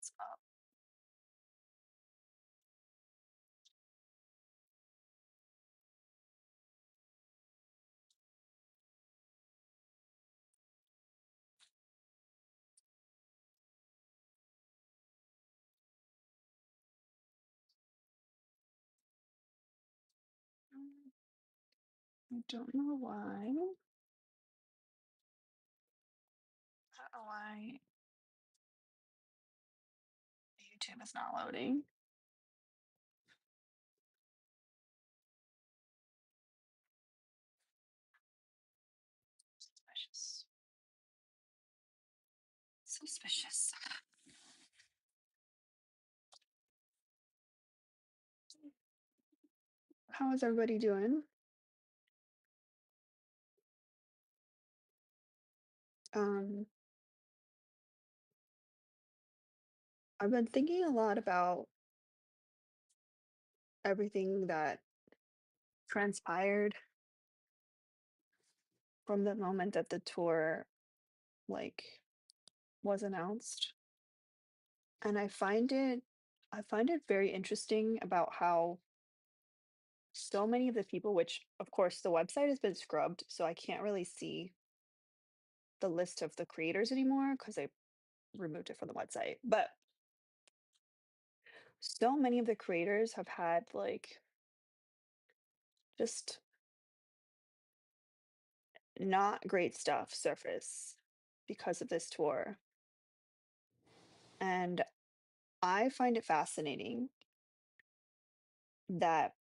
What's up? Mm, I don't know why. I don't know why YouTube is not loading. Suspicious. Suspicious. How is everybody doing? Um, I've been thinking a lot about everything that transpired from the moment that the tour like was announced. And I find it very interesting about how so many of the people, which of course the website has been scrubbed, so I can't really see the list of the creators anymore because they removed it from the website. But so many of the creators have had like just not great stuff surface because of this tour. And I find it fascinating that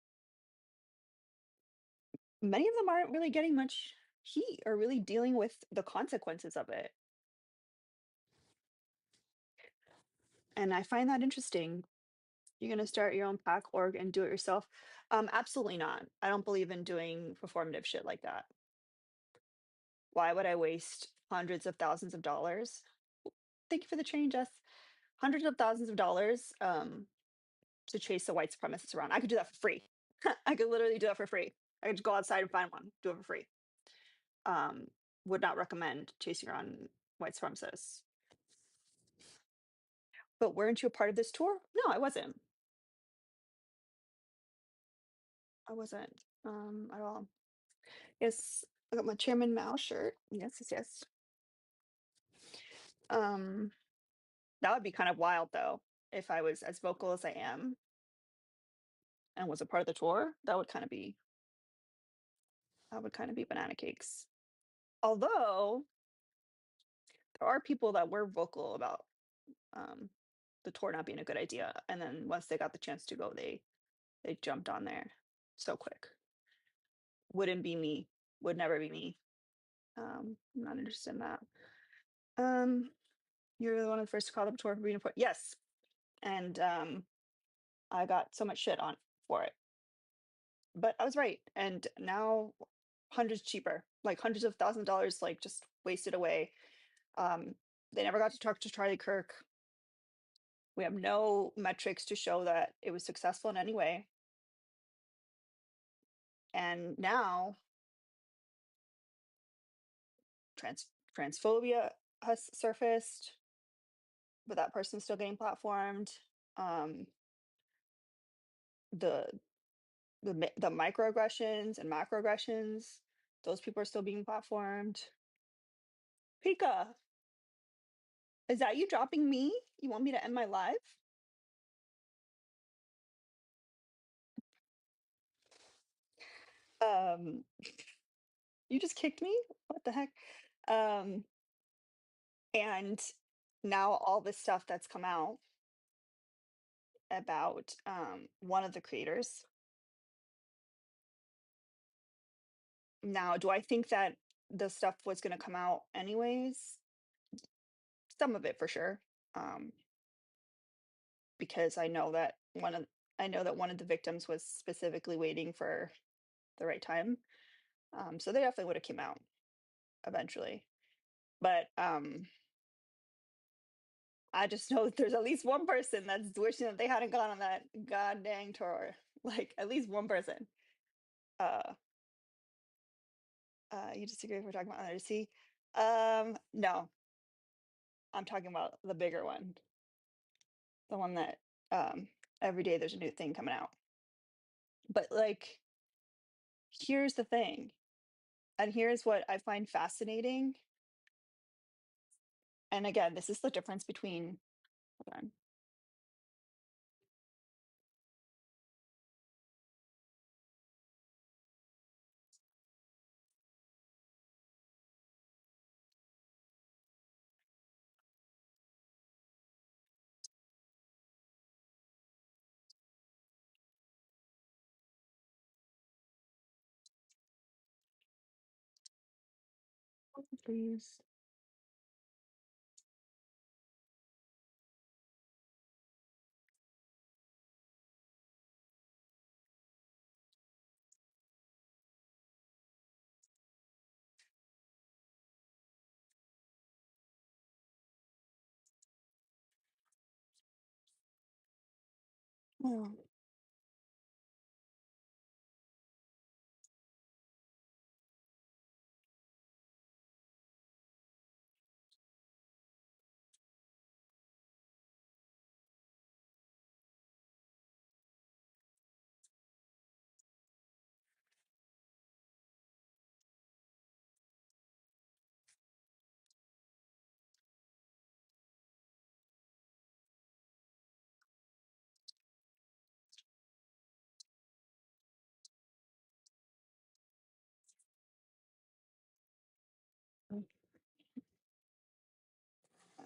many of them aren't really getting much heat or really dealing with the consequences of it. And I find that interesting. You're going to start your own pack org and do it yourself? Absolutely not. I don't believe in doing performative shit like that. Why would I waste hundreds of thousands of dollars? Thank you for the change, Jess. Hundreds of thousands of dollars to chase the white supremacists around. I could do that for free. I could literally do that for free. I could go outside and find one, do it for free. Um, would not recommend chasing around white supremacists. But weren't you a part of this tour? No, I wasn't. I wasn't at all. Yes, I got my Chairman Mao shirt. Yes, yes, yes. Um, that would be kind of wild though, if I was as vocal as I am and was a part of the tour. That would kind of be banana cakes. Although there are people that were vocal about um, the tour not being a good idea, and then once they got the chance to go, they jumped on there so quick. Wouldn't be me. Would never be me. I'm not interested in that. Um, you're the one of the first to call up a tour for being a tour. Yes, and I got so much shit on for it, but I was right. And now hundreds cheaper, like hundreds of thousands of dollars, like just wasted away. Um, they never got to talk to Charlie Kirk. We have no metrics to show that it was successful in any way. And now transphobia has surfaced, but that person's still getting platformed. Um, the the microaggressions and macroaggressions, those people are still being platformed. Pika, is that you dropping me? You want me to end my live? Um, you just kicked me? What the heck? Um, and now all this stuff that's come out about one of the creators. Now, do I think that the stuff was going to come out anyways? Some of it for sure. Um, because I know that one of the victims was specifically waiting for the right time. So they definitely would have came out eventually. But I just know that there's at least one person that's wishing that they hadn't gone on that god dang tour. Like at least one person. Uh you disagree if we're talking about another C? No, I'm talking about the bigger one. the one that every day there's a new thing coming out. But like, here's the thing, and here's what I find fascinating. And again, this is the difference between, hold on. Please. Oh,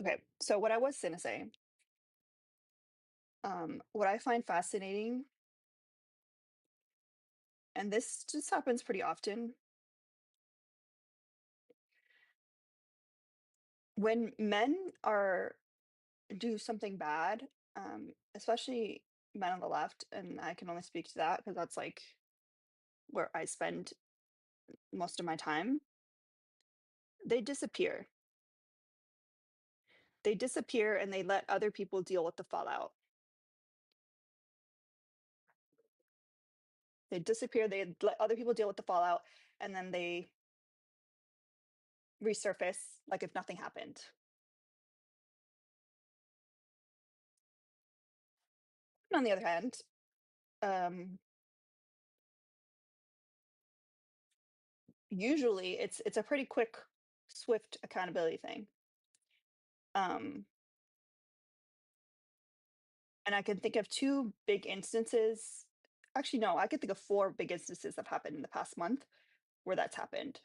okay. So what I was gonna say, what I find fascinating, and this just happens pretty often, when men are do something bad, especially men on the left, and I can only speak to that because that's like where I spend most of my time. They disappear. They disappear and they let other people deal with the fallout. They disappear, they let other people deal with the fallout, and then they resurface like if nothing happened. And on the other hand, um, usually it's a pretty quick, swift accountability thing. Um, and I can think of two big instances. Actually, no, I can think of four big instances that have happened in the past month where that's happened.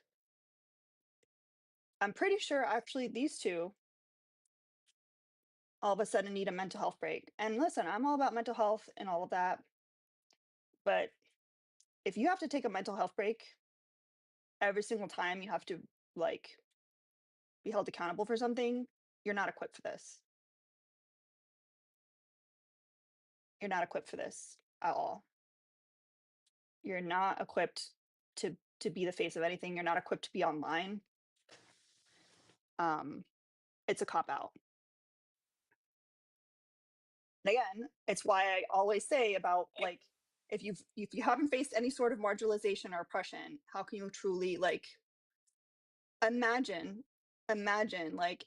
I'm pretty sure actually these two all of a sudden need a mental health break. And listen, I'm all about mental health and all of that, but if you have to take a mental health break every single time you have to like be held accountable for something, you're not equipped for this. You're not equipped for this at all. You're not equipped to be the face of anything. You're not equipped to be online. Um, it's a cop out. And again, it's why I always say about like if you haven't faced any sort of marginalization or oppression, how can you truly like imagine like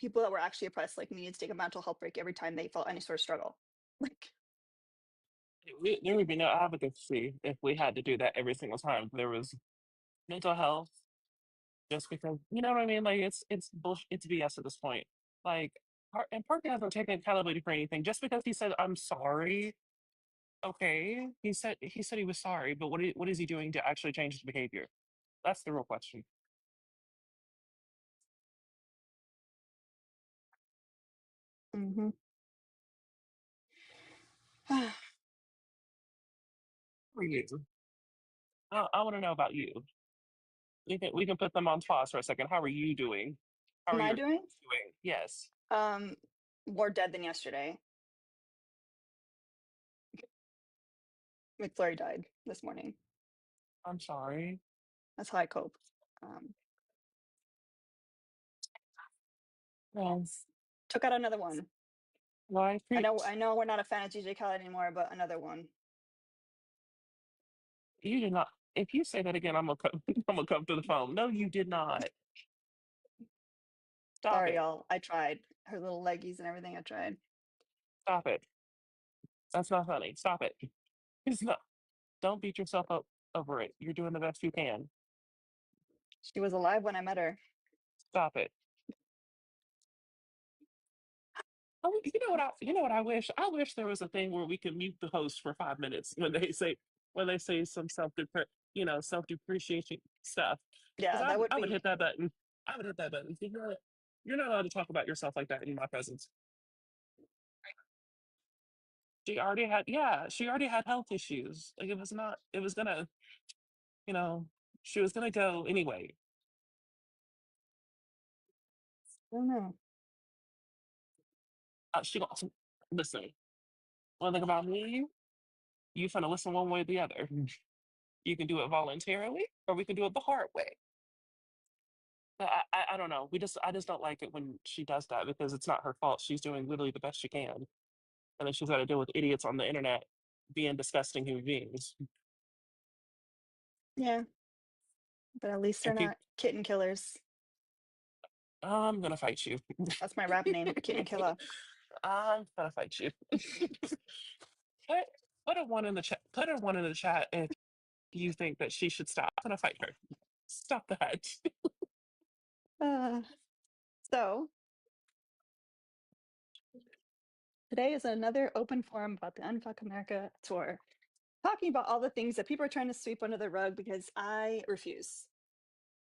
people that were actually oppressed like needed to take a mental health break every time they felt any sort of struggle. Like, There would be no advocacy if we had to do that every single time. There was mental health, just because you know what I mean. Like it's bullshit. It's BS at this point. Like, and Parker hasn't taken accountability for anything. Just because he said I'm sorry, okay. He said he was sorry, but what is he doing to actually change his behavior? That's the real question. mhm. For you, I want to know about you. We can put them on pause for a second. How are you doing? How are Am I your doing? kids doing? Yes. Um, More dead than yesterday. McFlurry died this morning. I'm sorry. That's how I cope. Um, Well, Took out another one. well, I know we're not a fan of DJ Khaled anymore, but another one. you did not. If you say that again, I'm gonna come. I'm gonna come to the phone. No, you did not. Stop Sorry, it. y'all. I tried. Her little leggies and everything. I tried. Stop it. That's not funny. Stop it. It's not. Don't beat yourself up over it. You're doing the best you can. She was alive when I met her. Stop it. Oh, you know what I wish? I wish there was a thing where we could mute the host for 5 minutes when they say some self depreciation stuff. Because Yeah, that would I would be. hit that button. I would hit that button. You're not allowed to talk about yourself like that in my presence. She already had health issues. Like it was gonna, you know, she was gonna go anyway. I don't know. She got listen. One thing about me, you finna listen one way or the other. You can do it voluntarily, or we can do it the hard way. But I don't know. I just don't like it when she does that because it's not her fault. She's doing literally the best she can, and then she's got to deal with idiots on the internet being disgusting human beings Yeah, but at least they're and people. not kitten killers. I'm gonna fight you. That's my rap name, Kitten Killer. I'm gonna fight you. Put put a one in the chat. Put a one in the chat if you think that she should stop. I'm gonna fight her. Stop that. Uh, so today is another open forum about the Unfuck America tour, talking about all the things that people are trying to sweep under the rug because I refuse.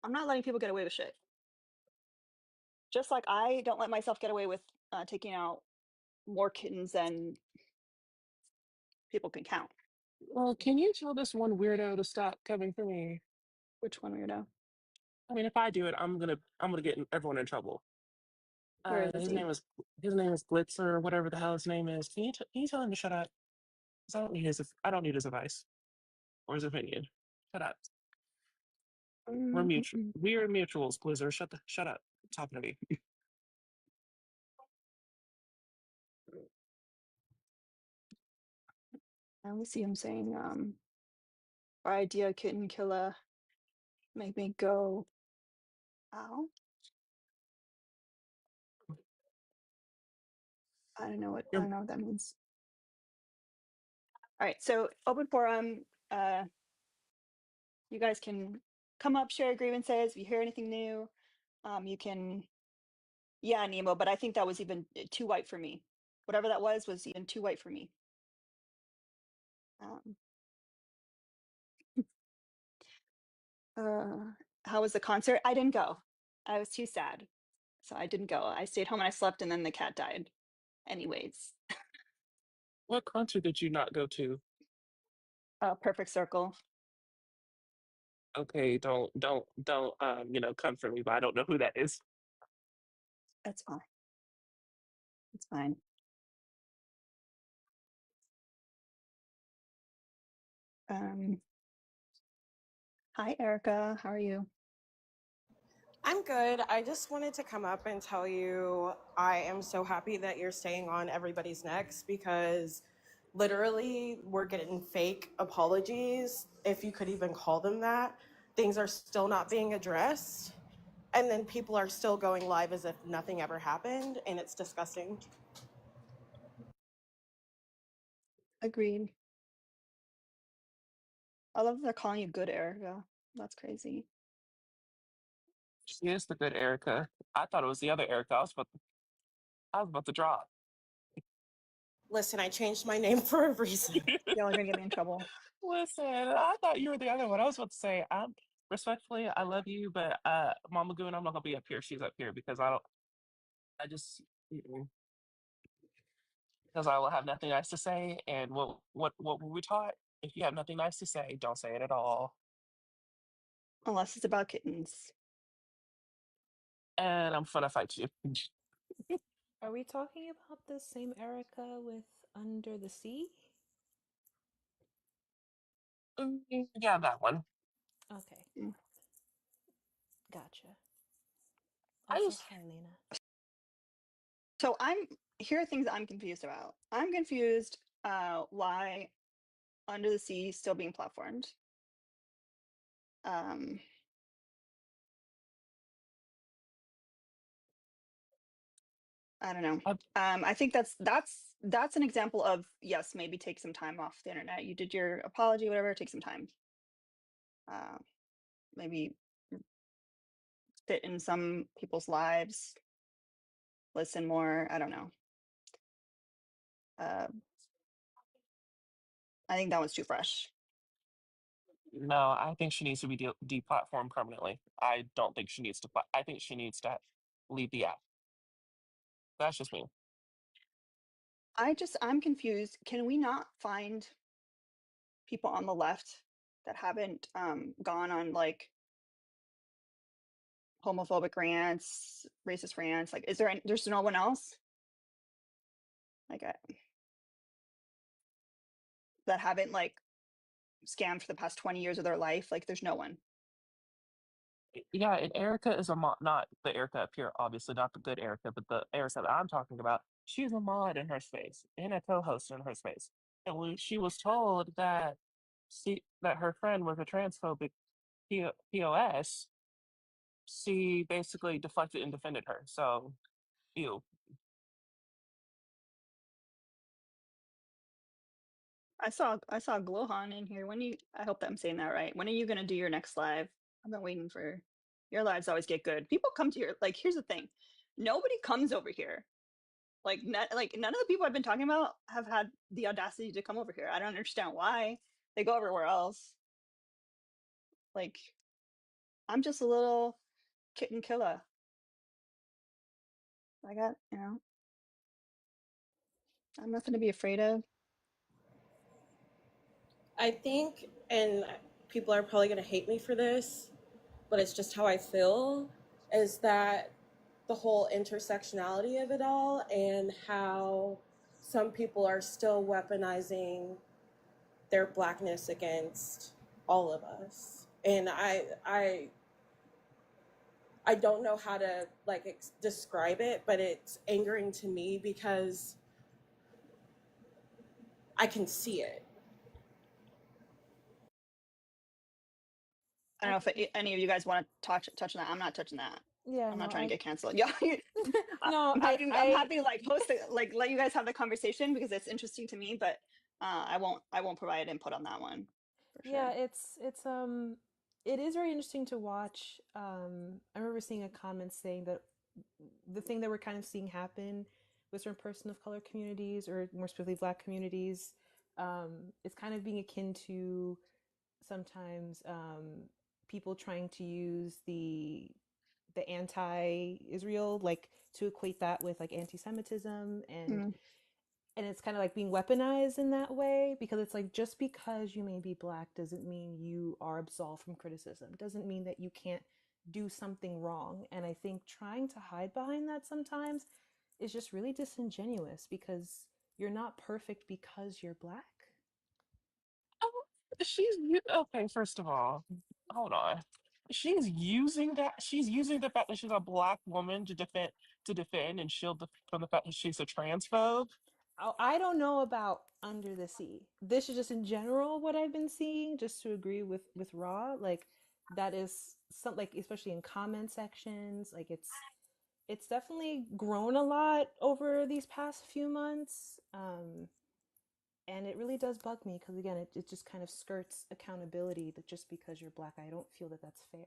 I'm not letting people get away with shit. Just like I don't let myself get away with taking out more kittens than people can count. Well, can you tell this one weirdo to stop coming for me? Which one weirdo? I mean, if I do it, I'm gonna get everyone in trouble. Where is His he? his name is Glitzer or whatever the hell his name is. Can you tell him to shut up? 'Cause I don't need his advice or his opinion. Shut up. Mm-mm-mm. We are mutuals, Glitzer. Shut up. Talking to me. I only see him saying, our idea kitten killer make me go, ow. I You're, don't know what that means. All right, so open forum. You guys can come up, share grievances. If you hear anything new, you can, yeah, Nemo, but I think that was even too white for me. Whatever that was even too white for me. Um, uh, how was the concert? I didn't go. I was too sad. So I didn't go. I stayed home and I slept and then the cat died. Anyways, what concert did you not go to? perfect circle. Okay, don't come for me, but I don't know who that is. That's fine. It's fine. Um, hi, Erica. How are you? I'm good. I just wanted to come up and tell you I am so happy that you're staying on everybody's necks because literally we're getting fake apologies, if you could even call them that. Things are still not being addressed. And then people are still going live as if nothing ever happened, and it's disgusting. Agreed. I love that they're calling you good, Erica. That's crazy. She is the good Erica. I thought it was the other Erica. I was about to drop. Listen, I changed my name for a reason. Y'all are gonna get me in trouble. Listen, I thought you were the other one. I was about to say, respectfully, I love you, but Mama Goon, I'm not gonna be up here. She's up here because I don't. I just mm-mm. Because I will have nothing nice to say. And what were we taught? If you have nothing nice to say, don't say it at all. Unless it's about kittens. And I'm gonna fight you. Are we talking about the same Erica with Under the Sea? Yeah, that one. Okay, Mm. gotcha. I Also, just hi, Lena. So here are things I'm confused about. I'm confused why Under the Sea is still being platformed. Um, I don't know. I, I think that's an example of, yes, maybe take some time off the internet. You did your apology, whatever, take some time. Uh, maybe fit in some people's lives, listen more. I don't know. Uh, I think that was too fresh. no, I think she needs to be deplatformed permanently. I don't think she needs to. I think she needs to leave the app. That's just me. I'm confused. Can we not find people on the left that haven't gone on like homophobic rants, racist rants? Like, there's no one else like that haven't like scammed for the past 20 years of their life? Like, there's no one. Yeah, and Erica is a mod, not the Erica up here, obviously not the good Erica, but the Erica that I'm talking about. She's a mod in her space and a co-host in her space. And when she was told that that her friend was a transphobic POS, she basically deflected and defended her. So, ew. I saw Glohan in here. I hope that I'm saying that right. When are you gonna do your next live? I've been waiting for your lives always get good. People come to your like here's the thing. Nobody comes over here. Like none of the people I've been talking about have had the audacity to come over here. I don't understand why. They go everywhere else. Like I'm just a little kitten killer. I got, I'm nothing to be afraid of. I think, and people are probably going to hate me for this, but it's just how I feel, is that the whole intersectionality of it all and how some people are still weaponizing their blackness against all of us. And I don't know how to like describe it, but it's angering to me because I can see it. I don't know if any of you guys want to touch on that. I'm not touching that. Yeah, I'm no, not trying to I get canceled. Yeah, no, I'm happy to like host it, like let you guys have the conversation because it's interesting to me. But I won't provide input on that one for yeah, sure. it is very interesting to watch. I remember seeing a comment saying that the thing that we're kind of seeing happen with certain person of color communities, or more specifically Black communities, is kind of being akin to sometimes people trying to use the anti-Israel, like to equate that with like anti-Semitism, Mm. and it's kind of like being weaponized in that way, because it's like, just because you may be Black doesn't mean you are absolved from criticism, doesn't mean that you can't do something wrong. And I think trying to hide behind that sometimes is just really disingenuous, because you're not perfect because you're Black. Oh, okay. First of all, hold on. She's using the fact that she's a black woman to defend and shield from the fact that she's a transphobe. Oh, I don't know about Under the Sea. This is just in general what I've been seeing. Just to agree with Raw, like that is some, like especially in comment sections, like it's definitely grown a lot over these past few months. And it really does bug me, because again, it just kind of skirts accountability, that just because you're Black, I don't feel that that's fair.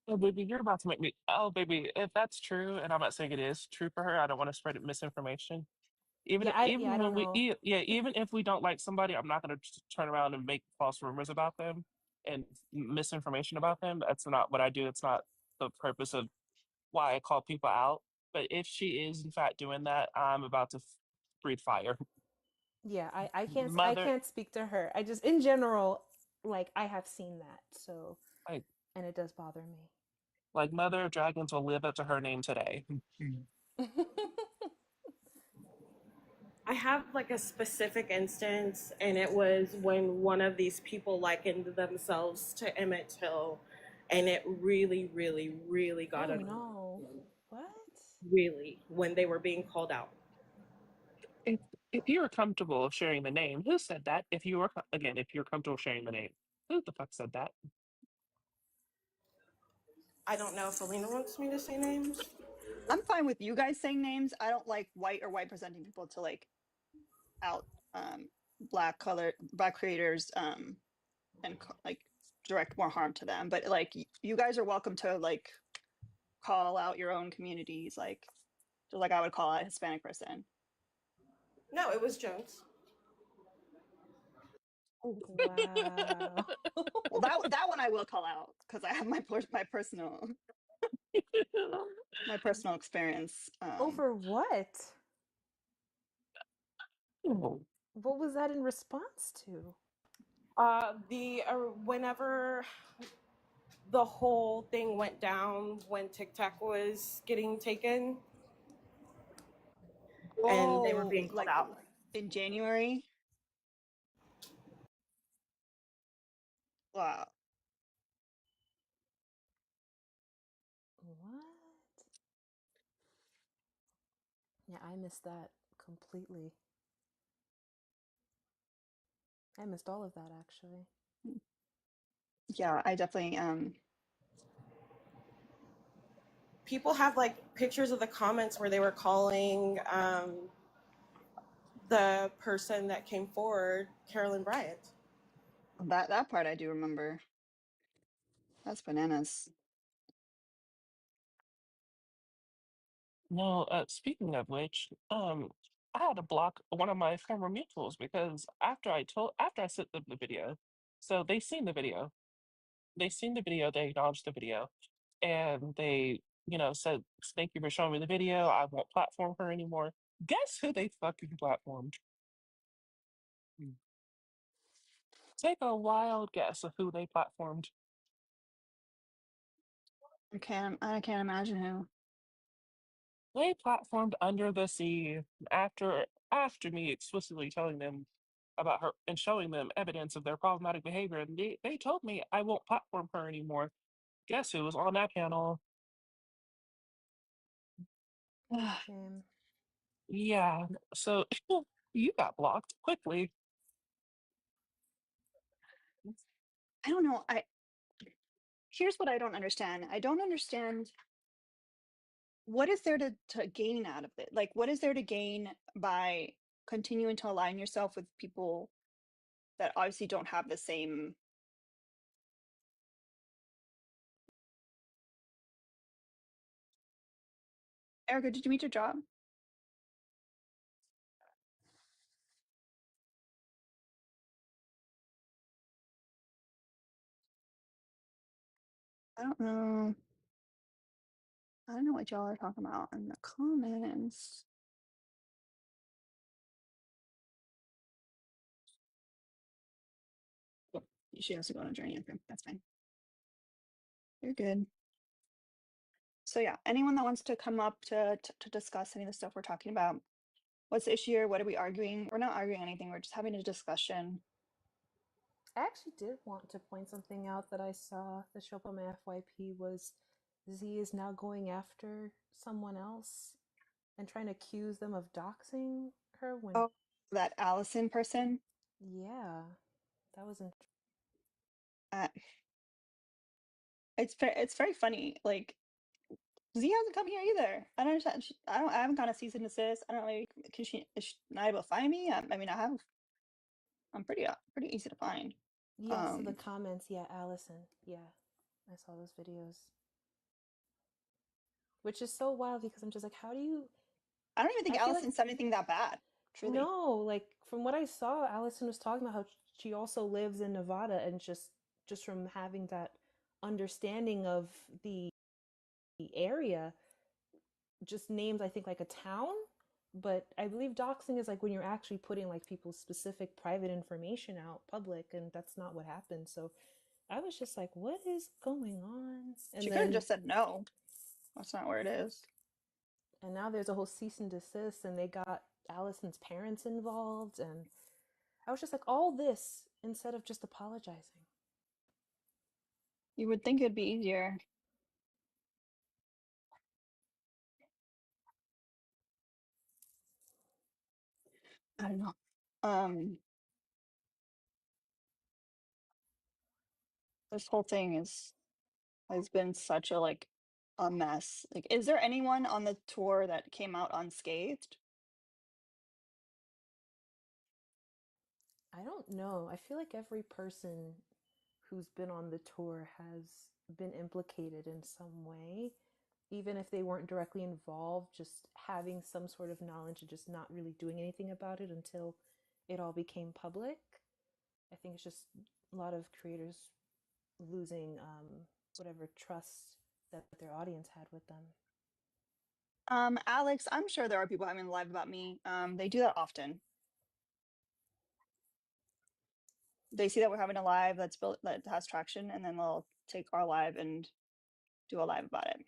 Oh, baby, you're about to make me. Oh, baby, if that's true, and I'm not saying it is true for her, I don't want to spread misinformation. Even I even don't when know. yeah, even if we don't like somebody, I'm not going to turn around and make false rumors about them and misinformation about them. That's not what I do. It's not the purpose of why I call people out. But if she is in fact doing that, I'm about to breathe fire. Yeah, I Mother, can't speak to her. I just, in general, like I have seen that, so, like and it does bother me. Mother of Dragons will live up to her name today. I have like a specific instance, and it was when one of these people likened themselves to Emmett Till, and it really, really, really got Oh annoying. no. What? Really, when they were being called out. If if you're comfortable sharing the name, who said that? If you were again, if you're comfortable sharing the name, who the fuck said that? I don't know if Alina wants me to say names. I'm fine with you guys saying names. I don't like white or white presenting people to like out black creators and like direct more harm to them. But like you guys are welcome to like call out your own communities, like just like I would call out a Hispanic person. No, it was Jones. Wow. Well, that one I will call out because I have my personal experience. Over what? Oh, What was that in response to? The whenever the whole thing went down when TikTok was getting taken and they were Oh, being called like out. in January. Wow. What? Yeah, I missed that completely. I missed all of that actually. Yeah, I definitely People have like pictures of the comments where they were calling the person that came forward Carolyn Bryant. that part I do remember. That's bananas. no, speaking of which, I had to block one of my former mutuals because after I sent them the video, so they seen the video, they acknowledged the video, and they, said, "Thank you for showing me the video. I won't platform her anymore." Guess who they fucking platformed? Hmm. Take a wild guess of who they platformed. I can't imagine who. They platformed Under the Sea after me explicitly telling them about her and showing them evidence of their problematic behavior, and they told me I won't platform her anymore. Guess who was on that panel? Shame. Yeah, so you got blocked quickly. I don't know. Here's what I don't understand. I don't understand what is there to gain out of it? Like what is there to gain by continuing to align yourself with people that obviously don't have the same. Erica, did you meet your job? I don't know. I don't know what y'all are talking about in the comments. Oh, she has to go on a journey. Okay, that's fine. You're good. So yeah, anyone that wants to come up to discuss any of the stuff we're talking about, what's the issue here? What are we arguing? We're not arguing anything. We're just having a discussion. I actually did want to point something out that I saw the show up on my FYP was Z is now going after someone else and trying to accuse them of doxing her when Oh, that Allison person. yeah, that was interesting. Uh, it's very funny. Like Z hasn't come here either. I don't understand. I haven't got a cease and desist. I don't know. Maybe can she is she not able to find me? I mean, I'm pretty easy to find. Yeah, so the Um, comments, yeah, Allison. Yeah, I saw those videos. Which is so wild because I'm just like, how do you I don't even think I feel like Allison said anything that bad. Truly. no, like from what I saw, Allison was talking about how she also lives in Nevada and just from having that understanding of the area, just names I think like a town, but I believe doxing is like when you're actually putting like people's specific private information out public, and that's not what happened. So I was just like, what is going on? She could have just said no. That's not where it is. And now there's a whole cease and desist, and they got Allison's parents involved, and I was just like, all this instead of just apologizing. You would think it'd be easier. I don't know. Um, this whole thing has been such a like a mess. Like, is there anyone on the tour that came out unscathed? I don't know. I feel like every person who's been on the tour has been implicated in some way, even if they weren't directly involved, just having some sort of knowledge and just not really doing anything about it until it all became public. I think it's just a lot of creators losing whatever trust that their audience had with them. Alex, I'm sure there are people having live about me. They do that often. They see that we're having a live that's built that has traction, and then they'll take our live and do a live about it.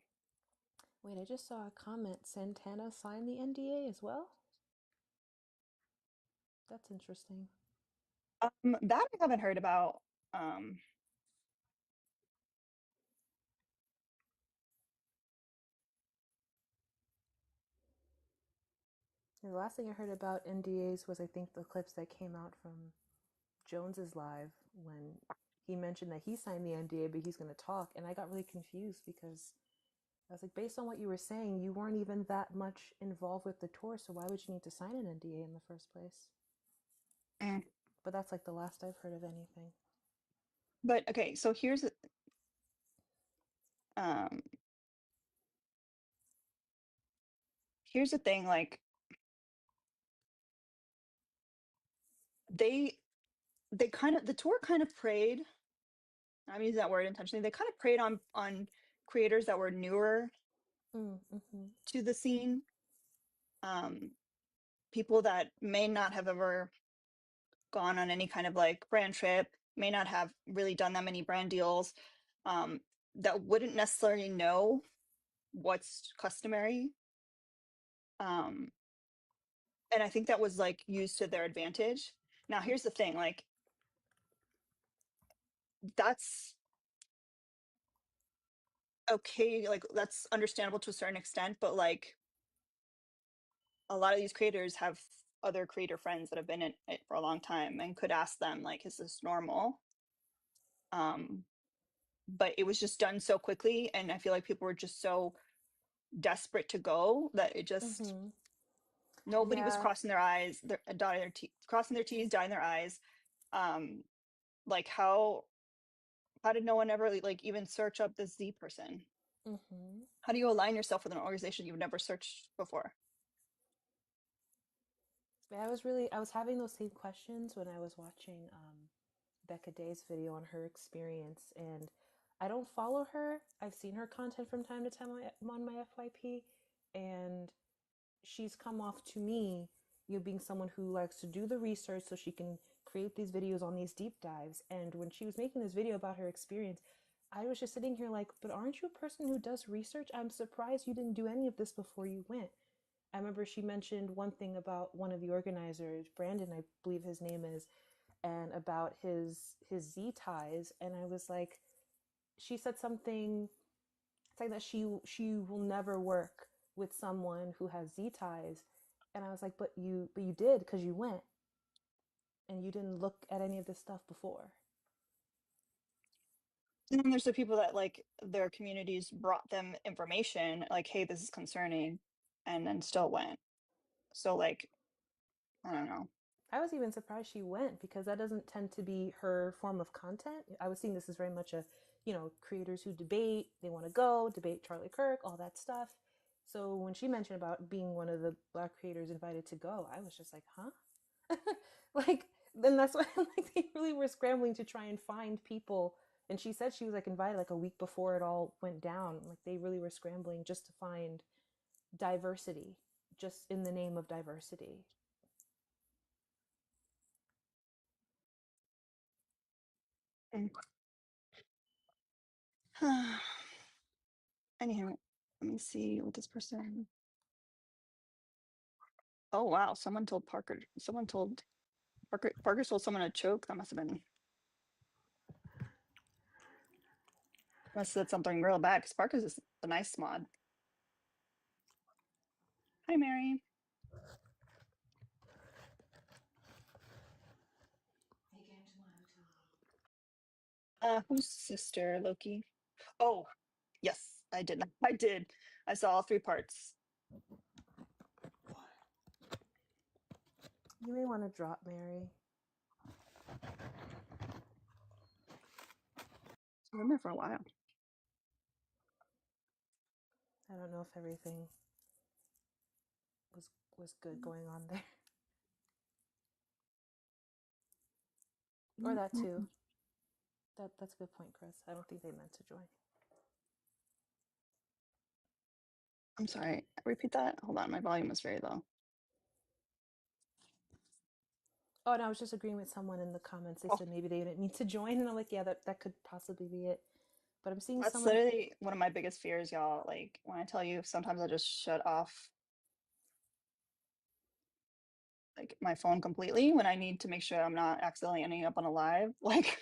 Wait, I just saw a comment. Santana signed the NDA as well? That's interesting. That I haven't heard about. Um, And the last thing I heard about NDAs was I think the clips that came out from Jones's live when he mentioned that he signed the NDA, but he's going to talk. And I got really confused because I was like, based on what you were saying, you weren't even that much involved with the tour, so why would you need to sign an NDA in the first place? mm. But that's like the last I've heard of anything. But okay, so um, here's the thing, like they the tour kind of preyed, I'm using that word intentionally, they kind of preyed on creators that were newer Mm-hmm. to the scene, people that may not have ever gone on any kind of like brand trip, may not have really done that many brand deals, um, that wouldn't necessarily know what's customary. Um, and I think that was like used to their advantage. Now, here's the thing, like that's okay, like that's understandable to a certain extent, but like a lot of these creators have other creator friends that have been in it for a long time and could ask them like, is this normal? Um, but it was just done so quickly, and I feel like people were just so desperate to go that it just Mm-hmm. nobody was Yeah. crossing their eyes, dotting their T, crossing their T's, dotting their I's. Um, like how did no one ever like even search up this Z person? Mm-hmm. How do you align yourself with an organization you've never searched before? I was having those same questions when I was watching Becca Day's video on her experience. And I don't follow her. I've seen her content from time to time on my FYP. And she's come off to me, you know, being someone who likes to do the research so she can create these videos on these deep dives. And when she was making this video about her experience, I was just sitting here like, but aren't you a person who does research? I'm surprised you didn't do any of this before you went. I remember she mentioned one thing about one of the organizers, Brandon, I believe his name is, and about his Z ties, and I was like, she said something saying that she will never work with someone who has Z ties, and I was like, but you did because you went and you didn't look at any of this stuff before. And then there's the people that like their communities brought them information like, hey, this is concerning, and then still went. So like, I don't know. I was even surprised she went because that doesn't tend to be her form of content. I was seeing this as very much a, you know, creators who debate, they want to go, debate Charlie Kirk, all that stuff. So when she mentioned about being one of the black creators invited to go, I was just like, huh? Like, then that's why like they really were scrambling to try and find people. And she said she was like invited like a week before it all went down. Like they really were scrambling just to find diversity, just in the name of diversity. Mm. Anyhow, let me see what this person. Oh wow, someone told Parker. Someone told Parker. Parker told someone to choke. That must have said something real bad because Parker's is a nice mod. Hi, Mary. Who's sister Loki? Oh, yes. I did not. I did. I saw all 3 parts. You may want to drop Mary. I've been there for a while. I don't know if everything was was good going on there. Or that too. That's a good point, Chris. I don't think they meant to join. I'm sorry. Repeat that. Hold on. My volume was very low. Oh, and I was just agreeing with someone in the comments. They Oh, said maybe they didn't need to join, and I'm like, yeah, that could possibly be it. But I'm seeing that's someone. literally one of my biggest fears, y'all. Like when I tell you, sometimes I just shut off like my phone completely when I need to make sure I'm not accidentally ending up on a live. Like,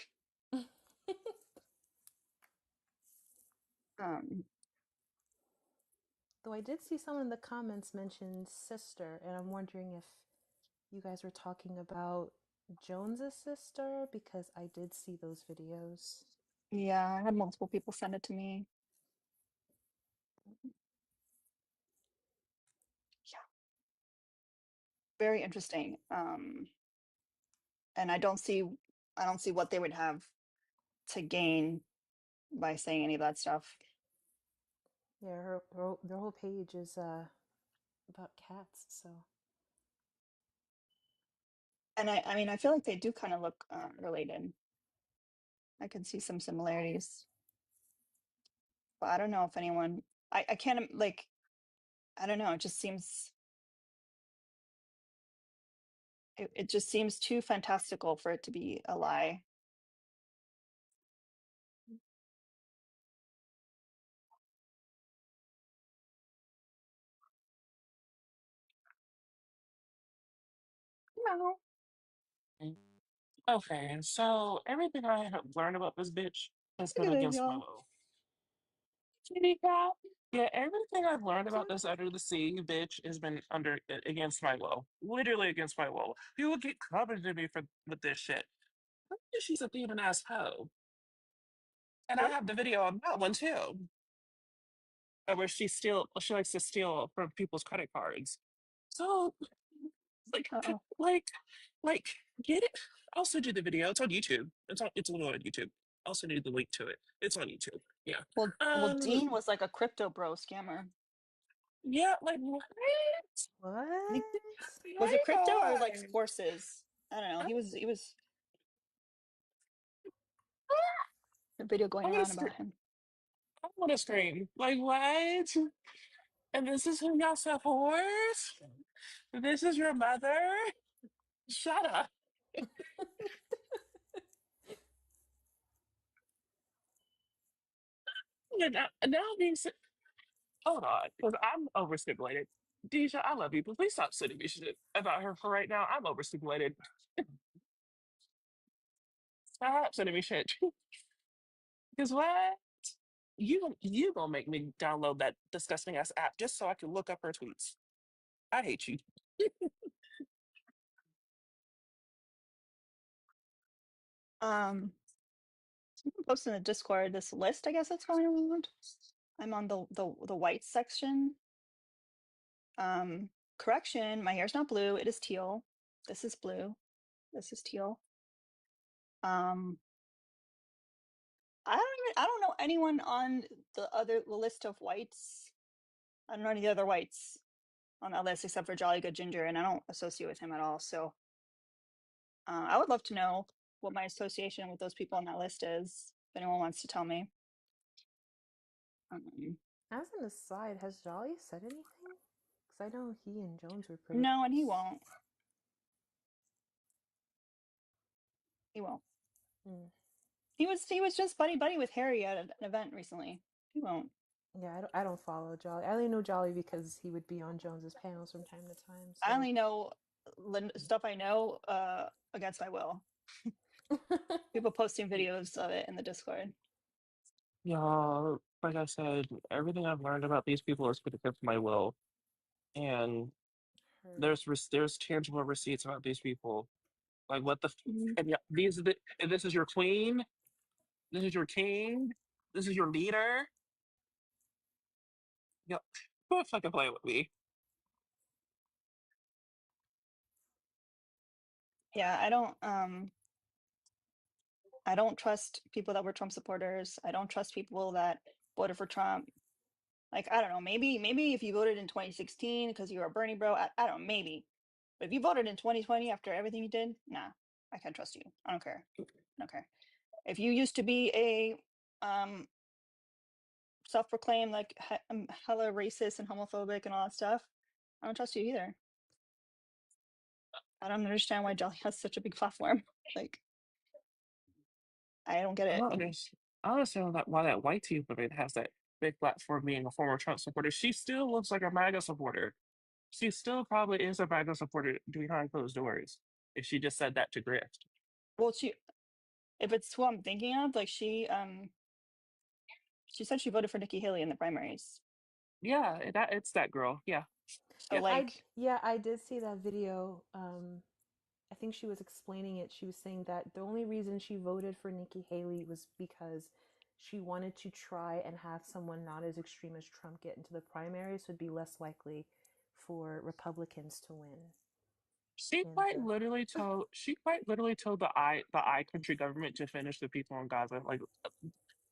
um, Though I did see someone in the comments mention sister, and I'm wondering if you guys were talking about Jones's sister because I did see those videos. yeah, I had multiple people send it to me. Yeah, very interesting. And I don't see what they would have to gain by saying any of that stuff. Yeah, their whole page is about cats. So And I mean, I feel like they do kind of look related. I can see some similarities, but I don't know if anyone, I can't like, I don't know. It just seems, it just seems too fantastical for it to be a lie. No. Okay, so everything I have learned about this bitch has Look been at this, against my y'all. will. Kitty cat. Yeah, everything I've learned about this under the sea bitch has been against my will. Literally against my will. People keep coming to me for with this shit. She's a thieving ass hoe. And I Yep. have the video on that one too. Where she likes to steal from people's credit cards. So like Uh-oh. like like get it. I'll send you the video. It's on YouTube. It's on YouTube. I'll send you the link to it. It's on YouTube. Yeah. Well, Um Dean was like a crypto bro scammer. yeah, like what? I think, what? was My it crypto or like God. horses? I don't know. I, He was a video going I want to around scream. about him. I want to scream. Like what? And this is who y'all support? This is your mother? Shut up. And now being hold on, because I'm overstimulated. Deja, I love you, but please stop sending me shit about her for right now. I'm overstimulated. Stop sending me shit. Because what? You gonna make me download that disgusting ass app just so I can look up her tweets. I hate you. Um, someone posted in the Discord this list, I guess that's going around. I'm on the white section. Correction, my hair's not blue, it is teal. This is blue. This is teal. Um, I don't know anyone on the list of whites. I don't know any other whites on that list except for Jolly Good Ginger, and I don't associate with him at all. So I would love to know what my association with those people on that list is. If anyone wants to tell me. Um, As an aside, has Jolly said anything? Because I know he and Jones were pretty no, and he close. won't. He won't. Mm. He was just buddy buddy with Harry at an event recently. He won't. Yeah, I don't follow Jolly. I only know Jolly because he would be on Jones's panels from time to time. I So only know stuff I know against my will. People posting videos of it in the Discord. Y'all, like I said, everything I've learned about these people is against my will. And heard. there's tangible receipts about these people. Like what the Mhm. and yeah, these are the and this is your queen, this is your king, this is your leader. Yep. Quit fucking playing with me. Yeah, I don't trust people that were Trump supporters. I don't trust people that voted for Trump. Like, I don't know, maybe if you voted in 2016 because you were a Bernie bro, I don't know, maybe. But if you voted in 2020 after everything you did, nah, I can't trust you. I don't care. I don't care. If you used to be a self-proclaimed like hella racist and homophobic and all that stuff, I don't trust you either. I don't understand why Jelly has such a big platform. Like, I don't get I it. don't understand. I don't understand why that white tea woman has that big platform being a former Trump supporter. She still looks like a MAGA supporter. She still probably is a MAGA supporter behind closed doors. If she just said that to Grift. Well, if it's who I'm thinking of, like she said she voted for Nikki Haley in the primaries. Yeah, it's that girl. Yeah. So Yeah. like, I did see that video. I think she was explaining it. She was saying that the only reason she voted for Nikki Haley was because she wanted to try and have someone not as extreme as Trump get into the primaries, so it'd be less likely for Republicans to win in the. She quite literally told the I country government to finish the people in Gaza. Like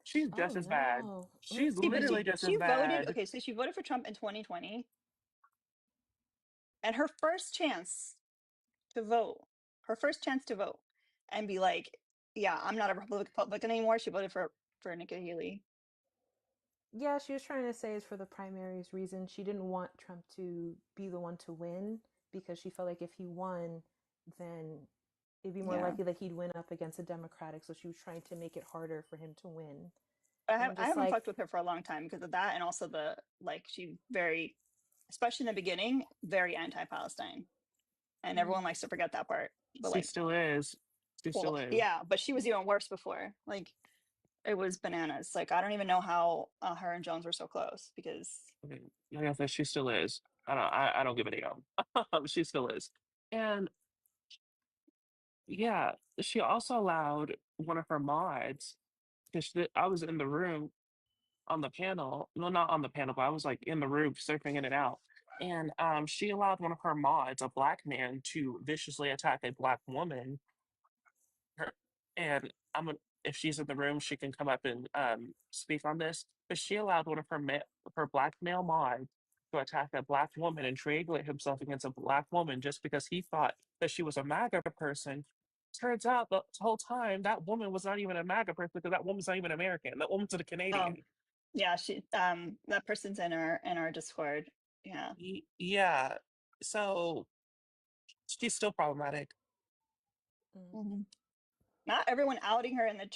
she's Oh just as bad. no. She's see, but literally just as she voted, bad. okay, so she voted for Trump in 2020, and her first chance to vote and be like, yeah, I'm not a Republican anymore. She voted for Nikki Haley. Yeah, she was trying to say is for the primaries reason. She didn't want Trump to be the one to win because she felt like if he won, then it'd be more Yeah. likely that he'd win up against a Democratic. So she was trying to make it harder for him to win. And I'm I just haven't like, fucked with her for a long time because of that, and also the like she very, especially in the beginning, very anti-Palestine, and everyone mm, likes to forget that part. But She like, still is. She well, still is. yeah, but she was even worse before. Like, it was bananas. Like, I don't even know how her and Jones were so close because Okay, like I said, she still is. I don't give a damn. She still is. And yeah, she also allowed one of her mods because I was in the room on the panel. No, not on the panel, but I was like in the room surfing in and out. And she allowed one of her mods, a black man, to viciously attack a black woman. Her, and if she's in the room, she can come up and speak on this. But she allowed one of her black male mods to attack a black woman and triangulate himself against a black woman just because he thought that she was a MAGA person. Turns out the whole time that woman was not even a MAGA person because that woman's not even American. That woman's a um, Canadian. yeah, she that person's in our Discord. Yeah. Yeah. So she's still problematic. mm. Mhm. Not everyone outing her in the.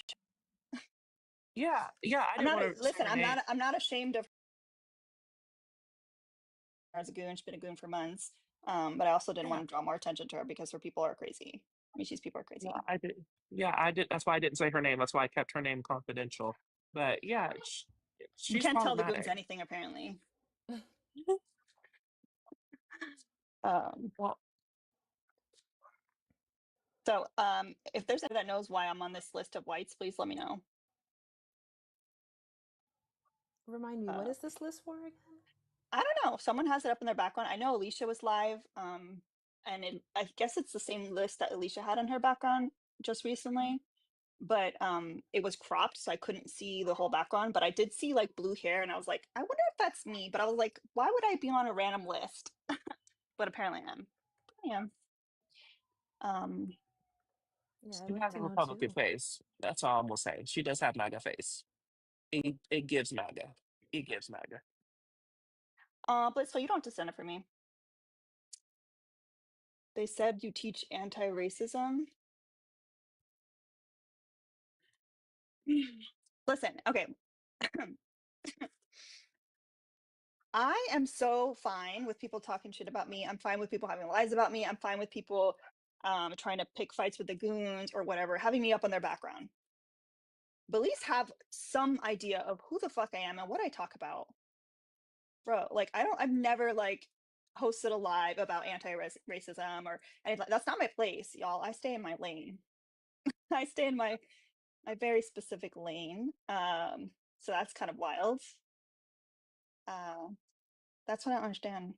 Yeah. Yeah. I I'm didn't not. want to say Listen, her name. I'm not ashamed of her as a goon. She's been a goon for months. But I also didn't want Yeah. to draw more attention to her because her people are crazy. I mean, she's people are Yeah. crazy. I did. Yeah. I did. That's why I didn't say her name. That's why I kept her name confidential. But yeah, You she's can't tell the goons problematic. anything apparently. Um, Well, so if there's anyone that knows why I'm on this list of whites, please let me know. Remind me, what Uh, is this list for again? I don't know. Someone has it up in their background. I know Alicia was live, and I guess it's the same list that Alicia had on her background just recently, but it was cropped, so I couldn't see the whole background. But I did see like blue hair, and I was like, I wonder if that's me. But I was like, why would I be on a random list? But apparently I am. I am. Um, Yeah, I'd she like has to a know Republican too. face. That's all I'm gonna say. She does have MAGA face. It gives MAGA. It gives MAGA. but so you don't have to send it for me. They said you teach anti-racism. Listen, okay. I am so fine with people talking shit about me. I'm fine with people having lies about me. I'm fine with people trying to pick fights with the goons or whatever, having me up on their background. But at least have some idea of who the fuck I am and what I talk about. Bro, like I've never like hosted a live about anti-racism or anything. That's not my place, y'all. I stay in my lane. I stay in my very specific lane. So that's kind of wild. That's what I don't understand.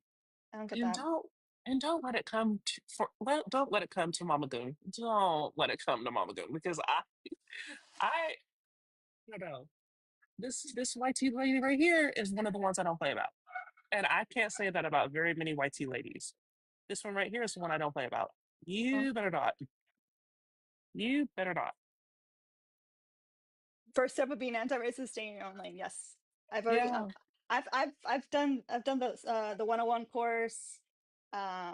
I don't get And that. don't let it come don't let it come to Mama Goon. Don't let it come to Mama Goon because I don't know. This white tea lady right here is one of the ones I don't play about. And I can't say that about very many white tea ladies. This one right here is the one I don't play about. Well, You better not. You better not. first step of being anti-racist, staying in your own lane. Yes, I've already. Yeah. I've done the 101 course. Uh,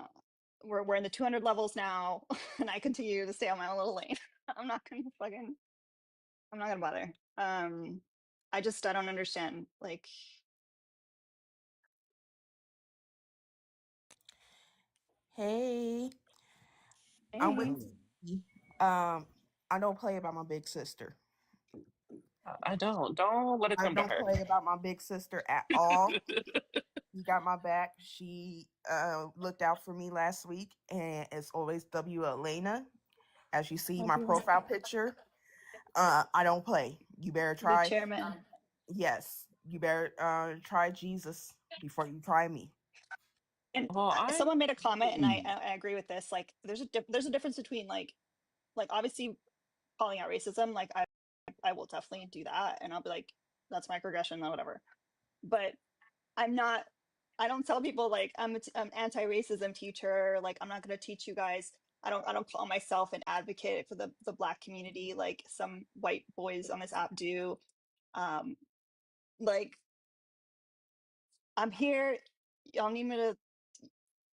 we're in the 200 levels now, and I continue to stay on my own little lane. I'm not gonna fucking. I'm not gonna bother. I don't understand. Like, Hey, I'm with hey, T. I don't play about my big sister. I don't. Don't let it I come to don't her. play about my big sister at all. She got my back. She looked out for me last week, and it's always W Elena. As you see I'll my be right. profile picture, I don't play. You better The try. chairman. Yes, you better try Jesus before you try me. And Well, I'm someone made a comment, and I agree with this. Like, there's a difference between like obviously calling out racism. Like, I will definitely do that, and I'll be like, that's microaggression or whatever. But I'm not. I don't tell people like I'm anti-racism teacher. Like, I'm not going to teach you guys. I don't call myself an advocate for the Black community like some white boys on this app do. Um, like, I'm here. Y'all need me to.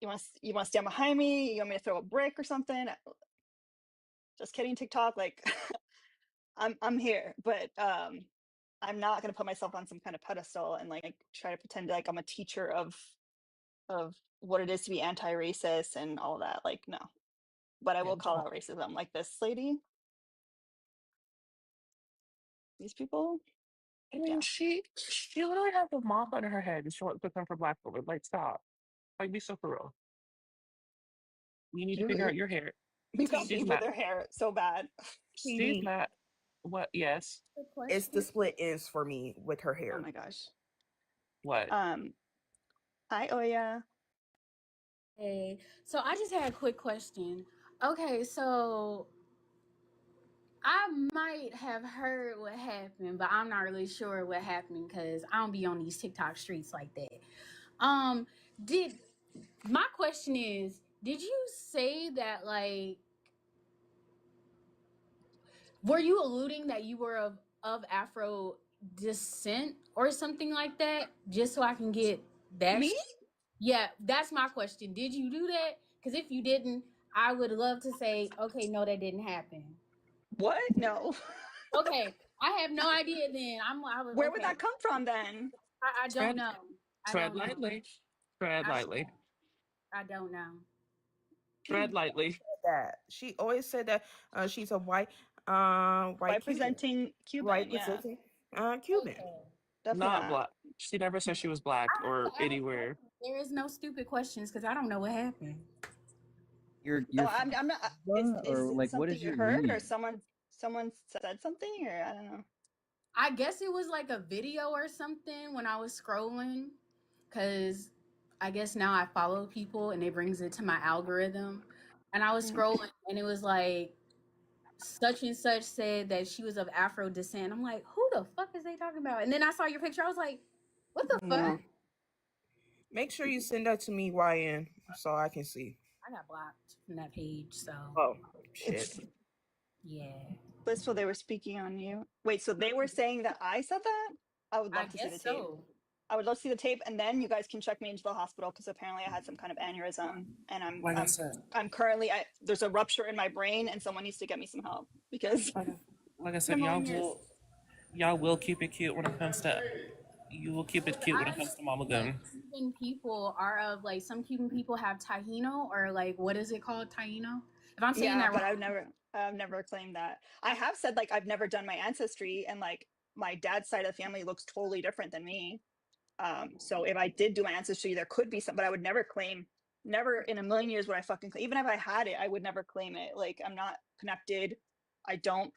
You want to stand behind me? You want me to throw a brick or something? Just kidding, TikTok. Like, I'm here, but I'm not gonna put myself on some kind of pedestal and like try to pretend like I'm a teacher of what it is to be anti-racist and all that. Like, no. But I yeah, will call no. out racism. Like this lady, these people. I mean, Yeah. she literally has a mop under her head and she wants to come for black women. Like, stop. Like, be so for real. You need to figure You out your hair. you got T She's beef with not. her hair so bad. She's T. not. What? Yes. The it's the split ends for me with her Oh hair. my gosh. What? Um, Hi Oya. Hey, so I just had a quick question. Okay, so I might have heard what happened, but I'm not really sure what happened because I don't be on these TikTok streets like that. Um, did my question is, did you say that like were you alluding that you were of Afro descent or something like that? Just so I can get that. Me? Yeah, that's my question. Did you do that? Because if you didn't, I would love to say, okay, no, that didn't happen. What? No. Okay, I have no idea. Then I was Where would okay. that come from then? I don't Tread, know. I tread don't know. lightly. Tread I don't lightly. know. I don't know. Tread lightly. That she always said that she's a white White Cuban, presenting white Cuban, yeah. Pacific Cuban. Okay. Definitely Not not. black. She never said she was black I have or to ask anywhere. questions. There is no stupid questions because I don't know what happened. Oh, You're from I'm not. Cuba, Is or it like what something is you your heard, or lineage? someone said something, or I don't know. I guess it was like a video or something when I was scrolling because I guess now I follow people and it brings it to my algorithm. And I was Mm. scrolling and it was like such and such said that she was of Afro descent. I'm like, who the fuck is they talking about? And then I saw your picture. I was like, what the fuck? No. Make sure you send that to me, YN, so I can see. I got blocked from that page. So Oh shit! It's yeah, blissful they were speaking on you. Wait, so they were saying that I said that? I would I love to see the guess tape. so. I would love to see the tape, and then you guys can check me into the hospital because apparently I had some kind of aneurysm, and Like I said, I'm currently there's a rupture in my brain, and someone needs to get me some help because like, like I said, pneumonia. y'all will keep it cute when it comes to you will keep it cute when I it comes to Mama understand that Gun. Cuban people are of like some Cuban people have Taino or like what is it called Taino? If I'm saying Yeah, that but wrong, I've never claimed that. I have said like I've never done my ancestry, and like my dad's side of the family looks totally different than me. So if I did do my ancestry, there could be some, but I would never claim, never in a million years would I fucking claim. Even if I had it, I would never claim it. Like, I'm not connected. I don't.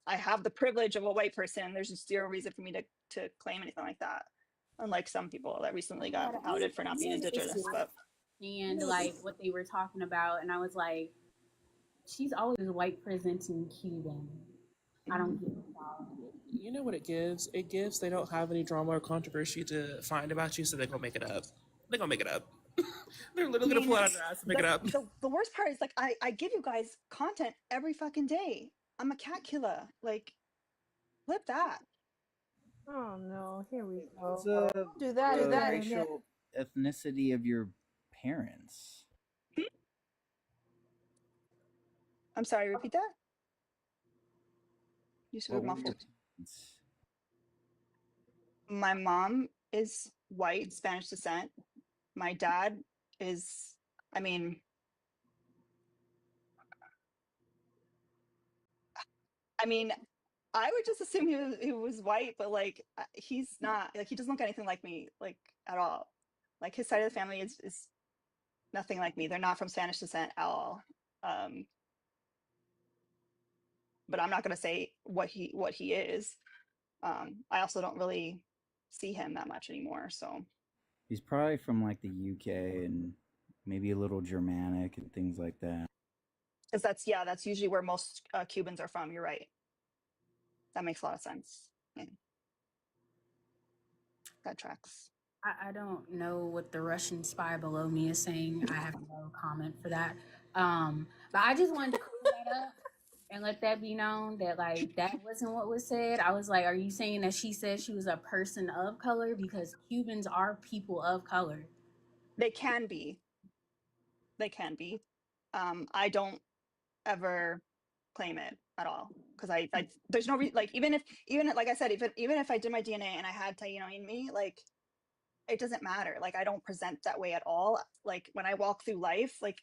I have the privilege of a white person. There's just zero reason for me to claim anything like that. Unlike some people that recently Yeah, got outed for not being indigenous, but and like what they were talking about, and I was like, she's always white presenting Cuban. I don't mhm. get it, y'all. You know what it gives? It gives they don't have any drama or controversy to find about you, so they're gonna make it up. They're gonna make it up. They're I literally gonna pull mean, it out of their ass and make it up. the worst part is like I give you guys content every fucking day. I'm a cat killer. Like, flip that. Oh no, here we What's go. Don't do that the again. racial ethnicity of your parents? I'm sorry, repeat that? You sort What of were your muffled. parents? My mom is white, Spanish descent. My dad is, I mean, I mean, I would just assume he was white, but like he's not. Like he doesn't look anything like me, like at all. Like his side of the family is nothing like me. They're not from Spanish descent at all. Um, but I'm not going to say what he is. I also don't really see him that much anymore. So He's probably from like the UK and maybe a little Germanic and things like that. because that's usually where most Cubans are from. You're right. That makes a lot of sense. Yeah, that tracks. I don't know what the Russian spy below me is saying. I have no comment for that. But I just wanted to clear that up and let that be known that like that wasn't what was said. I was like, are you saying that she said she was a person of color? Because Cubans are people of color. They can be. They can be. I don't ever claim it at all because I there's no like even like I said even if I did my DNA and I had Taino in me, like it doesn't matter. Like I don't present that way at all. Like when I walk through life, like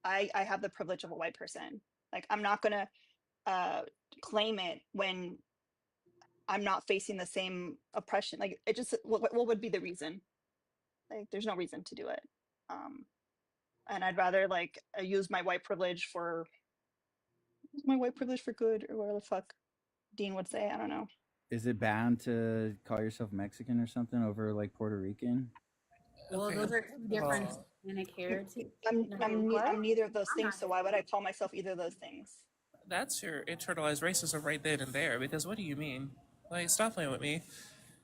I have the privilege of a white person. Like I'm not gonna uh claim it when I'm not facing the same oppression. Like it just what would be the reason? Like there's no reason to do it. Um and I'd rather like use my white privilege for good or whatever the fuck Dean would say. I don't know. Is it bad to call yourself Mexican or something over like Puerto Rican? Well, Okay, those are first two of different all, Hispanic heritage. What? I'm neither of those I'm things. not. So why would I call myself either of those things? that's your internalized racism right then and there. Because what do you mean? Like, stop playing with me.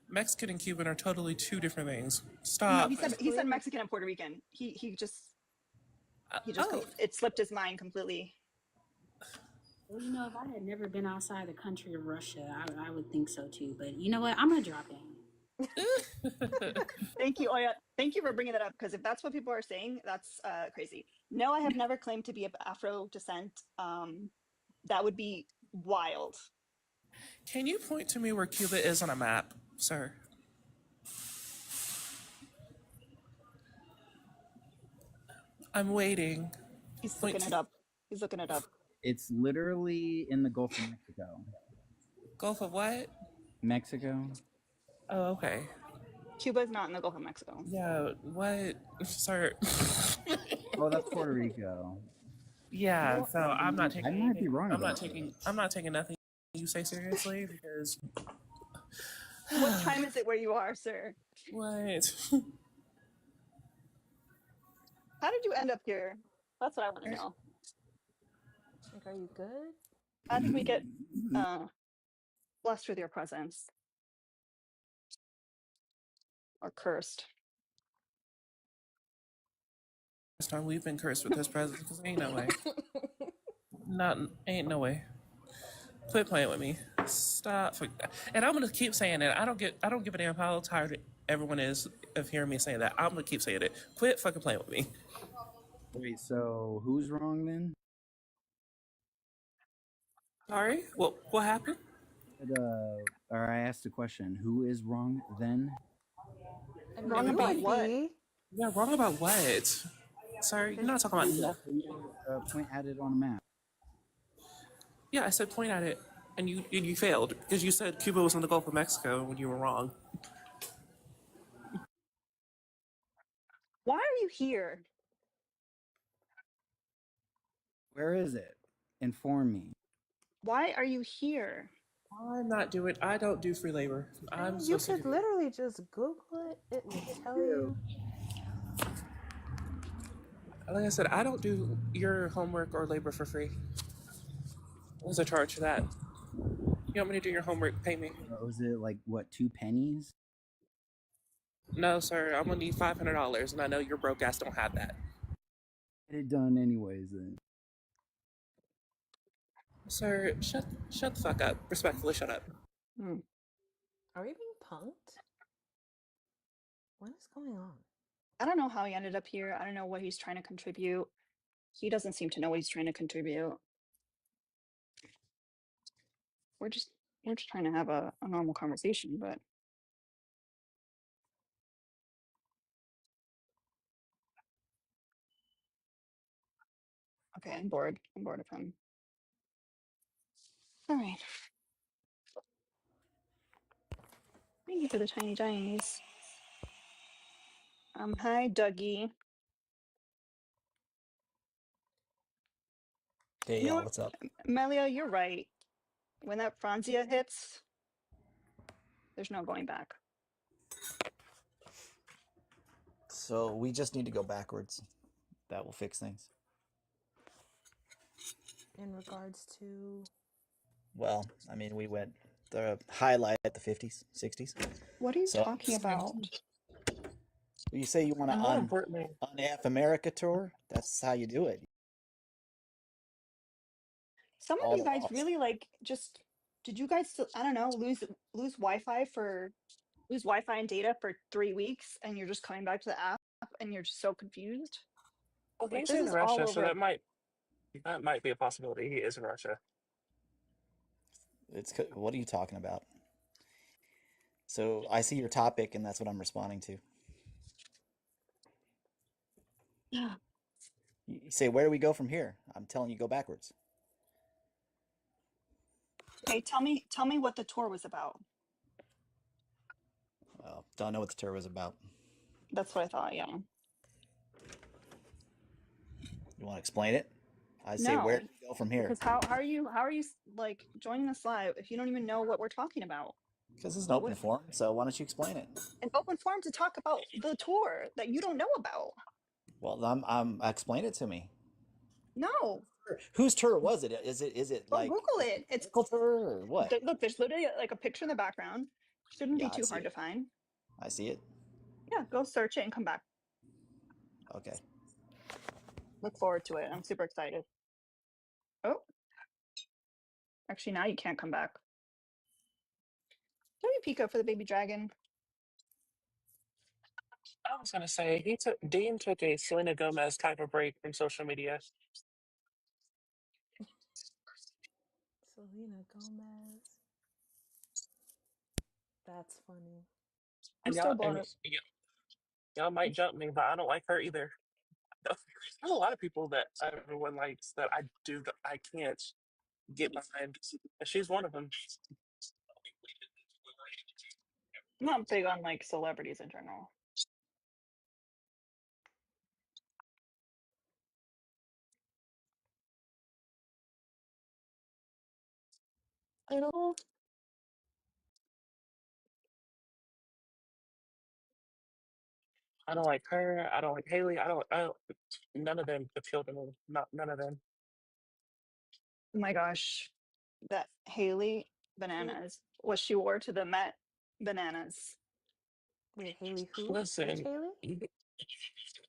Mexican and Cuban are totally two different things. No, Stop. he said Mexican and Puerto Rican. He just Oh, it slipped his mind completely. Well, if I had never been outside the country of Russia, I would think so too. But you know what? I'm gonna drop down. Thank you, Oya. Thank you for bringing that up because if that's what people are saying, that's crazy. No, I have never claimed to be of Afro descent. That would be wild. can you point to me where Cuba is on a map, sir? I'm waiting. He's Point looking it to up. He's looking it up. It's literally in the Gulf of Mexico. Gulf of what? Mexico? Oh, okay. Cuba is not in the Gulf of Mexico. Yeah, what, sir? Oh, that's Puerto Rico. Yeah, Well, so I'm not I taking might be anything. wrong about I'm not taking nothing you say seriously because What time is it where you are, sir? what? How did you end up here? That's what I want to that. know. Like, are you good? I think we get blessed with your presence or cursed. This time we've been cursed with this presence because ain't no way. Not ain't no way. Quit playing with me. Stop. And I'm gonna keep saying it. I don't give a damn how tired everyone is of hearing me saying that. I'm gonna keep saying it. Quit fucking playing with me. Wait, so who's wrong then? Sorry. What happened? Or I asked a question. Who is wrong then? I mean, Wrong you about Me. would what? be. Yeah, wrong about what? Sorry, you're not talking about You nothing. point at it on a map. Yeah, I said point at it, and you failed because you said Cuba was in the Gulf of Mexico when you were wrong. Why are you here? Where is it? Inform me. Why are you here? I don't do free labor. I I'm mean, so you sick could of it. literally just Google it. It will tell you. Like I said, I don't do your homework or labor for free. There's a charge for that. You want me to do your homework? Pay me. Was it like what, 2 pennies? No, sir. I'm gonna need $500, and I know your broke ass don't have that. Get it done anyways then. Sir, shut the fuck up. Respectfully, shut up. Hmm. Are we being punked? What is going on? I don't know how he ended up here. I don't know what he's trying to contribute. He doesn't seem to know what he's trying to contribute. We're just we're just trying to have a normal conversation, but okay, I'm bored. I'm bored of him. All right. Thank you for the tiny giants. Hi, Dougie. Hey You know y'all, what, what's up? Melia, you're right. When that Franzia hits, there's no going back. So we just need to go backwards. That will fix things. In regards to. Well, I mean, we went the highlight at the 50s, 60s. What are you So talking about? you say you want to And more importantly, un-F America tour? That's how you do it. Some of All the you guys laws. really like just did you guys still, I don't know, lose Wi-Fi for lose Wi-Fi and data for 3 weeks and you're just coming back to the app and you're just so confused? well, Like he's this in is all Russia, so over. that might be a possibility. He is in Russia. What are you talking about? So I see your topic, and that's what I'm responding to. You say, where do we go from here? I'm telling you, go backwards. Okay, tell me what the tour was about. Well, don't know what the tour was about. That's what I thought, yeah. You want to explain it? I say, where No, do we go from here? because how are you like joining us live if you don't even know what we're talking about? Because it's an open What forum, so why don't you explain it? an open forum to talk about the tour that you don't know about. Well, explain it to me. No, Whose tour was it? Is it go like Google a it. It's political tour or what? look, there's literally like a picture in the background. Shouldn't Yeah, be I too see hard to it. find. I see it. Yeah, go search it and come back. Okay. Look forward to it. I'm super excited. Oh, actually, now you can't come back. Can we Pico for the baby dragon? I was gonna say Dean took a Selena Gomez type of break from social media. Selena Gomez. That's funny. I'm And still blown up. y'all might jump me, but I don't like her either. There's a lot of people that everyone likes that I can't get behind. And she's one of them. I'm not big on like celebrities in general. Little. I don't like her. I don't like Haley. I don't. None of them appeal to me. Not none of them. Oh my gosh, that Haley Who? bananas. What she wore to the Met bananas. Wait, Haley who? Which Listen, Haley?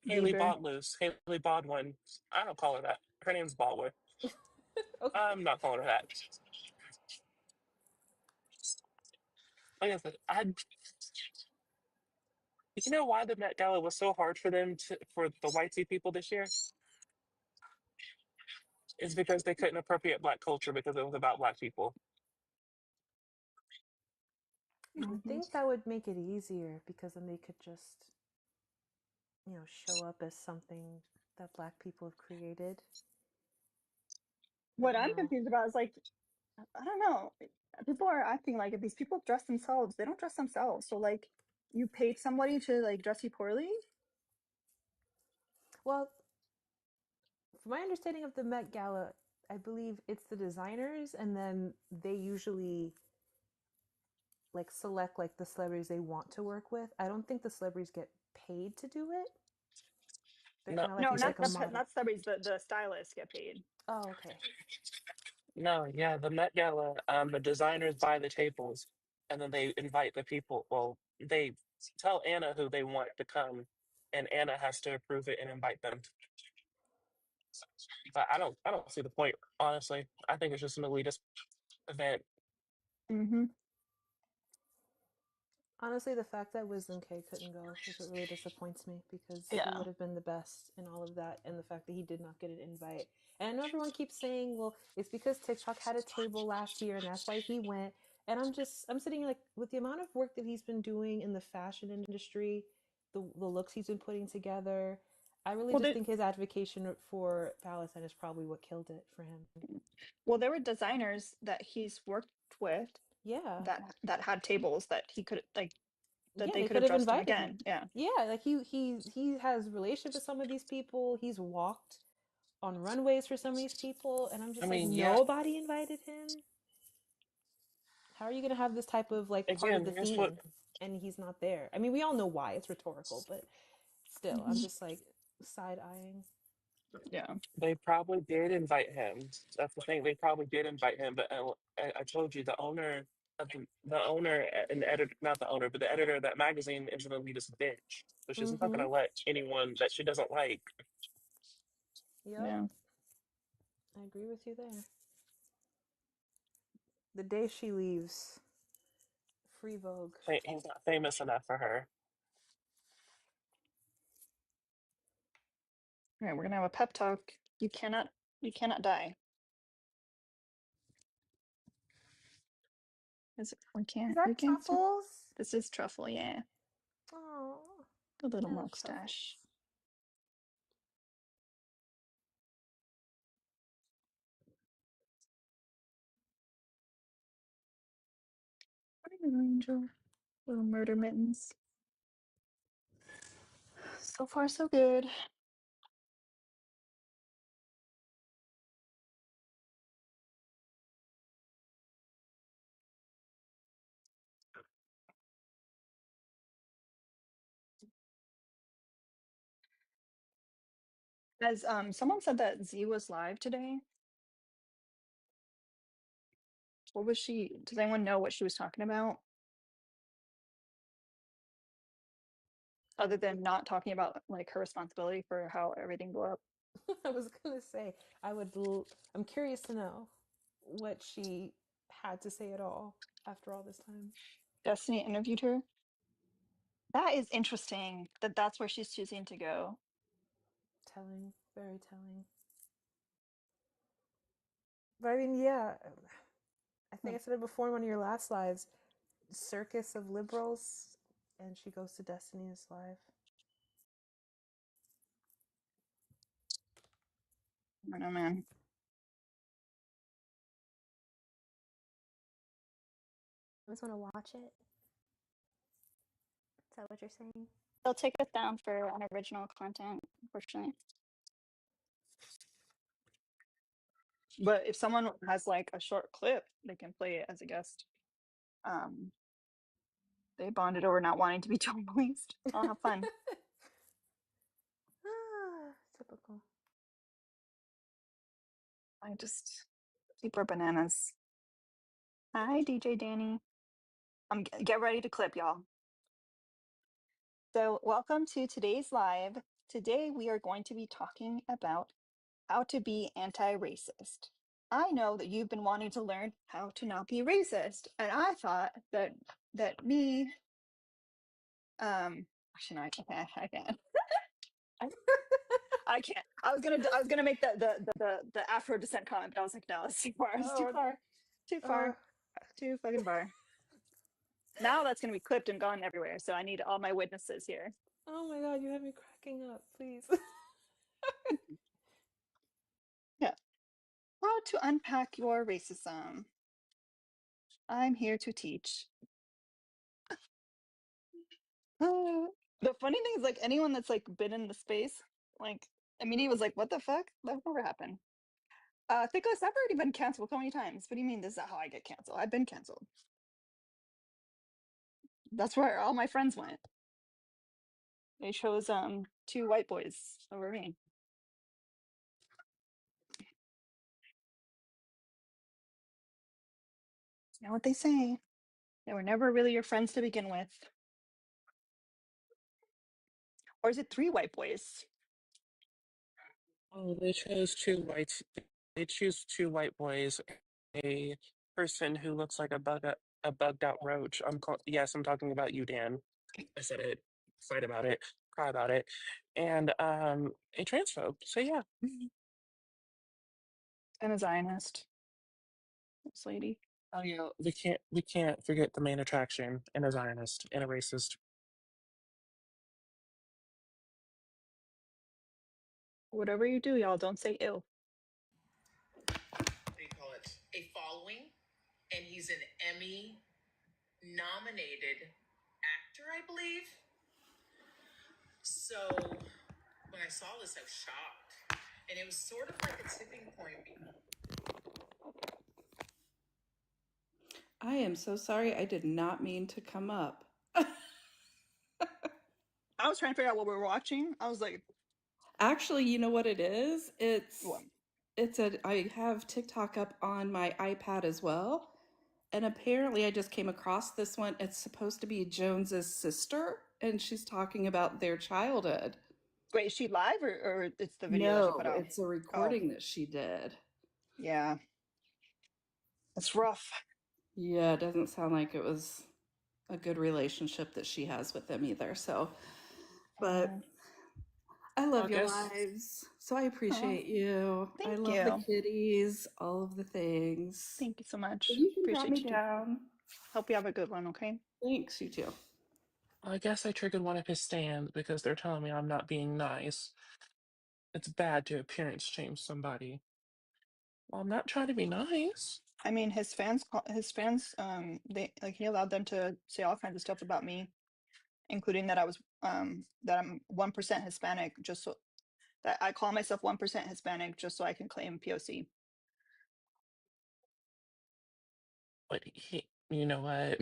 Haley Bieber. Bodloose, Haley Bodwin. I don't call her that. Her name's Baldwin. Okay. I'm not calling her that. Like I said, you know why the Met Gala was so hard for for the white people this year? Is because they couldn't appropriate Black culture because it was about Black people. You would Hmm. think that would make it easier because then they could just, show up as something that Black people have created. But What I'm no. confused about is like, I don't know. People are acting like if these people dress themselves, they don't dress themselves. So like, you paid somebody to like dress you poorly. Well, from my understanding of the Met Gala, I believe it's the designers, and then they usually like select like the celebrities they want to work with. I don't think the celebrities get paid to do it. They're No, kind of like No, it's like a model. not celebrities. The stylists get paid. Oh, okay. no, yeah, the Met Gala, the designers buy the tables, and then they invite the people. Well, they tell Anna who they want to come, and Anna has to approve it and invite them. But I don't see the point, honestly. I think it's just an elitist event. Mm-hmm. Honestly, the fact that Wisdom K couldn't go is what really disappoints me because he Yeah. would have been the best in all of that, and the fact that he did not get an invite. And I know everyone keeps saying, "Well, it's because TikTok had a table last year, and that's why he went." And I'm sitting here like, with the amount of work that he's been doing in the fashion industry, the looks he's been putting together. I really Well, just think his advocacy for Palestine is probably what killed it for him. there were designers that he's worked with Yeah, that had tables that he could like that yeah, they they could could have have dressed him invited him. again. Yeah. Yeah, like he has relationship with some of these people. He's walked on runways for some of these people, and I'm I just like, mean, yeah, nobody invited him. How are you gonna have this type of like part of again, the here's what theme and he's not there? I mean, we all know why, it's rhetorical, but still, I'm Mhm. just like side eyeing. Yeah. they probably did invite him. That's the thing. They probably did invite him, but I told you the owner of the owner and the editor, not the owner, but the editor of that magazine is an elitist bitch. So she's not going Mm-hmm. to let anyone that she doesn't like. Yep, Yeah. I agree with you there. The day she leaves, free Vogue. He's not famous enough for her. All right, we're gonna have a pep talk. You cannot die. Is that We can't. truffles? This is truffle, yeah. Oh, The little I love mustache. truffles. What are you, Angel? Little murder mittens. So far, so good. As someone said that Z was live today. What was she? Does anyone know what she was talking about? Other than not talking about like her responsibility for how everything blew up. I was gonna say I'm curious to know what she had to say at all after all this time. Destiny interviewed her. That is interesting that that's where she's choosing to go. Telling, very telling. But I mean, yeah, I think Hmm, I said it before in one of your last lives. Circus of liberals, and she goes to Destiny's live. I don't know, man. I just want to watch it. Is that what you're saying? They'll take us down for unoriginal content, unfortunately. But if someone has like a short clip, they can play it as a guest. Um, they bonded over not wanting to be tone policed. I'll have fun. Ah, typical. I just people are bananas. Hi, DJ Danny. Get ready to clip, y'all. So, welcome to today's live. Today, we are going to be talking about how to be anti-racist. I know that you've been wanting to learn how to not be racist, and I thought that me, actually, no, I can't. I can't. I was gonna make the Afro descent comment, but I was like, no, it's too far. It's too Oh, far. Too far. Too fucking far. Now that's gonna be clipped and gone everywhere. So I need all my witnesses here. oh my god, you have me cracking up, please. Yeah. How to unpack your racism. I'm here to teach. The funny thing is, like, anyone that's like been in the space, like, I mean, he was like, "What the fuck? That never happened." Thickles, I've already been canceled how many times? What do you mean? This is how I get canceled? I've been canceled. That's where all my friends went. They chose two white boys over me. You know what they say? They were never really your friends to begin with. Or is it three white boys? Oh, they chose two white. They choose two white boys. A person who looks like a bugged out roach. Yes, I'm talking about you, Dan. I said it. Fight about it. Cry about it. And a transphobe. So yeah. And a Zionist. This lady. Oh yeah. We can't forget the main attraction and a Zionist and a racist. Whatever you do, y'all, don't say ill. They call it a following, and he's an Emmy nominated actor, I believe. So when I saw this, I was shocked. And it was sort of like a tipping point. I am so sorry. I did not mean to come up. I was trying to figure out what we were watching. I was like, Actually, you know what it is? what? I have TikTok up on my iPad as well. And apparently I just came across this one. It's supposed to be Jones's sister, and she's talking about their childhood. Wait, is she live or it's the video that she No, put out? it's a recording that she did. Yeah. It's rough. Yeah, it doesn't sound like it was a good relationship that she has with them either. So, but I I love your guess lives. So I appreciate you. I Thank love the you. kitties, all of the things. Thank you so much. You can pat Appreciate me you too. down. Hope you have a good one, okay? Thanks, you too. I guess I triggered one of his stands because they're telling me I'm not being nice. It's bad to appearance change somebody. Well, I'm not trying to be nice. I mean, his fans, they like he allowed them to say all kinds of stuff about me, including that that I'm 1% Hispanic, just so that I call myself 1% Hispanic, just so I can claim POC. But you know what?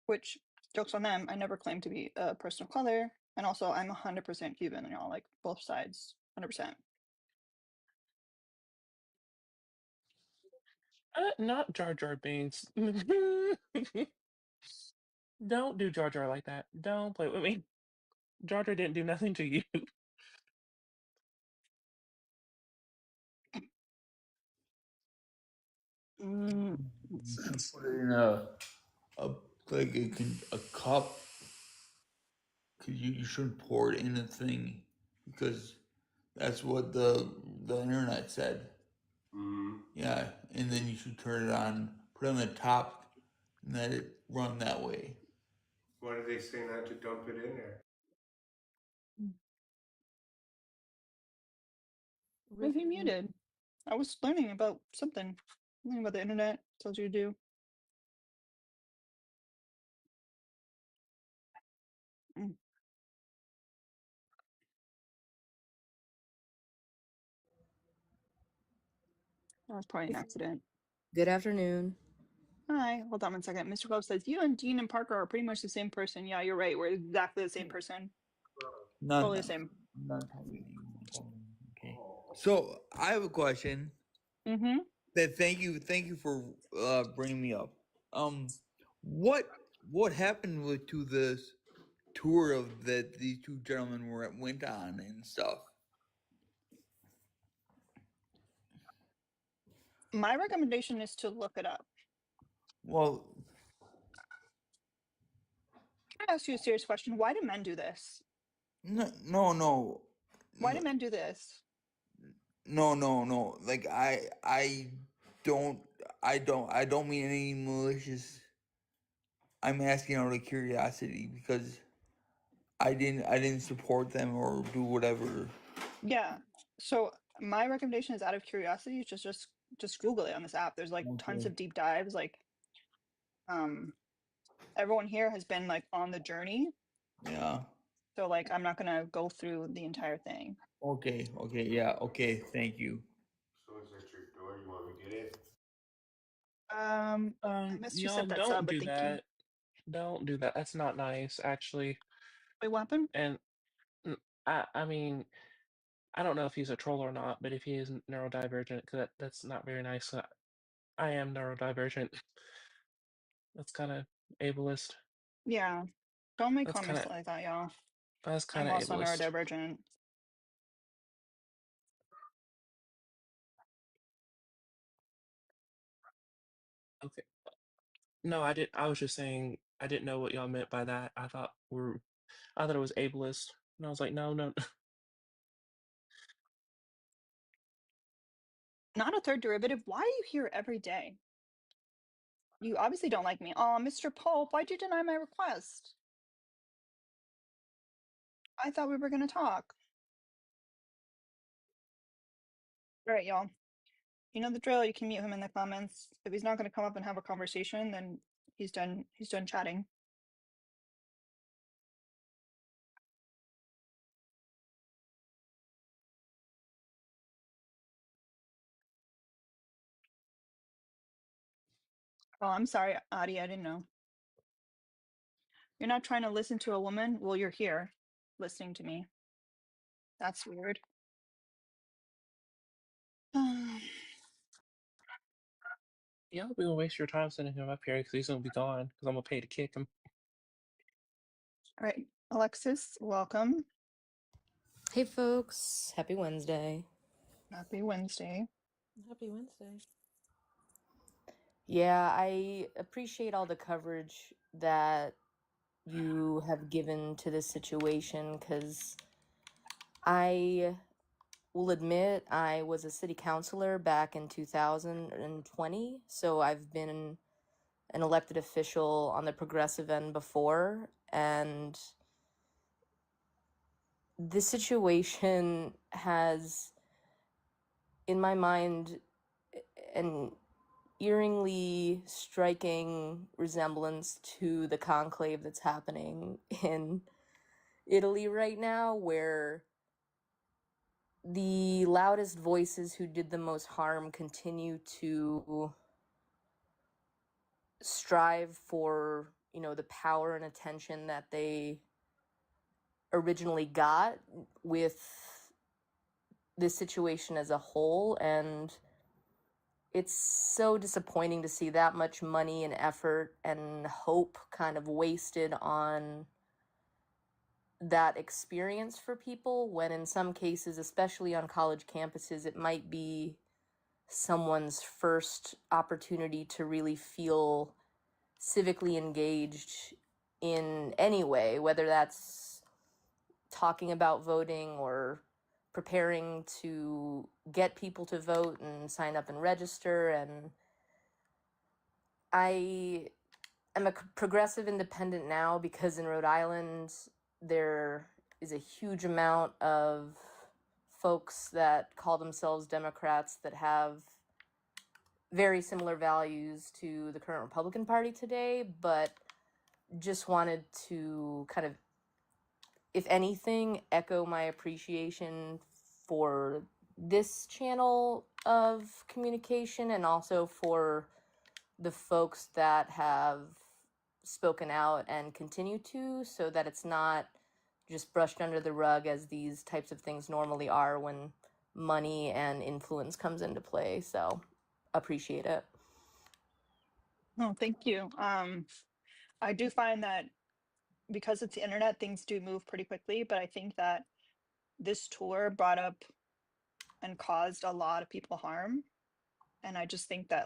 Which jokes on them. I never claimed to be a person of color, and also I'm 100% Cuban, and y'all like both sides, 100%. Not Jar Jar Binks. Don't do Jar Jar like that. Don't play with me. Jar Jar didn't do nothing to you. Let's You see. should put it in a like a cup. Cause you shouldn't pour it in a thing because that's what the internet said. Yeah, and then you should turn it on, put it on the top, and let it run that way. Why do they say not to dump it in there? Why is he muted? I was learning about something about the internet. Tells you to do. Mm, that was probably an accident. Good afternoon. Hi, hold on one second. Mr. Glove says, you and Dean and Parker are pretty much the same person. Yeah, you're right. We're exactly the same person. Totally the same. Not talking. Okay. So I have a question. Mm-hmm. Thank you for bringing me up. What happened to this tour of that these two gentlemen went on and stuff? My recommendation is to look it up. Well, Can I ask you a serious question? Why do men do this? no. Why do men do this? No. Like I don't mean any malicious. I'm asking out of curiosity because I didn't support them or do whatever. Yeah. So my recommendation is out of curiosity, just Google it on this app. There's like tons Okay. of deep dives. Like everyone here has been like on the journey. Yeah. So like I'm not gonna go through the entire thing. Okay. Yeah. Okay. Thank you. Someone's at your door. You want me to get it? I missed who Y'all sent that sub, don't but do thank you. that. Don't do that. That's not nice, actually. Wait, what happened? And I mean, I don't know if he's a troll or not, but if he is neurodivergent, 'cause that's not very nice. I am neurodivergent. That's kind of ableist. Yeah. Don't make That's kind comments of like that, y'all. that's kind I'm of also ableist. neurodivergent. Okay. No, I didn't. I was just saying I didn't know what y'all meant by that. I thought it was ableist, and I was like, no, no. Not a third derivative. Why are you here every day? You obviously don't like me. Oh, Mr. Pope, why'd you deny my request? I thought we were gonna talk. All right, y'all. You know the drill. You can mute him in the comments. If he's not gonna come up and have a conversation, then he's done. He's done chatting. Oh, I'm sorry, Adi. I didn't know. You're not trying to listen to a woman? Well, you're here listening to me. That's weird. All Y'all be gonna waste your time sending him up here because he's gonna be gone because I'm gonna pay to kick him. right, Alexis, welcome. Hey folks, happy Wednesday. Happy Wednesday. Happy Wednesday. Yeah, I appreciate all the coverage that you have given to this situation because I will admit I was a city councilor back in 2020, so I've been an elected official on the progressive end before, and this situation has, in my mind, an eerily striking resemblance to the conclave that's happening in Italy right now, where the loudest voices who did the most harm continue to strive for, the power and attention that they originally got with this situation as a whole. And it's so disappointing to see that much money and effort and hope kind of wasted on that experience for people, when in some cases, especially on college campuses, it might be someone's first opportunity to really feel civically engaged in any way, whether that's talking about voting or preparing to get people to vote and sign up and register. And I am a progressive independent now because in Rhode Island there is a huge amount of folks that call themselves Democrats that have very similar values to the current Republican Party today, but just wanted to kind of, if anything, echo my appreciation for this channel of communication and also for the folks that have spoken out and continue to, so that it's not just brushed under the rug as these types of things normally are when money and influence comes into play. So appreciate it. Oh, thank you. I do find that because it's the internet, things do move pretty quickly, but I think that this tour brought up and caused a lot of people harm. And I just think that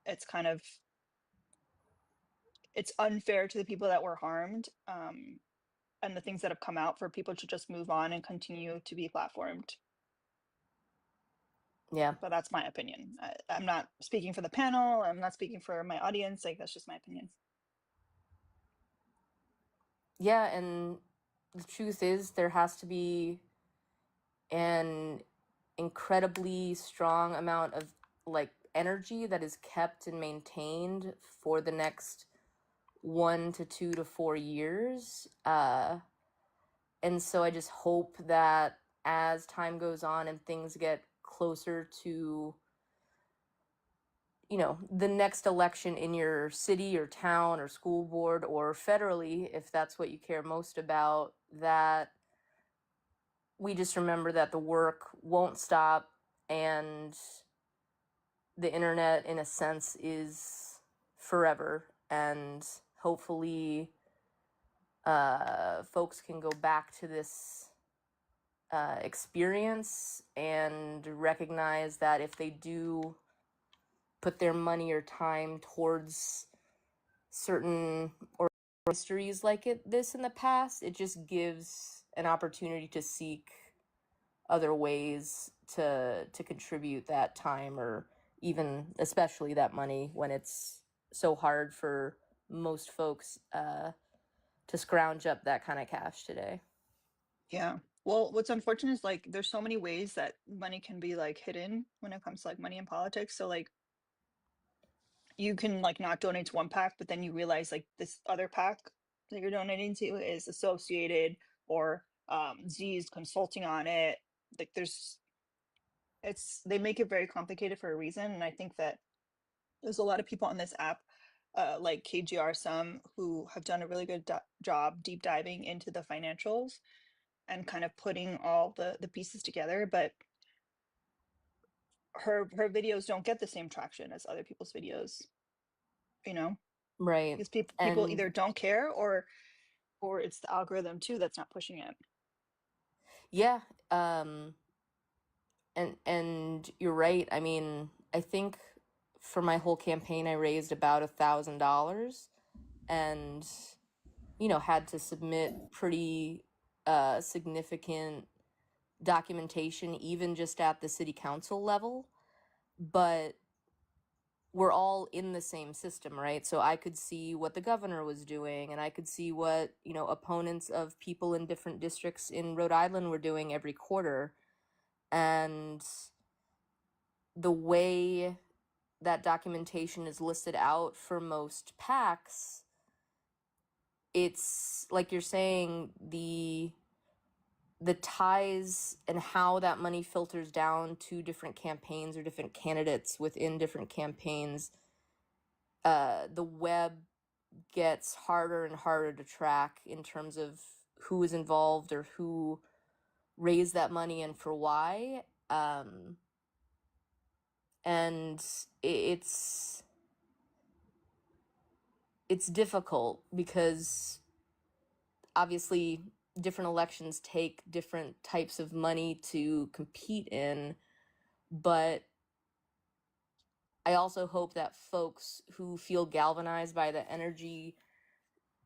it's kind of, it's unfair to the people that were harmed, and the things that have come out for people to just move on and continue to be platformed. Yeah. But that's my opinion. I'm not speaking for the panel. I'm not speaking for my audience. That's just my opinion. Yeah, and the truth is there has to be an incredibly strong amount of energy that is kept and maintained for the next 1 to 2 to 4 years. And so I just hope that as time goes on and things get closer to, you know, the next election in your city or town or school board or federally, if that's what you care most about, that we just remember that the work won't stop, and the internet, in a sense, is forever. And hopefully, folks can go back to this experience and recognize that if they do put their money or time towards certain or histories like this in the past, it just gives an opportunity to seek other ways to contribute that time, or even especially that money, when it's so hard for most folks to scrounge up that kind of cash today. Yeah. Well, what's unfortunate is like there's so many ways that money can be like hidden when it comes to like money in politics. So like you can like not donate to one PAC, but then you realize like this other PAC that you're donating to is associated, or Z's consulting on it. Like they make it very complicated for a reason. And I think that there's a lot of people on this app, like KGR, some who have done a really good job deep diving into the financials and kind of putting all the pieces together. But her videos don't get the same traction as other people's videos, you know, Right. because people And either don't care, or it's the algorithm too that's not pushing it. yeah, and you're right. I mean, I think for my whole campaign I raised about $1,000, and you know, had to submit pretty significant documentation even just at the city council level. But we're all in the same system, right? So I could see what the governor was doing, and I could see what, you know, opponents of people in different districts in Rhode Island were doing every quarter. And the way that documentation is listed out for most PACs, it's like you're saying, the ties and how that money filters down to different campaigns or different candidates within different campaigns, the web gets harder and harder to track in terms of who is involved or who raised that money and for why. And it's difficult because obviously different elections take different types of money to compete in, but I also hope that folks who feel galvanized by the energy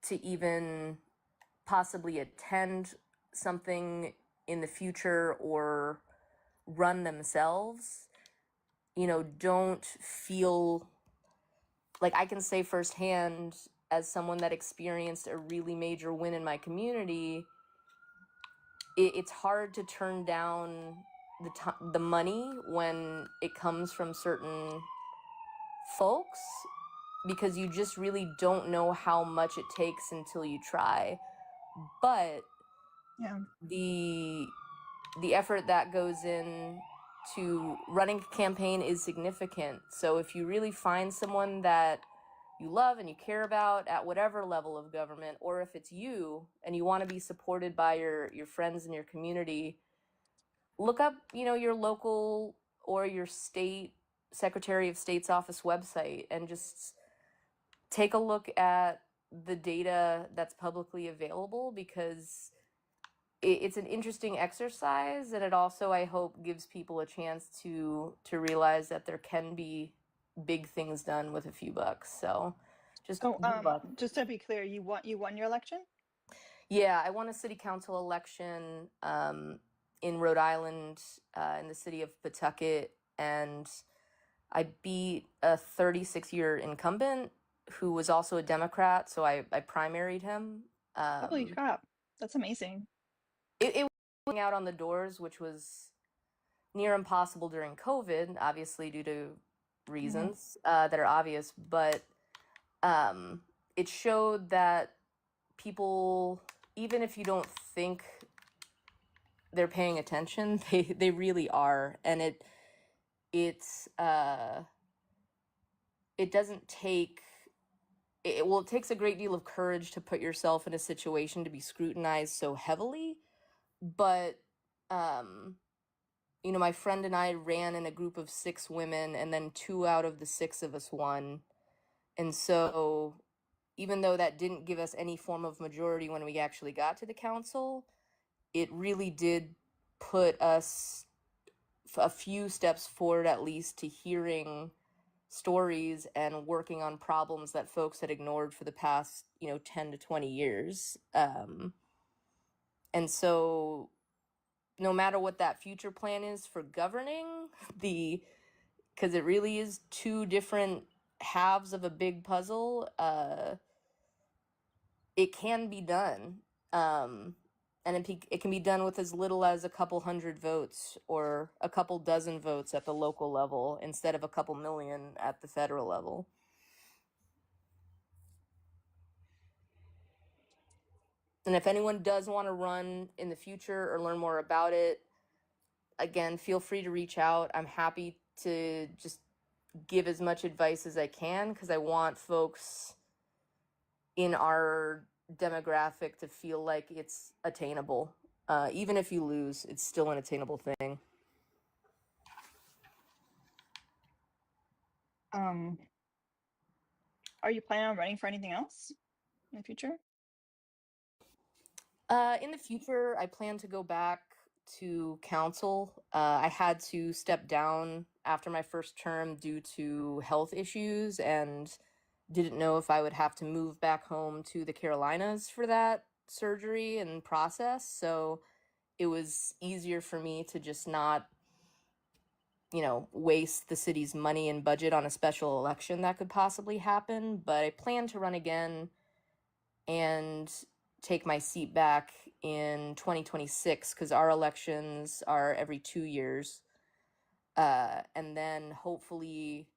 to even possibly attend something in the future or run themselves, you know, don't feel like, I can say firsthand, as someone that experienced a really major win in my community, it's hard to turn down the money when it comes from certain folks, because you just really don't know how much it takes until you try. But Yeah. the effort that goes in to running a campaign is significant. So if you really find someone that you love and you care about at whatever level of government, or if it's you and you want to be supported by your friends in your community, look up, you know, your local or your state Secretary of State's office website and just take a look at the data that's publicly available, because it's an interesting exercise, and it also, I hope, gives people a chance to realize that there can be big things done with a few bucks. So just Oh, good luck. just to be clear, you won your election? Yeah, I won a city council election in Rhode Island, in the city of Pawtucket, and I beat a 36-year incumbent who was also a Democrat, so I primaried him. Holy crap, that's amazing. It was going out on the doors, which was near impossible during COVID, obviously due to reasons that are obvious, but it showed that people, even if you don't think they're paying attention, they really are. And it's it doesn't take it takes a great deal of courage to put yourself in a situation to be scrutinized so heavily, but you know, my friend and I ran in a group of 6 women, and then 2 out of the 6 of us won. And so even though that didn't give us any form of majority when we actually got to the council, it really did put us a few steps forward, at least, to hearing stories and working on problems that folks had ignored for the past, you know, 10 to 20 years. And so no matter what that future plan is for governing, because it really is 2 different halves of a big puzzle, it can be done. And it can be done with as little as a couple hundred votes or a couple dozen votes at the local level instead of a couple million at the federal level. And if anyone does want to run in the future or learn more about it, again, feel free to reach out. I'm happy to just give as much advice as I can because I want folks in our demographic to feel like it's attainable. Even if you lose, it's still an attainable thing. Are you planning on running for anything else in the future? In the future, I plan to go back to council. I had to step down after my first term due to health issues and didn't know if I would have to move back home to the Carolinas for that surgery and process. So it was easier for me to just not, you know, waste the city's money and budget on a special election that could possibly happen. But I plan to run again and take my seat back in 2026 because our elections are every 2 years. And then hopefully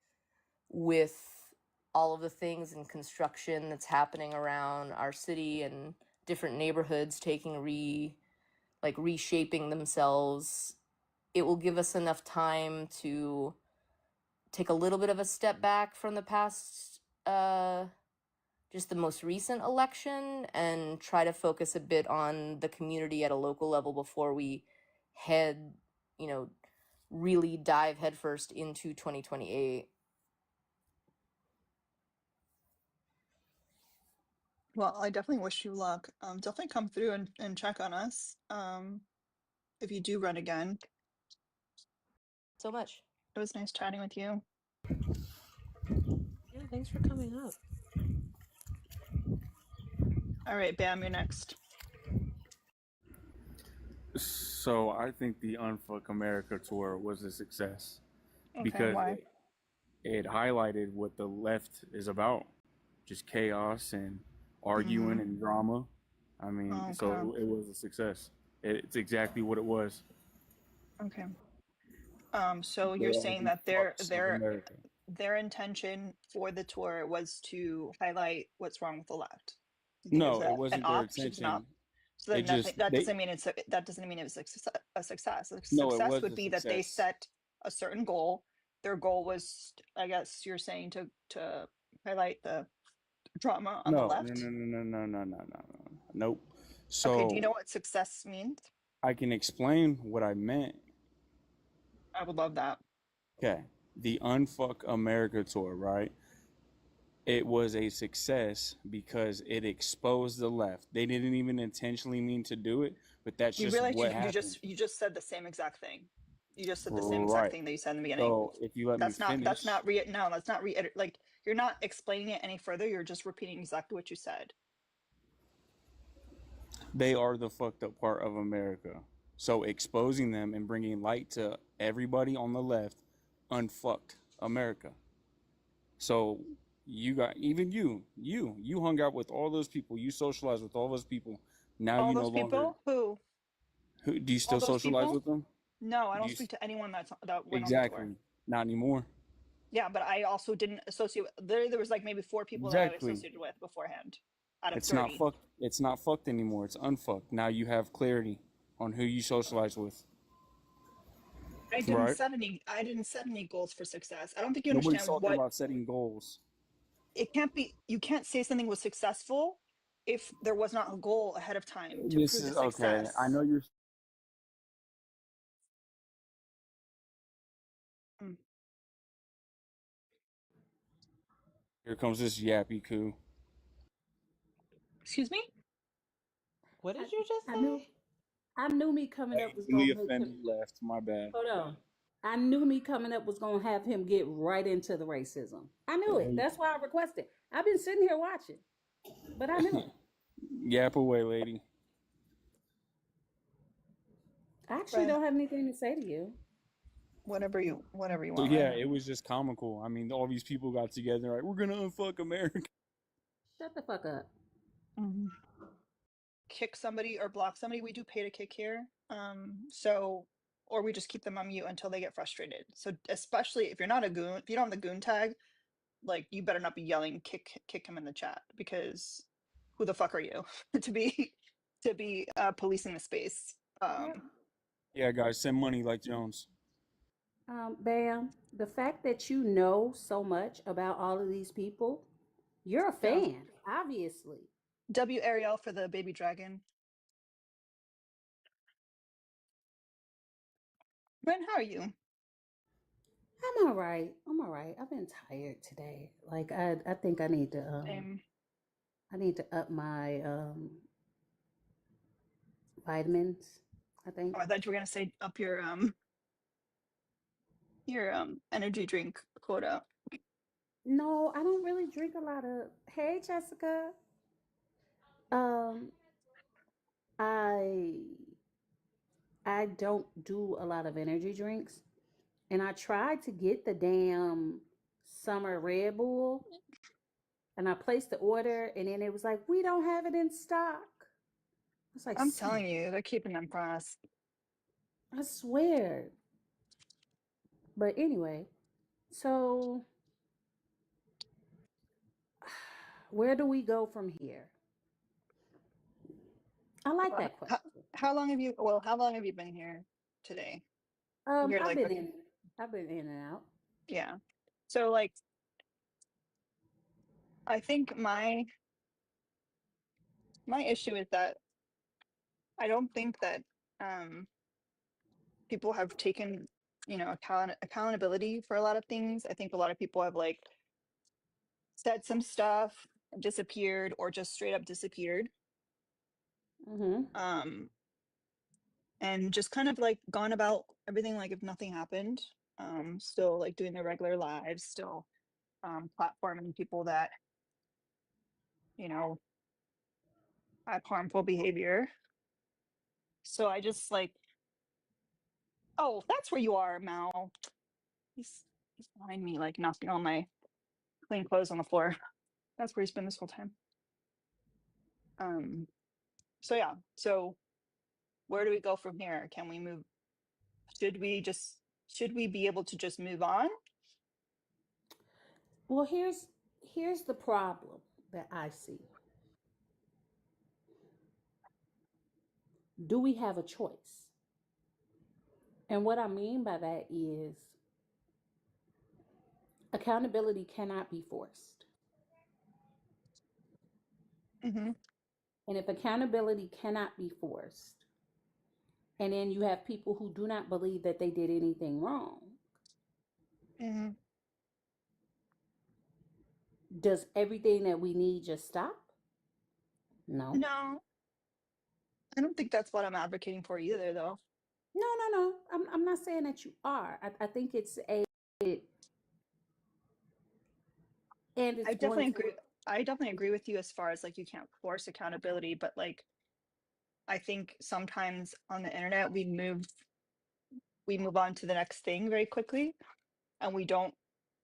with all of the things in construction that's happening around our city and different neighborhoods reshaping themselves, it will give us enough time to take a little bit of a step back from the past, just the most recent election, and try to focus a bit on the community at a local level before we really dive headfirst into 2028. Well, I definitely wish you luck. Definitely come through and check on us if you do run again. So much. It was nice chatting with you. Yeah, thanks for coming up. All right, Bam, you're next. So I think the Unfuck America tour was a success Okay, because why? it highlighted what the left is about, just chaos and arguing and drama. I mean, Okay. so it was a success. It's exactly what it was. Okay. So They you're are saying the that fucks of America. their intention for the tour was to highlight what's wrong with the left. You think is No, it that an wasn't their op? Should it's an op? intention. So It then just that doesn't mean that doesn't mean it was a success. A no, it success was would a be that they success. set a certain goal. Their goal was, I guess you're saying, to highlight the drama on the No, no, left. no, no, no, no, no, no, no, no. Nope. Okay, do you know So what success means? I can explain what I meant. I would love that. Okay. The Unfuck America tour, right? It was a success because it exposed the left. They didn't even intentionally mean to do it, but that's You just realize what happened. you just said the same exact thing. You just said the same exact Right. thing that you said in the beginning. So if you let me That's finish, not no, that's not like you're not explaining it any further. You're just repeating exactly what you said. they are the fucked up part of America. So exposing them and bringing light to everybody on the left unfucked America. So you got even you hung out with all those people, you socialized with all those people. Now All you no those longer people who do you all still those socialize people? with them? No, I Do don't you speak to anyone that went on the tour. exactly not anymore? Yeah, but I also didn't associate with there was like maybe 4 people that I Exactly. associated with beforehand out of It's not 30. fucked. It's not fucked anymore. It's unfucked. Now you have clarity on who you socialize with. I didn't Right. set any. I didn't set any goals for success. I don't think you Nobody's understand talking what about setting goals. it can't be. You can't say something was successful if there was not a goal ahead of time to This prove the is okay. I know success. you're. Mm. Here comes this yappy coo. Excuse me? What I, did you just I knew say? I knew me coming up was Easily gonna make him. offended left. My bad. Hold on. I knew me coming up was gonna have him get right into the racism. I knew it. Hey, That's why I requested. I've been sitting here watching, but I knew it. yap away, lady. I actually Fred, don't have anything to say to you. whatever you So want, yeah, Ryan. it was just comical. I mean, all these people got together like we're gonna unfuck America. Shut the fuck up. Mhm. Kick somebody or block somebody, we do pay to kick here. So or we just keep them on mute until they get frustrated. So especially if you're not a goon, if you don't have the goon tag, like you better not be yelling kick him in the chat because who the fuck are you to be policing the space? Yep. Yeah, guys, send money like Jones. Bam. The fact that you know so much about all of these people, you're a Yeah. fan, obviously. W Ariel for the baby dragon. Brent, how are you? I'm all right. I'm all right. I've been tired today. Like I think Same. I need to up my vitamins, I think. Oh, I thought you were gonna say up your energy drink quota. No, I don't really drink a lot of. Hey, Jessica. Um, I I don't do a lot of energy drinks, and I tried to get the damn summer Red Bull, and I placed the order, and then it was like we don't have it in stock. I was like, I'm son, telling you, they're keeping them for us. I swear. But anyway, so where do we go from here? I like Well, that question. how long have you? Well, how long have you been here today? You're I've like, been in, I've been in and out. yeah. So like, I think my issue is that I don't think that um people have taken accountability for a lot of things. I think a lot of people have like said some stuff, disappeared, or just straight up disappeared. Mm-hmm. Um, and just kind of like gone about everything like if nothing happened. Still like doing their regular lives, still platforming people that you know have harmful behavior. So I just like, oh, that's where you are, Mal. He's he's behind me, like knocking all my clean clothes on the floor. That's where he's been this whole time. Um, so yeah. So where do we go from here? Can we move? Should we just should we be able to just move on? Well, here's the problem that I see. Do we have a choice? And what I mean by that is accountability cannot be forced. Mm-hmm. And if accountability cannot be forced, and then you have people who do not believe that they did anything wrong, Mm-hmm. does everything that we need just stop? No. No, I don't think that's what I'm advocating for either, though. No. I'm not saying that you are. I think it's a it, and I it's going definitely to. agree. I definitely agree with you as far as like you can't force accountability, but like I think sometimes on the internet we move on to the next thing very quickly and we don't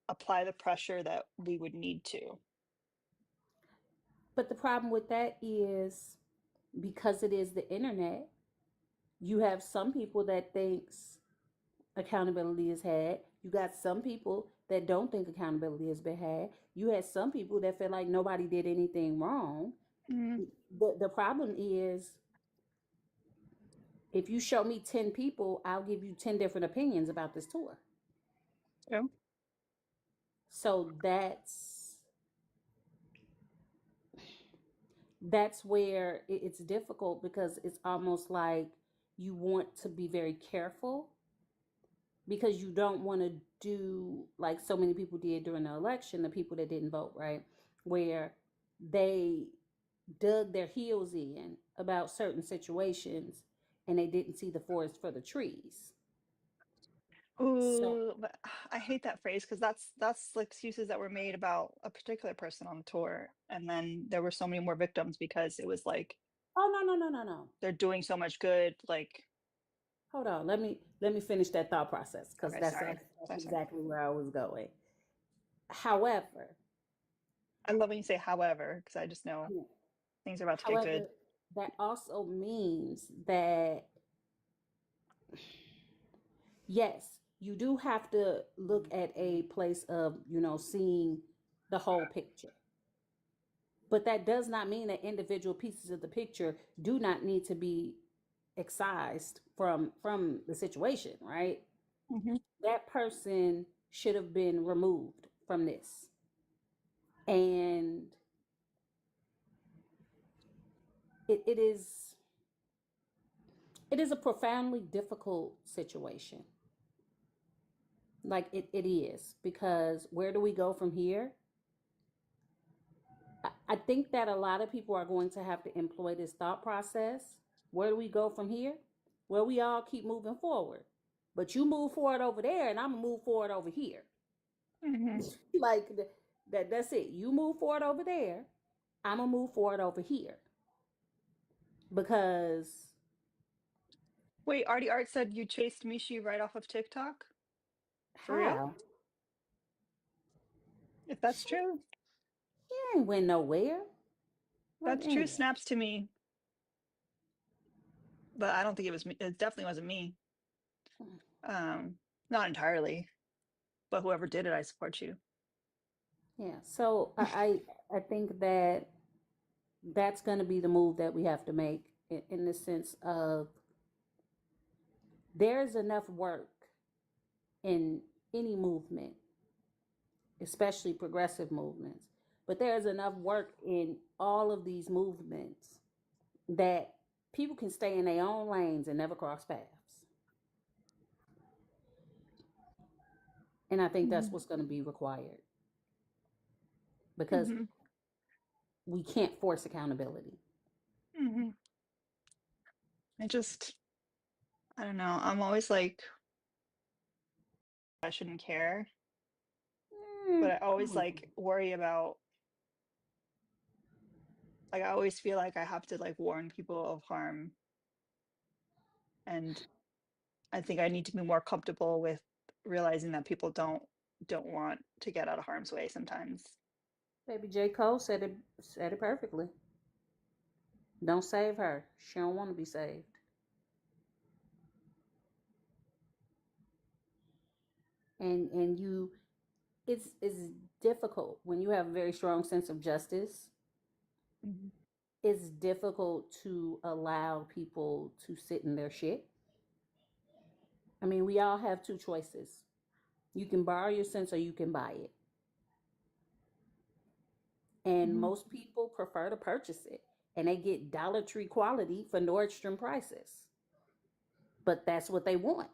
apply the pressure that we would need to. But the problem with that is because it is the internet, you have some people that thinks accountability is had. You got some people that don't think accountability has been had. You had some people that feel like nobody did anything wrong. Mm-hmm. The problem is if you show me 10 people, I'll give you 10 different opinions about this tour. Yeah. So that's where it's difficult, because it's almost like you want to be very careful, because you don't want to do like so many people did during the election, the people that didn't vote, right? Where they dug their heels in about certain situations and they didn't see the forest for the trees. So, Ooh, but I hate that phrase because that's like excuses that were made about a particular person on the tour, and then there were so many more victims because it was like oh no. they're doing so much good. Like, Hold on. Let me finish that thought process, because okay, that's sorry, that's sorry, sorry. exactly where I was going. However, I love when you say however, because I just know things are about to get good. however, that also means that yes, you do have to look at a place of, seeing the whole picture. But that does not mean that individual pieces of the picture do not need to be excised from the situation, right? Hmm. That person should have been removed from this. And it is a profoundly difficult situation. Like it is, because where do we go from here? I think that a lot of people are going to have to employ this thought process. Where do we go from here? Well, we all keep moving forward. But you move forward over there and I'm gonna move forward over here. Hmm. Like that's it. You move forward over there, I'm gonna move forward over here. Because Wait, Artie Art said you chased Mishi right off of TikTok? For real? how? If that's true, She ain't went nowhere. What that's true. in? Snaps to me, but I don't think it was me. It definitely wasn't me. Not entirely, but whoever did it, I support you. Yeah. So I think that that's going to be the move that we have to make, in the sense of there's enough work in any movement, especially progressive movements, but there's enough work in all of these movements that people can stay in their own lanes and never cross paths. And I think that's Hmm. what's going to be required, because Hmm. we can't force accountability. Hmm. I just, I don't know. I'm always like, I shouldn't care, but I always like worry about, like, I always feel like I have to like warn people of harm. And I think I need to be more comfortable with realizing that people don't want to get out of harm's way sometimes. Baby J. Cole said it perfectly. Don't save her. She don't want to be saved. And you, it's difficult when you have a very strong sense of justice. Mhm. It's difficult to allow people to sit in their shit. I mean, we all have two choices. You can borrow your sense or you can buy it. And Mhm. most people prefer to purchase it. And they get Dollar Tree quality for Nordstrom prices. But that's what they want.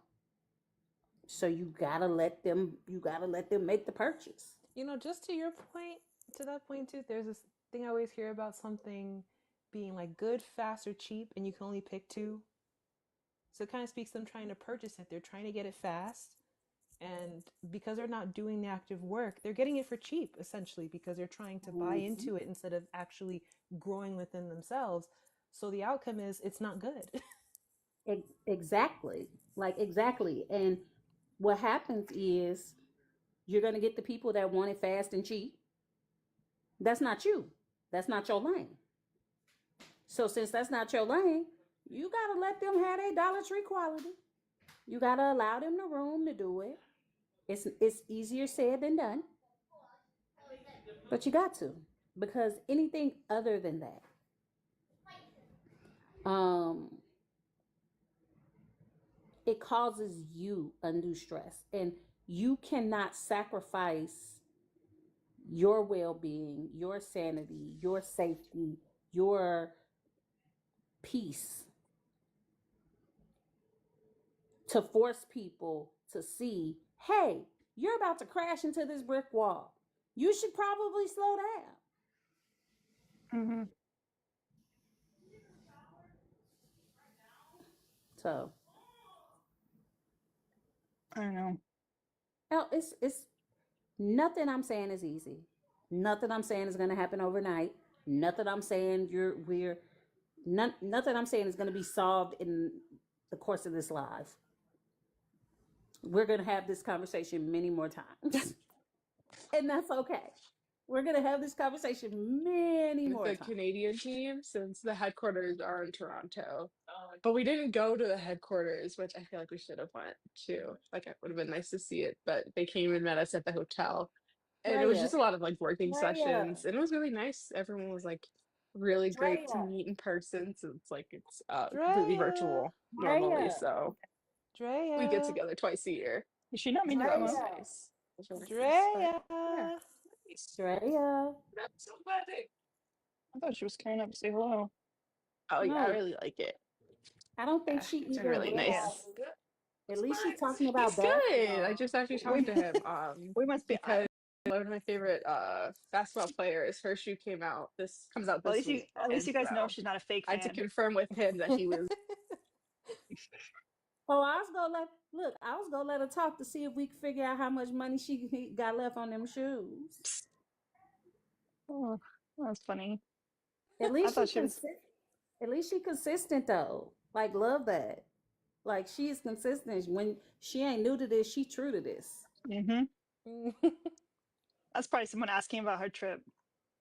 So you gotta let them make the purchase. Just to your point, to that point too, there's this thing I always hear about something being like good, fast, or cheap, and you can only pick two. So it kind of speaks to them trying to purchase it. They're trying to get it fast. And because they're not doing the active work, they're getting it for cheap, essentially, because they're trying to buy Mhm. into it instead of actually growing within themselves. So the outcome is it's not good. Exactly. Like exactly. And what happens is you're going to get the people that want it fast and cheap. That's not you. That's not your lane. So since that's not your lane, you got to let them have their Dollar Tree quality. You got to allow them the room to do it. It's easier said than done, but you got to, because anything other than that, um it causes you undue stress. And you cannot sacrifice your well being, your sanity, your safety, your peace to force people to see, hey, you're about to crash into this brick wall. You should probably slow down. Mm-hmm. So, I don't know. no, it's nothing I'm saying is easy. Nothing I'm saying is going to happen overnight. Nothing I'm saying nothing I'm saying is going to be solved in the course of this live. We're going to have this conversation many more times. And that's okay. We're going to have this conversation many With more the times. Canadian team, since the headquarters are in Toronto. But we didn't go to the headquarters, which I feel like we should have went to. Like it would have been nice to see it, but they came and met us at the hotel. And it was Drea, just a lot of like working Drea, sessions, and it was really nice. Everyone was like really great to Drea, meet in person, so it's like it's completely Drea, virtual normally. Drea, So we get Drea, together twice a year. Does she not mean to So that come was up? Drea, nice. It was really nice. But Drea. yeah, nice. Drea. That's so funny. I thought she was coming up to say hello. Oh yeah, I No, really like it. I don't think Yeah, she it's been even really nice. Nice. realizes. At least she's talking about He's good. I basketball. just actually talked We to him we must be. because one of my favorite basketball players, her shoe comes out Well, this week. at least And you guys know so she's not a fake I had to fan. confirm with him that he was Oh, I was gonna let her talk to see if we could figure out how much money she got left on them shoes. Oh, that's funny. At I least thought she was. at least she consistent though. Like love that. Like she's consistent. When she ain't new to this, she true to this. Mm-hmm. That's probably someone asking about her trip.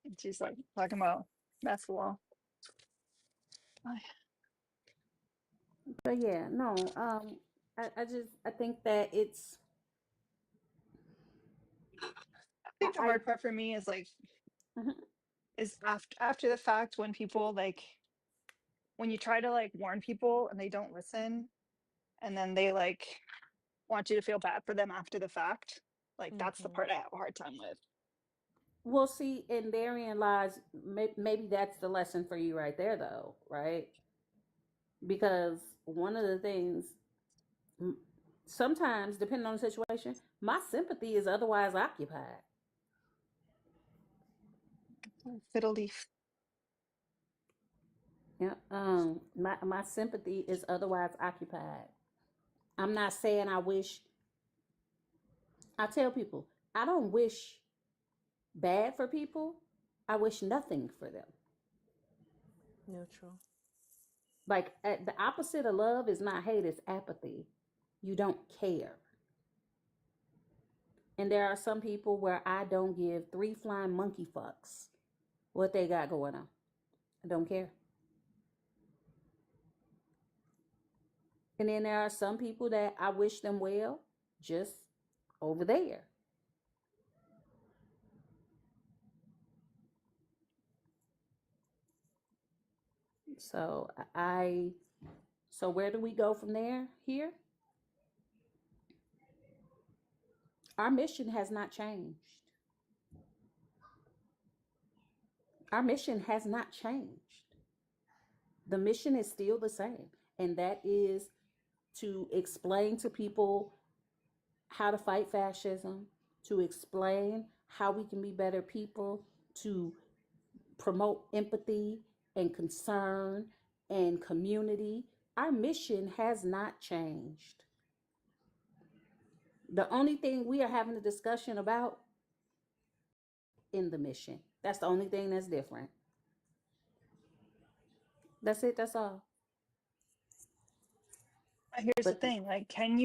And she's like talking about basketball. I But yeah, no. I think that it's think the I hard part for me is like mhm. is after the fact when people like when you try to like warn people and they don't listen and then they like want you to feel bad for them after the fact. Like that's the Mm-hmm. part I have a hard time with. We'll see. And therein lies maybe that's the lesson for you right there, though, right? Because one of the things sometimes, depending on the situation, my sympathy is otherwise occupied. Fiddle leaf. Yeah. My sympathy is otherwise occupied. I'm not saying I wish. I tell people I don't wish bad for people. I wish nothing for them. Neutral. Like the opposite of love is not hate; it's apathy. You don't care. And there are some people where I don't give three flying monkey fucks what they got going on. I don't care. And then there are some people that I wish them well, just over there. So so where do we go from there here? Our mission has not changed. Our mission has not changed. The mission is still the same, and that is to explain to people how to fight fascism, to explain how we can be better people, to promote empathy and concern and community. Our mission has not changed. The only thing we are having a discussion about in the mission. That's the only thing that's different. That's it, that's all. Here's the But thing, like can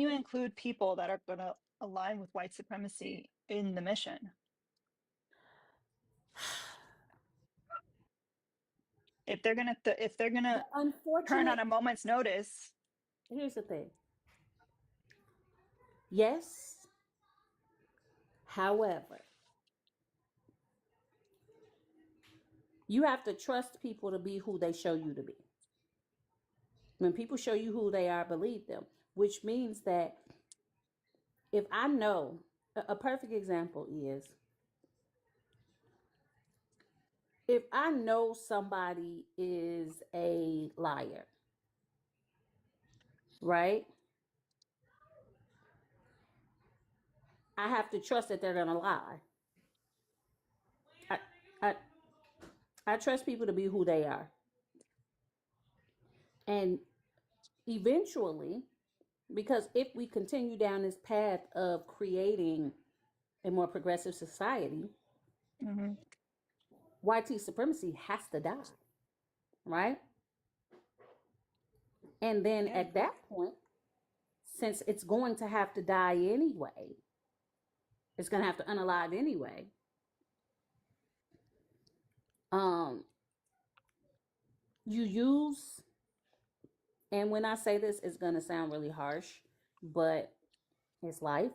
you include people that are going to align with white supremacy in the mission? If they're going to turn on unfortunate, a moment's notice. here's the thing. Yes, however, you have to trust people to be who they show you to be. When people show you who they are, believe them, which means that if I know, a perfect example is if I know somebody is a liar, right? I have to trust that they're going to lie. I, I, I trust people to be who they are. And eventually, because if we continue down this path of creating a more progressive society, white supremacy has to die, right? And then at that point, since it's going to have to die anyway, it's going to have to unalive anyway. You use, and when I say this, it's going to sound really harsh, but it's life.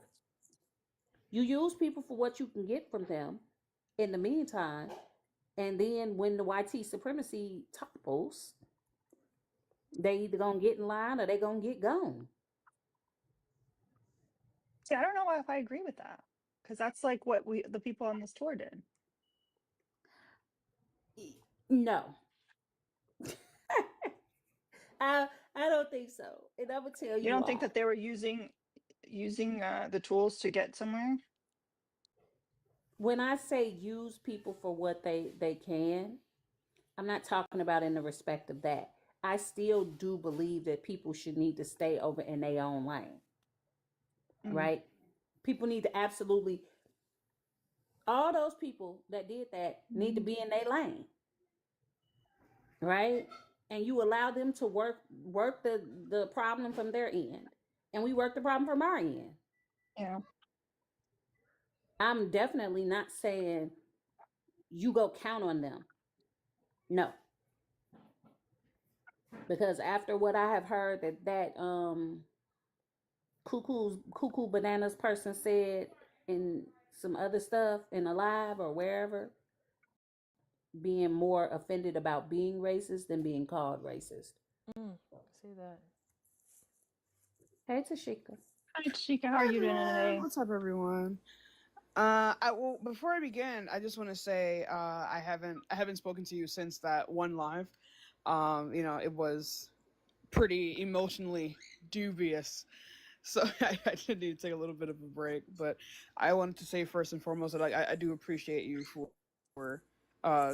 You use people for what you can get from them in the meantime, and then when the white supremacy topples, they either gonna get in line or they gonna get gone. See, I don't know if I agree with that, because that's like what the people on this tour did. No. I don't think so. And I would tell you You don't why. think that they were using the tools to get somewhere? When I say use people for what they can, I'm not talking about in the respect of that. I still do believe that people should need to stay over in their own lane. Right? People need to absolutely, all those people that did that need to be in their lane. Right? And you allow them to work the problem from their end. And we work the problem from our end. Yeah. I'm definitely not saying you go count on them. No. Because after what I have heard that cuckoo bananas person said in some other stuff in a live or wherever, being more offended about being racist than being called racist. Say that. Hey Tashika. Hi Tashika, how are you doing today? What's up, everyone? Before I begin, I just want to say I haven't spoken to you since that one live. It was pretty emotionally dubious, so I did need to take a little bit of a break. But I wanted to say first and foremost that I do appreciate you for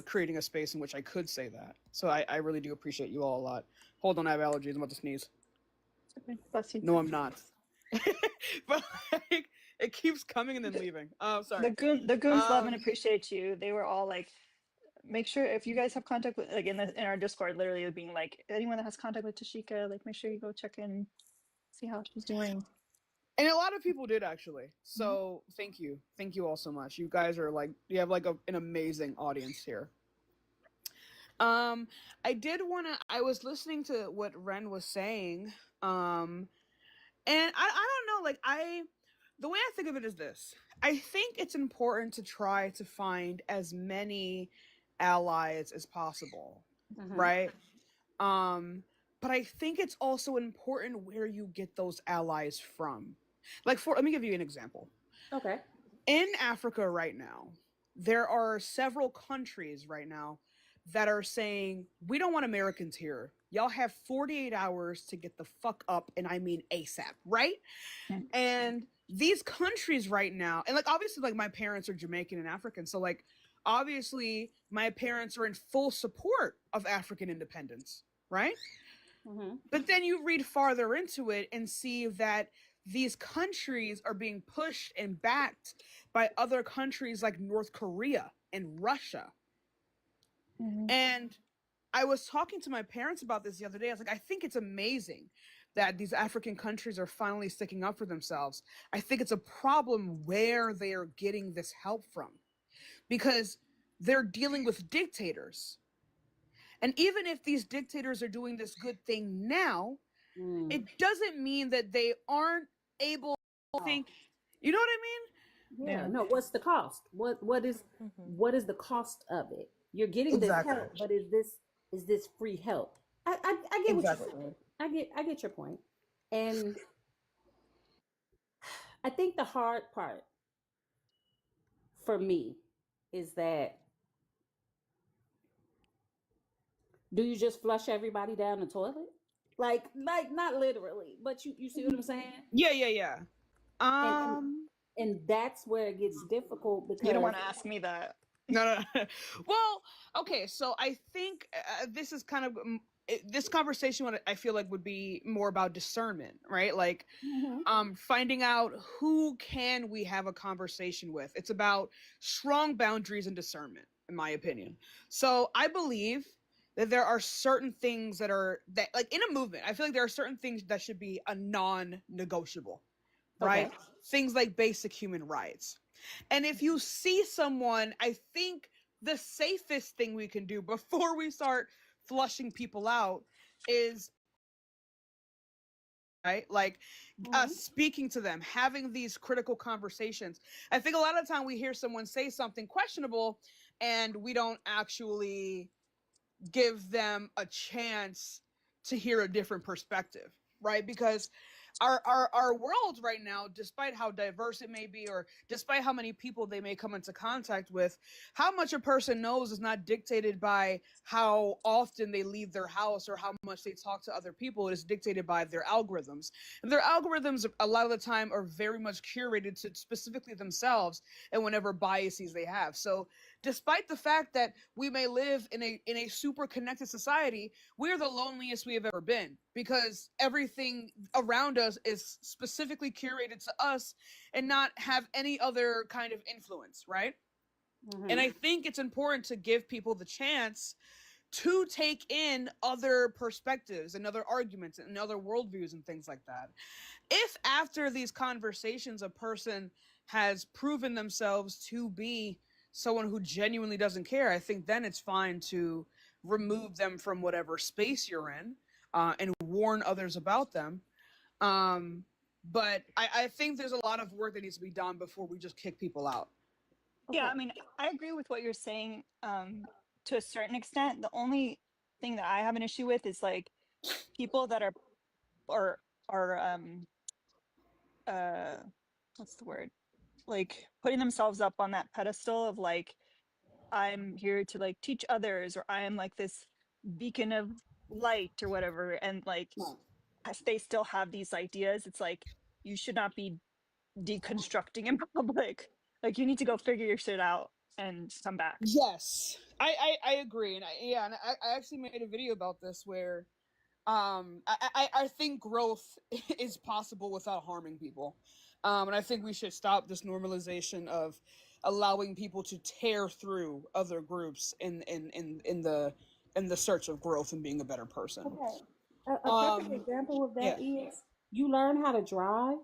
creating a space in which I could say that. So I really do appreciate you all a lot. Hold on, I have allergies. I'm about to sneeze. Okay, bless you. No, I'm not. But like, it keeps coming and then leaving. Oh, sorry. The goons love and appreciate you. They were all like, make sure if you guys have contact with, like in our Discord, literally being like, anyone that has contact with Tashika, like make sure you go check in, see how she's doing. And a lot of people did actually. So thank you all so much. You guys are like, you have like an amazing audience here. I was listening to what Ren was saying, and I don't know, like the way I think of it is this. I think it's important to try to find as many allies as possible, right? But I think it's also important where you get those allies from. Like let me give you an example. Okay. In Africa right now, there are several countries right now that are saying, we don't want Americans here. Y'all have 48 hours to get the fuck up, and I mean ASAP, right? And these countries right now, and like obviously like my parents are Jamaican and African, so like obviously my parents are in full support of African independence, right? But then you read farther into it and see that these countries are being pushed and backed by other countries like North Korea and Russia. And I was talking to my parents about this the other day. I was like, I think it's amazing that these African countries are finally sticking up for themselves. I think it's a problem where they are getting this help from, because they're dealing with dictators. And even if these dictators are doing this good thing now, it doesn't mean that they aren't able to think, you know what I mean? Yeah. No, what's the cost? What is the cost of it? You're getting this help, but is this free help? I get what you're saying. I get your point. And I think the hard part for me is that do you just flush everybody down the toilet? Like not literally, but you see what I'm saying? Yeah. And Um, and that's where it gets difficult You don't because want to ask me that. no. Well, okay, so I think this is kind of this conversation. What I feel like would be more about discernment, right? Like, finding out who can we have a conversation with. It's about strong boundaries and discernment, in my opinion. So I believe that there are certain things that like in a movement. I feel like there are certain things that should be a non-negotiable, right? okay. Things like basic human rights. And if you see someone, I think the safest thing we can do before we start flushing people out is right, like speaking to them, having these critical conversations. I think a lot of the time we hear someone say something questionable and we don't actually give them a chance to hear a different perspective, right? Because our world right now, despite how diverse it may be, or despite how many people they may come into contact with, how much a person knows is not dictated by how often they leave their house or how much they talk to other people. It is dictated by their algorithms. And their algorithms, a lot of the time, are very much curated to specifically themselves and whatever biases they have. So despite the fact that we may live in a super connected society, we're the loneliest we have ever been because everything around us is specifically curated to us and not have any other kind of influence, right? And I think it's important to give people the chance to take in other perspectives and other arguments and other worldviews and things like that. If after these conversations a person has proven themselves to be someone who genuinely doesn't care, I think then it's fine to remove them from whatever space you're in and warn others about them. But I think there's a lot of work that needs to be done before we just kick people out. Yeah, I mean, I agree with what you're saying to a certain extent. The only thing that I have an issue with is like people that are what's the word? Like putting themselves up on that pedestal of like I'm here to like teach others or I am like this beacon of light or whatever, and like as they still have these ideas, it's like you should not be deconstructing in public. Like you need to go figure your shit out and come back. Yes, I agree, and I actually made a video about this where I think growth is possible without harming people, and I think we should stop this normalization of allowing people to tear through other groups in the search of growth and being a better person. Okay. A perfect example of that Yeah, is you learn how to drive,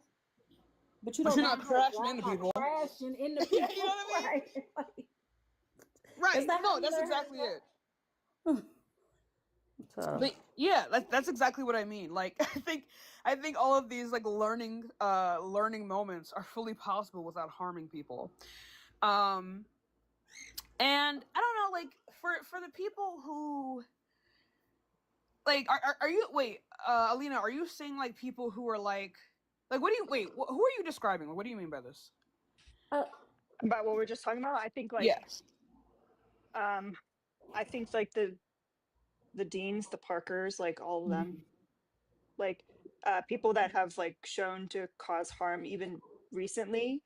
but you but don't you're learn not how to crashing drive into by people. crashing into Yeah, you know people, what I mean? right? Like, that's Right? not how No, you that's learn how to exactly drive. it. So, But yeah, that's exactly what I mean. Like I think all of these like learning moments are fully possible without harming people. Um and I don't know, like for the people who like are you wait, Alina, are you saying like people who are like what do you wait, who are you describing? What do you mean by this? uh, About what we're just talking about, I think like Yes. um I think like the deans, the Parkers, like all of them, like people that have like shown to cause harm even recently,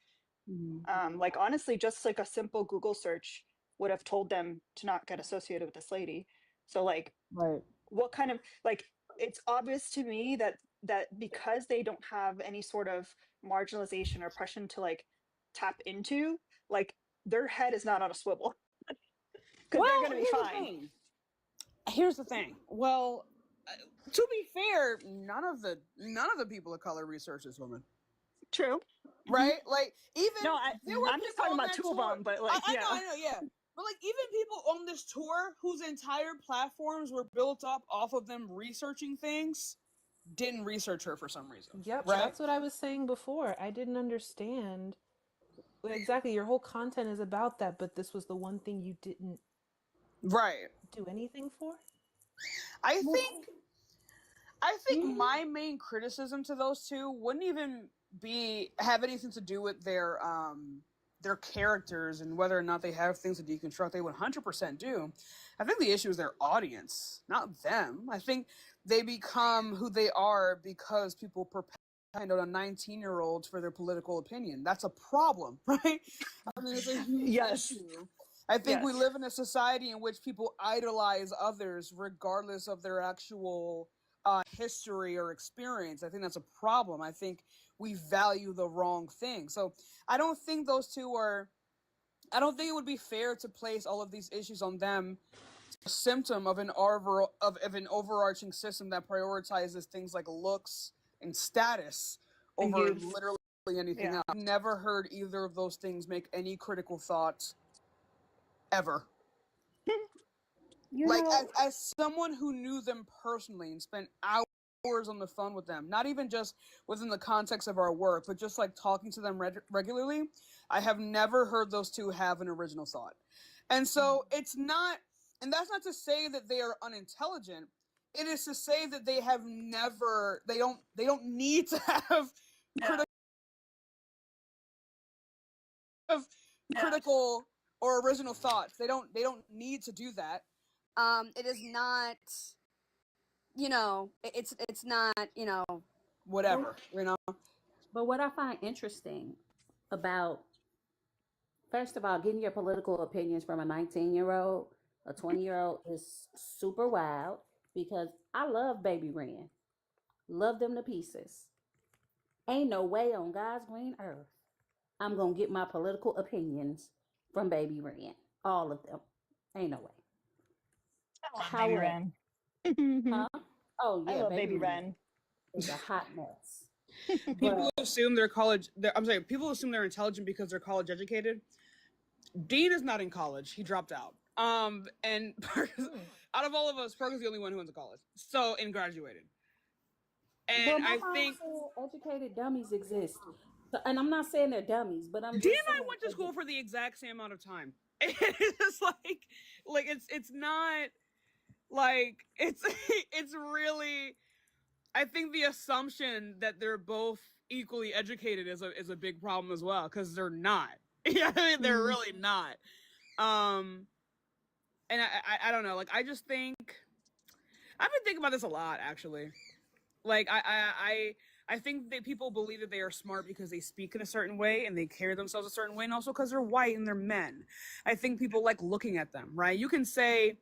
like honestly just like a simple Google search would have told them to not get associated with this lady. So like Right. what kind of like it's obvious to me that because they don't have any sort of marginalization or oppression to like tap into, like their head is not on a swivel because they're Well, gonna be fine. Here's the thing. Well, to be fair, none of the people of color research this woman. True. Right? Like even No, there were I'm just people talking on about that two of tour. them, but like I yeah. know, yeah. But like even people on this tour whose entire platforms were built up off of them researching things didn't research her for some reason. Yep, Right? that's what I was saying before. I didn't understand. Exactly, your whole content is about that, but this was the one thing you didn't Right. do anything for? I think I think my main criticism to those two wouldn't even have anything to do with their characters and whether or not they have things to deconstruct. They 100% do. I think the issue is their audience, not them. I think they become who they are because people perpetuate on 19-year-olds for their political opinion. That's a problem, right? I mean, it's a huge Yes. issue. I think we Yes. live in a society in which people idolize others regardless of their actual history or experience. I think that's a problem. I think we value the wrong thing. So I don't think those two are. I don't think it would be fair to place all of these issues on them. A symptom of an overarching system that prioritizes things like looks and status over Youth. literally anything Yeah. else. I've never heard either of those things make any critical thought ever. You Like know, as someone who knew them personally and spent hours on the phone with them, not even just within the context of our work, but just like talking to them regularly, I have never heard those two have an original thought. And so it's not, and that's not to say that they are unintelligent. It is to say that they have never, they don't need to have critical or original thoughts. They don't need to do that. It is not, it's not, whatever, but what I find interesting about, first of all, getting your political opinions from a 19-year-old, a 20-year-old is super wild because I love Baby Ren. Love them to pieces. Ain't no way on God's green earth I'm going to get my political opinions from Baby Ren. All of them. Ain't no way. I love Baby However, Ren. huh? Oh, I yeah, love Baby Baby Ren Ren. is a hot mess. People But assume people assume they're intelligent because they're college educated. Dean is not in college. He dropped out. And out of all of us, Perk is the only one who went to college. And graduated. well, And my I mom think said educated dummies exist. So, and I'm not saying they're dummies, but I'm Dean just and I saying went to school for the exact same amount of time. It's just like it's not like it's really. I think the assumption that they're both equally educated is a big problem as well, because they're not. Yeah, I mean, they're really not. And I don't know. Like, I just think I've been thinking about this a lot, actually. Like, I think that people believe that they are smart because they speak in a certain way and they carry themselves a certain way, and also because they're white and they're men. I think people like looking at them, right? You can say,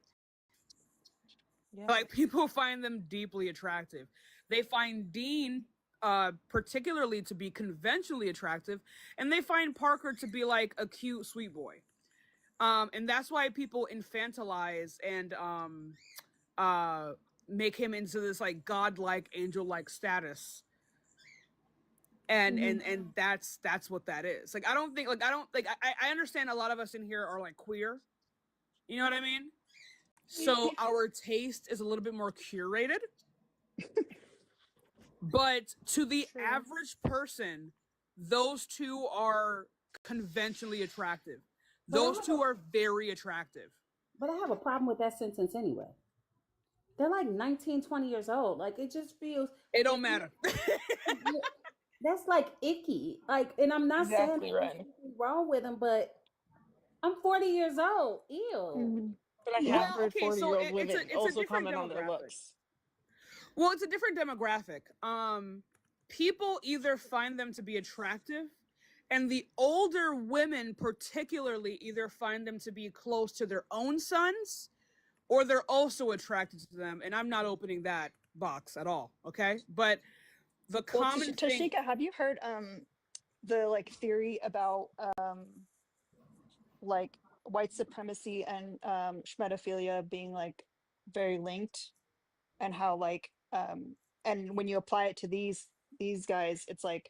like, people find them deeply attractive. They find Dean particularly to be conventionally attractive, and they find Parker to be like a cute sweet boy. And that's why people infantilize and make him into this like godlike angel-like status. And that's what that is. Like, I understand a lot of us in here are like queer. You know what I mean? So our taste is a little bit more curated. But to the average person, those two are conventionally attractive. Those two are very attractive. But I have a problem with that sentence anyway. They're like 19, 20 years old. Like, it just feels. It don't matter. That's like icky. Like, and I'm not saying there's anything wrong with them, but I'm 40 years old. Ew. But I have heard 40-year-old women also comment on their looks. Well, it's a different demographic. People either find them to be attractive, and the older women particularly either find them to be close to their own sons, or they're also attracted to them. And I'm not opening that box at all, okay? But the common thing. Tashika, have you heard the like theory about like white supremacy and schmetophilia being like very linked, and how like and when you apply it to these guys, it's like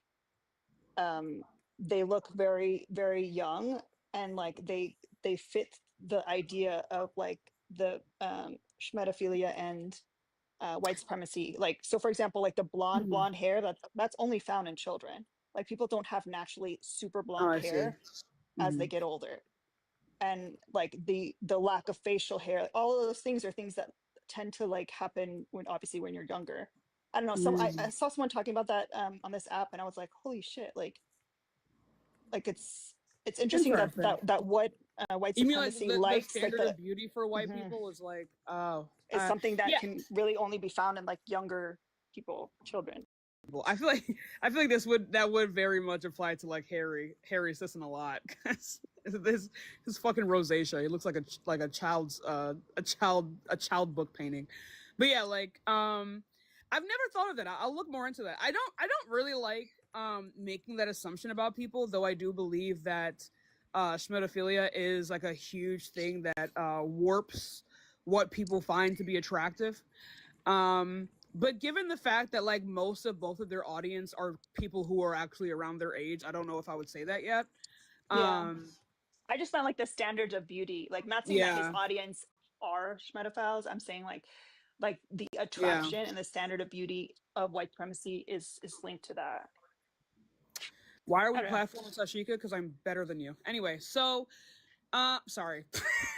they look very very young, and like they fit the idea of like the schmetophilia and white supremacy. Like, so for example, like the blonde hair, that's only found in children. Like, people don't have naturally super blonde hair as they get older. And like the lack of facial hair, all of those things are things that tend to like happen when, obviously, when you're younger. I don't know. I saw someone talking about that on this app, and I was like, holy shit! Like it's interesting that Interesting. what white You mean like supremacy the likes, like standard the of beauty for white mhm, people is like, oh, is something that yeah. can really only be found in like younger people, children. I feel like that would very much apply to like Harry Sisson a lot because this fucking rosacea. He looks like a child's a child book painting. But yeah, like I've never thought of that. I'll look more into that. I don't really like making that assumption about people, though I do believe that schmidophilia is like a huge thing that warps what people find to be attractive. But given the fact that like most of both of their audience are people who are actually around their age, I don't know if I would say that yet. Yeah, I just meant like the standards of beauty. Like, not saying that his Yeah, audience are schmetophiles. I'm saying like the yeah. attraction and the standard of beauty of white supremacy is linked to that. Why are I we don't know. platforming Sashika? Because I'm better than you. Anyway, so sorry.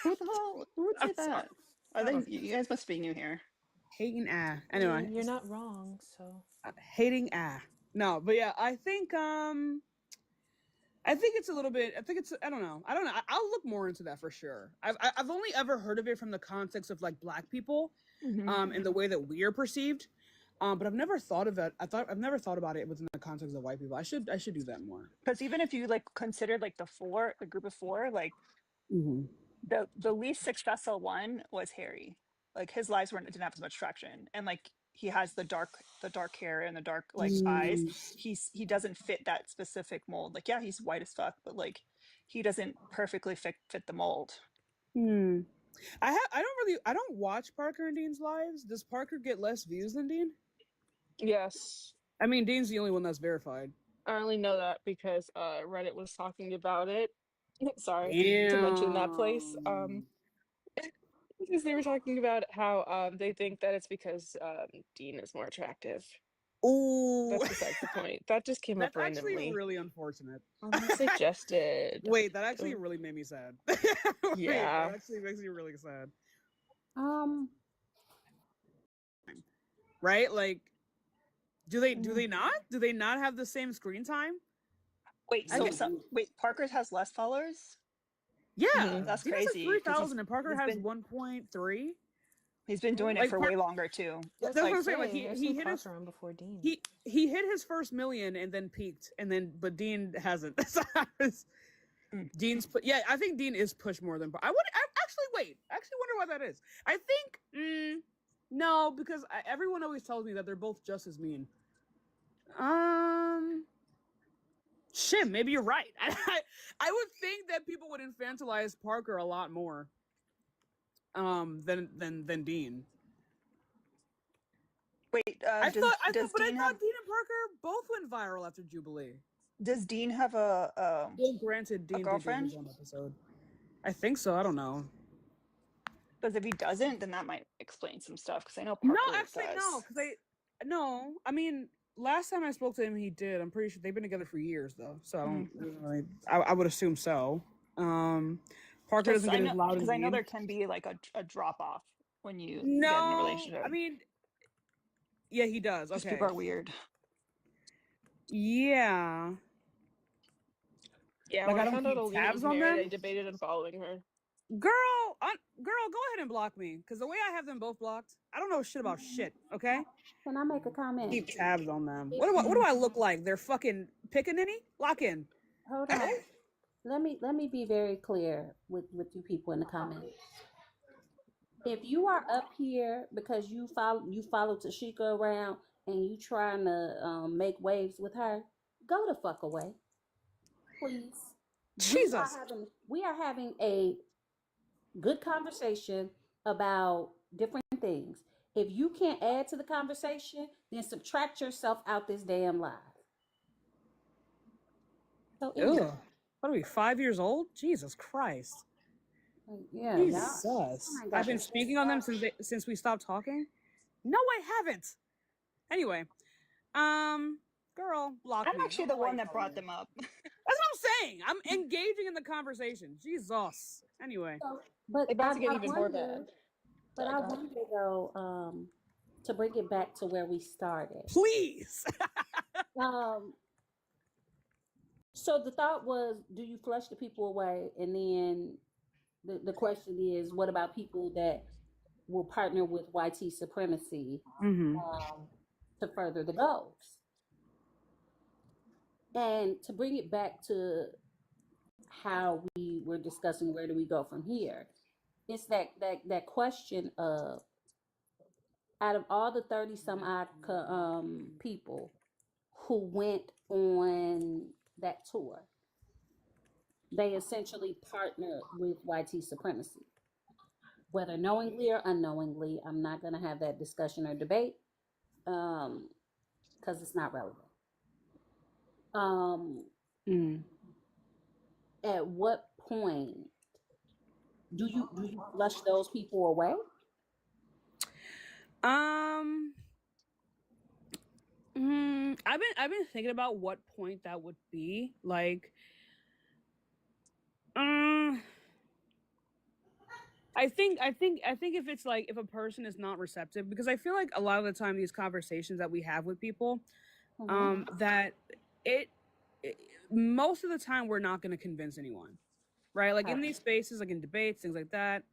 Who the hell? Who would say I'm sorry. that? I think you guys must be new here. Hating I mean, Anyway, you're not wrong. So hating No, but yeah, I think it's a little bit. I think it's. I don't know. I'll look more into that for sure. I've only ever heard of it from the context of like Black people, and the way that we are perceived. But I've never thought of it. I've never thought about it within the context of white people. I should do that more. Because even if you like considered like the group of four, like the least successful one was Harry. Like, his lives didn't have as much traction, and like he has the dark hair and the dark like eyes. He doesn't fit that specific mold. Like, yeah, he's white as fuck, but like he doesn't perfectly fit the mold. I don't watch Parker and Dean's lives. Does Parker get less views than Dean? Yes. I mean, Dean's the only one that's verified. I only know that because Reddit was talking about it. Sorry to mention that place. Damn. Because they were talking about how they think that it's because Dean is more attractive. Ooh. That's besides the point. That just came up That's actually randomly. really unfortunate. Suggested. Wait, that actually really made me sad. Yeah. That actually makes me really sad. Right? Like, do they not have the same screen time? Wait, wait, Parker has less followers? Yeah, that's Dean crazy. has 3,000 and Parker has 1.3. He's been doing it for way longer too. That's what I'm saying. Like he hit his before Dean. He hit his first million and then peaked, but Dean hasn't. Dean's I think Dean is pushed more than I actually wonder why that is. I think no, because everyone always tells me that they're both just as mean. Shit, maybe you're right. I would think that people would infantilize Parker a lot more than Dean. Wait, I thought Dean and Parker both went viral after Jubilee. Does Dean have a well, granted, Dean a girlfriend? did his own episode. I think so. I don't know. Because if he doesn't, then that might explain some stuff. Because I know Parker does. No. I mean, last time I spoke to him, he did. I'm pretty sure they've been together for years, though. So I would assume so. Parker doesn't get as loud as because I know there can be like a drop off when you get in a relationship. I mean, yeah, he does. Okay, people are weird. Yeah. Yeah, like, when I found out Alina was married, I debated on following her. Girl, go ahead and block me. Because the way I have them both blocked, I don't know shit about shit, okay? Can I make a comment? Keep tabs on them. What do I look like? They're fucking pickaninny? Lock in. Hold on. Let me be very clear with you people in the comments. If you are up here because you follow Tashika around and you trying to make waves with her, go the fuck away. Please. Jesus. We are having a good conversation about different things. If you can't add to the conversation, then subtract yourself out this damn live. So, ew. What are we, 5 years old? Jesus Christ. Yeah. Jesus. Oh, I've been speaking on them since we stopped talking? No, I haven't. Anyway, girl, block me. I'm actually the one that brought them up. That's what I'm saying. I'm engaging in the conversation. Jesus. Anyway. But about to get even more bad. But I wonder though, to bring it back to where we started. Please. So the thought was, do you flush the people away? And then the question is, what about people that will partner with YT supremacy to further the goals? And to bring it back to how we were discussing, where do we go from here? It's that question of, out of all the 30 some odd people who went on that tour, they essentially partnered with YT supremacy, whether knowingly or unknowingly. I'm not going to have that discussion or debate because it's not relevant. At what point do you flush those people away? I've been thinking about what point that would be. Like, I think if it's like, if a person is not receptive, because I feel like a lot of the time these conversations that we have with people, that most of the time we're not going to convince anyone, right? Like in these spaces, like in debates, things like that,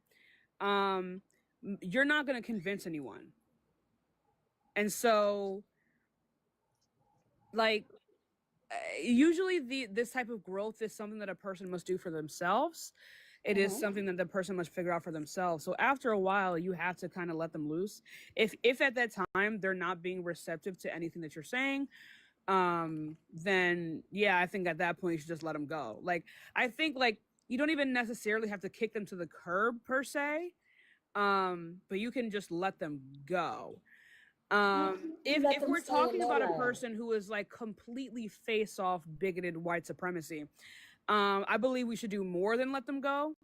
you're not going to convince anyone. And so, like, usually this type of growth is something that a person must do for themselves. It is something that the person must figure out for themselves. So after a while, you have to kind of let them loose. If at that time they're not being receptive to anything that you're saying, then yeah, I think at that point you should just let them go. Like, I think, like, you don't even necessarily have to kick them to the curb per se, but you can just let them go. If we're talking about a person who is like completely face off bigoted white supremacy, I believe we should do more than let them go.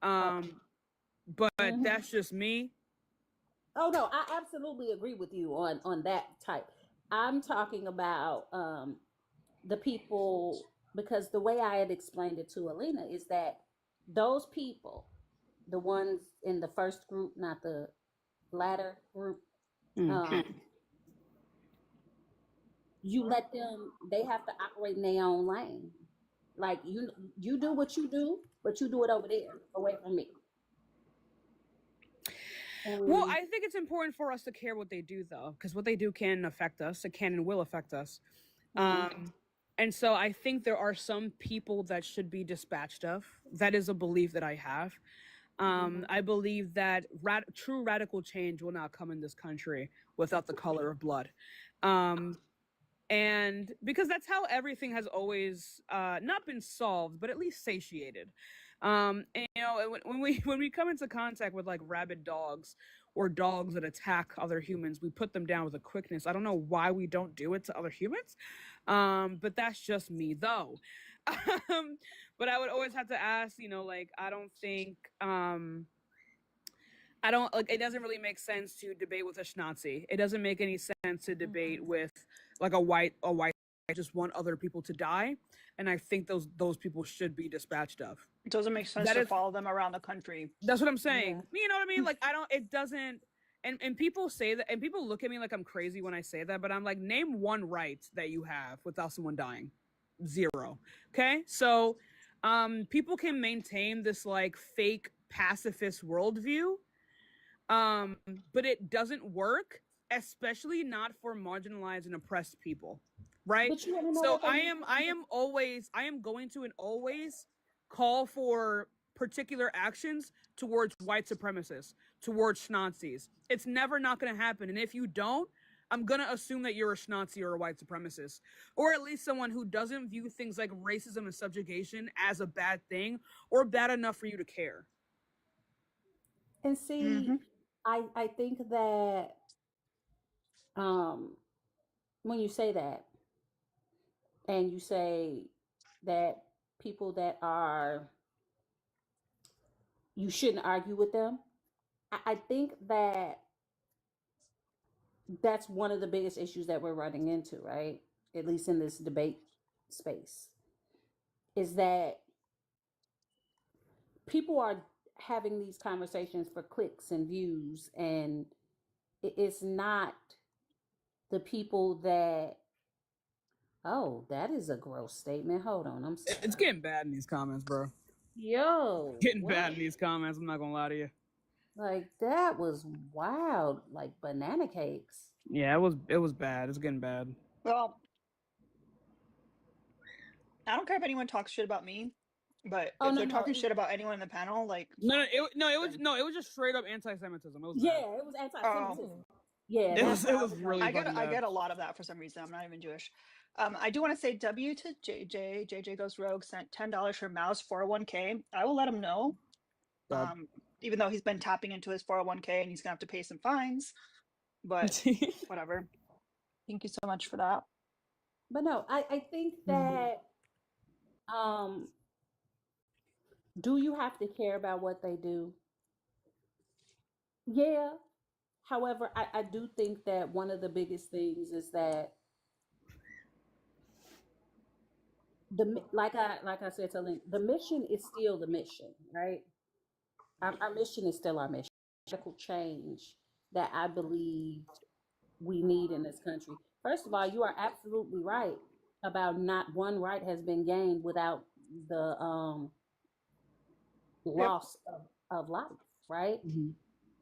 But that's just me. Oh no, I absolutely agree with you on that type. I'm talking about the people, because the way I had explained it to Alina is that those people, the ones in the first group, not the latter group, you let them, they have to operate in their own lane. Like, you do what you do, but you do it over there, away from me. Well, I think it's important for us to care what they do, though, because what they do can affect us. It can and will affect us. And so I think there are some people that should be dispatched of. That is a belief that I have. I believe that true radical change will not come in this country without the color of blood. And because that's how everything has always not been solved, but at least satiated. And, you know, when we come into contact with like rabid dogs or dogs that attack other humans, we put them down with a quickness. I don't know why we don't do it to other humans, but that's just me, though. But I would always have to ask, you know, like, I don't think it doesn't really make sense to debate with a schnazi. It doesn't make any sense to debate with like a white just want other people to die. And I think those people should be dispatched of. It doesn't make sense to follow them around the country. That's what I'm saying. Yeah. You know what I mean? Like, it doesn't, and people say that, and people look at me like I'm crazy when I say that, but I'm like, name one right that you have without someone dying. Zero. Okay? So, people can maintain this like fake pacifist worldview, but it doesn't work, especially not for marginalized and oppressed people, right? So I am going to and always call for particular actions towards white supremacists, towards Nazis. It's never not going to happen, and if you don't, I'm going to assume that you're a Schnazi or a white supremacist, or at least someone who doesn't view things like racism and subjugation as a bad thing or bad enough for you to care. And see, I think that when you say that, and you say that people that are, you shouldn't argue with them, I think that that's one of the biggest issues that we're running into, right? At least in this debate space, is that people are having these conversations for clicks and views and it's not the people that. Oh, that is a gross statement. Hold on, I'm sorry. It's getting bad in these comments, bro. Yo, Getting what? bad in these comments. I'm not gonna lie to you. Like that was wild, like banana cakes. Yeah, it was bad. It's getting bad. Well, I don't care if anyone talks shit about me, but Oh if no, they're no, talking shit about anyone in the panel, like, It was just straight up anti-Semitism. It was bad. yeah, it was anti-Semitism. Yeah, it was really I fucking bad. get a lot of that for some reason. I'm not even Jewish. I do want to say W to JJ. JJ Goes Rogue sent $10 for Mao's 401k. I will let him know. Even though he's been tapping into his 401k and he's gonna have to pay some fines, but whatever. Thank you so much for that. But no, I think that do you have to care about what they do? Yeah. However, I do think that one of the biggest things is that like I said to Lynn, the mission is still the mission, right? Our mission is still our mission. Radical change that I believe we need in this country. First of all, you are absolutely right about not one right has been gained without the loss of life, right?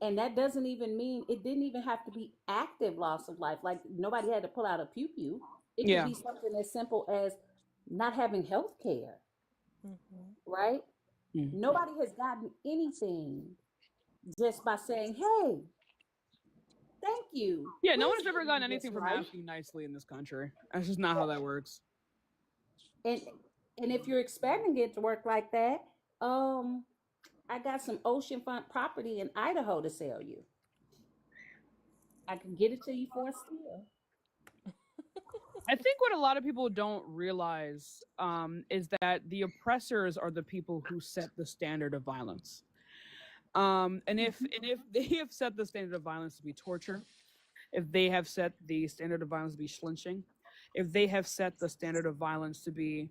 And that doesn't even mean it didn't even have to be active loss of life. Like nobody had to pull out a pew pew. It could be something as simple as not having health care, right? Nobody has gotten anything just by saying, hey, thank you. Yeah, no one's ever gotten anything from asking nicely in this country. That's just not how that works. And if you're expecting it to work like that, I got some oceanfront property in Idaho to sell you. I can get it to you for a steal. I think what a lot of people don't realize is that the oppressors are the people who set the standard of violence. And if they have set the standard of violence to be torture, if they have set the standard of violence to be lynching, if they have set the standard of violence to be,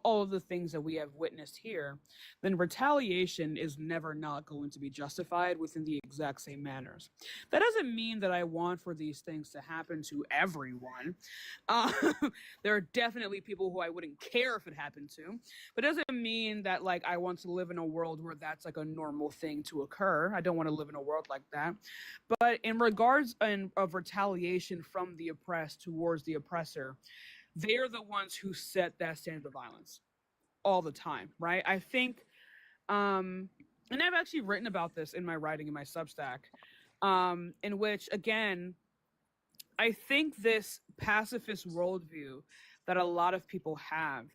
all of the things that we have witnessed here, then retaliation is never not going to be justified within the exact same manners. That doesn't mean that I want for these things to happen to everyone. There are definitely people who I wouldn't care if it happened to, but it doesn't mean that like I want to live in a world where that's like a normal thing to occur. I don't want to live in a world like that. But in regards of retaliation from the oppressed towards the oppressor, they're the ones who set that standard of violence all the time, right? I think, and I've actually written about this in my writing in my Substack, in which, again, I think this pacifist worldview that a lot of people have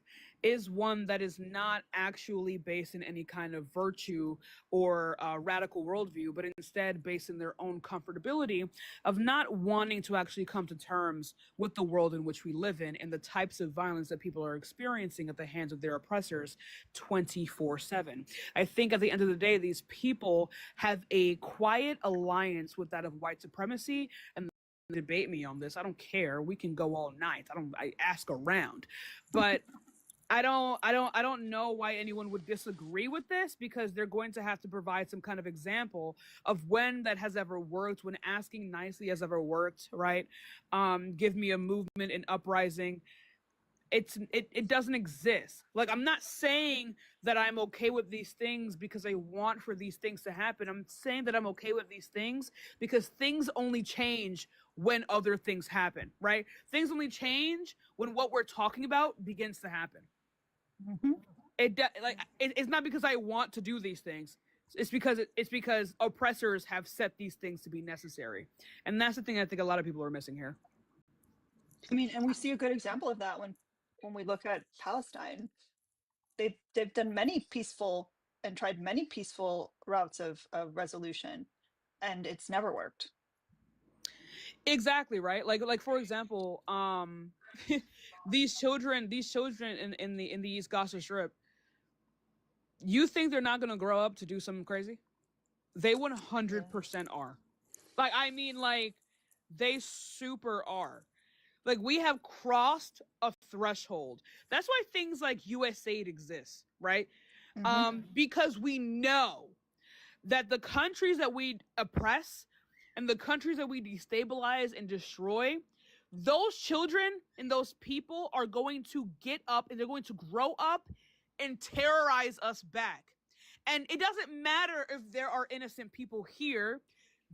is one that is not actually based in any kind of virtue or radical worldview, but instead based in their own comfortability of not wanting to actually come to terms with the world in which we live in and the types of violence that people are experiencing at the hands of their oppressors 24/7. I think at the end of the day, these people have a quiet alliance with that of white supremacy, and debate me on this. I don't care. We can go all night. I ask around, but I don't know why anyone would disagree with this, because they're going to have to provide some kind of example of when that has ever worked, when asking nicely has ever worked, right? Give me a movement, an uprising. It doesn't exist. Like, I'm not saying that I'm okay with these things because I want for these things to happen. I'm saying that I'm okay with these things because things only change when other things happen, right? Things only change when what we're talking about begins to happen. It's not because I want to do these things. It's because oppressors have set these things to be necessary, and that's the thing I think a lot of people are missing here. I mean, and we see a good example of that when we look at Palestine. They've done many peaceful and tried many peaceful routes of resolution, and it's never worked. Exactly, right? Like for example, these children in the East Gaza Strip, you think they're not going to grow up to do something crazy? They 100% are. Like, I mean, like, they super are. Like, we have crossed a threshold. That's why things like USAID exist, right? Because we know that the countries that we oppress and the countries that we destabilize and destroy, those children and those people are going to get up and they're going to grow up and terrorize us back. And it doesn't matter if there are innocent people here.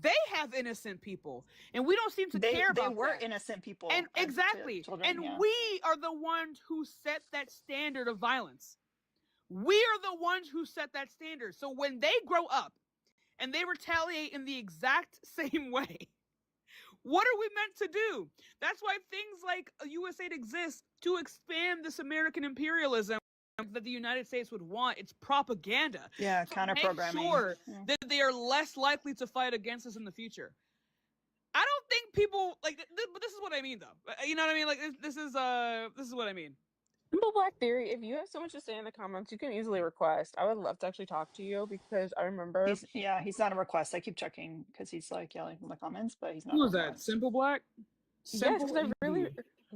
They have innocent people, and we don't seem to care about They were that. innocent people. And exactly. Children, and yeah. we are the ones who set that standard of violence. We are the ones who set that standard. So when they grow up and they retaliate in the exact same way, what are we meant to do? That's why things like USAID exists, to expand this American imperialism that the United States would want. It's propaganda. Yeah, counter-programming. Make sure that they are less likely to fight against us in the future. I don't think people like, but this is what I mean, though. You know what I mean? Like this is what I mean. Simple Black Theory, if you have so much to say in the comments, you can easily request. I would love to actually talk to you because I remember. He's not a request. I keep checking because he's like yelling in the comments, but he's not. Who is that? Simple Black? Yes, because I really,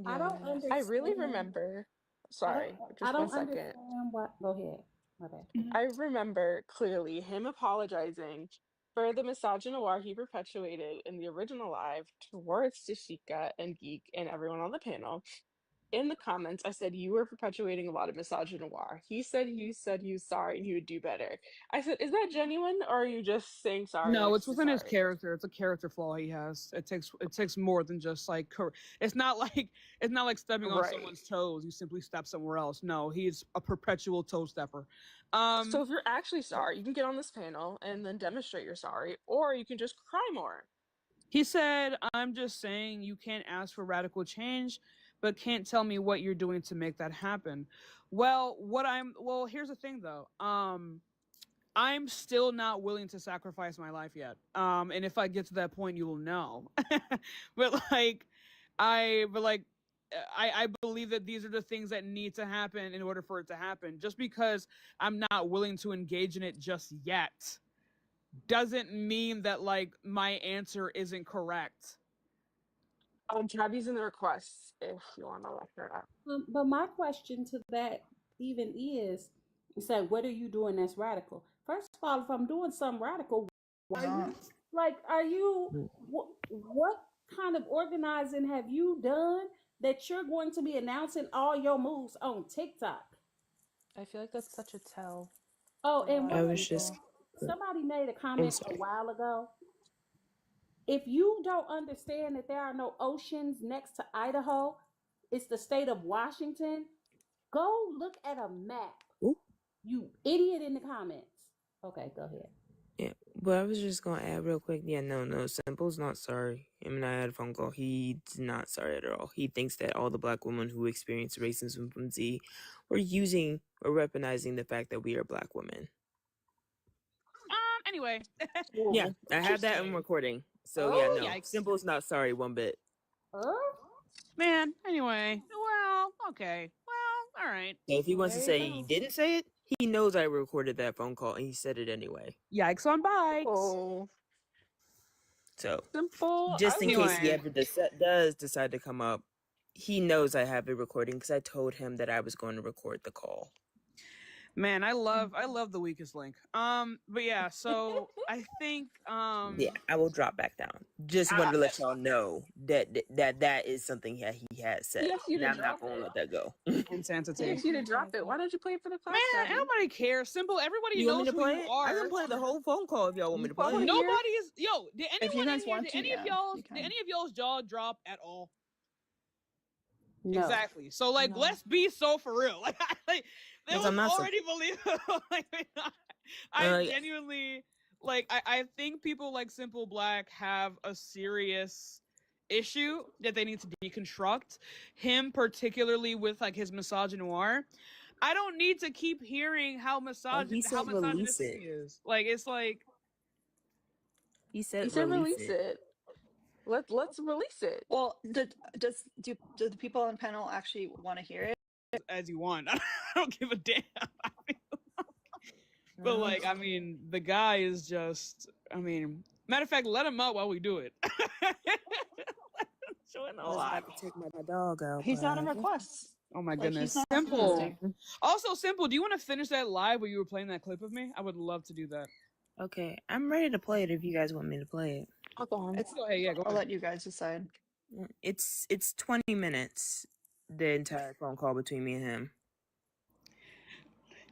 I don't understand. I really remember. Sorry, just 1 second. What? Go ahead. My bad. I remember clearly him apologizing for the misogynoir he perpetuated in the original live towards Tashika and Geek and everyone on the panel. In the comments, I said, you were perpetuating a lot of misogynoir. He said he was sorry and he would do better. I said, is that genuine or are you just saying sorry? No, it's within his character. It's a character flaw he has. It takes more than just like, it's not like stepping on someone's toes. You simply step somewhere else. No, he's a perpetual toe stepper. So if you're actually sorry, you can get on this panel and then demonstrate you're sorry, or you can just cry more. He said, I'm just saying you can't ask for radical change, but can't tell me what you're doing to make that happen. Well, here's the thing though. I'm still not willing to sacrifice my life yet. And if I get to that point, you will know. but I believe that these are the things that need to happen in order for it to happen. Just because I'm not willing to engage in it just yet doesn't mean that like my answer isn't correct. Tabby's in the requests if you want to let her out. But my question to that even is, you say, what are you doing that's radical? First of all, if I'm doing something radical, what kind of organizing have you done that you're going to be announcing all your moves on TikTok? I feel like that's such a tell. Oh, and I was just somebody made a comment a while ago. If you don't understand that there are no oceans next to Idaho, it's the state of Washington, go look at a map. Ooh. You idiot in the comments. Okay, go ahead. Yeah, but I was just gonna add real quick. Yeah, no, Simple's not sorry. Him and I had a phone call. He's not sorry at all. He thinks that all the Black women who experienced racism from Z were using or weaponizing the fact that we are Black women. Anyway. Yeah, I have that on recording. So yeah, no, yikes. Simple's not sorry one bit. Man, anyway. Well, okay. Well, all right. So if he wants to say he didn't say it, he knows I recorded that phone call and he said it anyway. Yikes on bikes. Oh. So Simple. Just in case he ever does decide to come up, he knows I have a recording because I told him that I was going to record the call. Man, I love the weakest link. But yeah, so I think yeah, I will drop back down. Just wanted to let y'all know that is something that he has said. Now I'm not going to let that go. Insanity. He asked you to drop it. Why don't you play it for the class? Man, nobody cares. Simple. Everybody knows who you are. I can play the whole phone call if y'all want me to play it. Nobody is. Yo, did anyone in here? Did any of y'all's jaw drop at all? No. Exactly. So like, let's be so for real. Like, that was already believable. I genuinely I think people like Simple Black have a serious issue that they need to deconstruct. Him particularly with like his misogynoir. I don't need to keep hearing how misogynistic he is. Like it's like he said release it. Let's release it. Well, do the people on the panel actually want to hear it? As you want. I don't give a damn. But like, I mean, the guy is just. I mean, matter of fact, let him out while we do it. Showing a lot. I have to take my dog out. He's not on requests. Oh my goodness, Simple. Also, Simple. Do you want to finish that live where you were playing that clip of me? I would love to do that. Okay, I'm ready to play it if you guys want me to play it. I'll go on. Go ahead. Yeah, go I'll ahead. let you guys decide. It's 20 minutes, the entire phone call between me and him.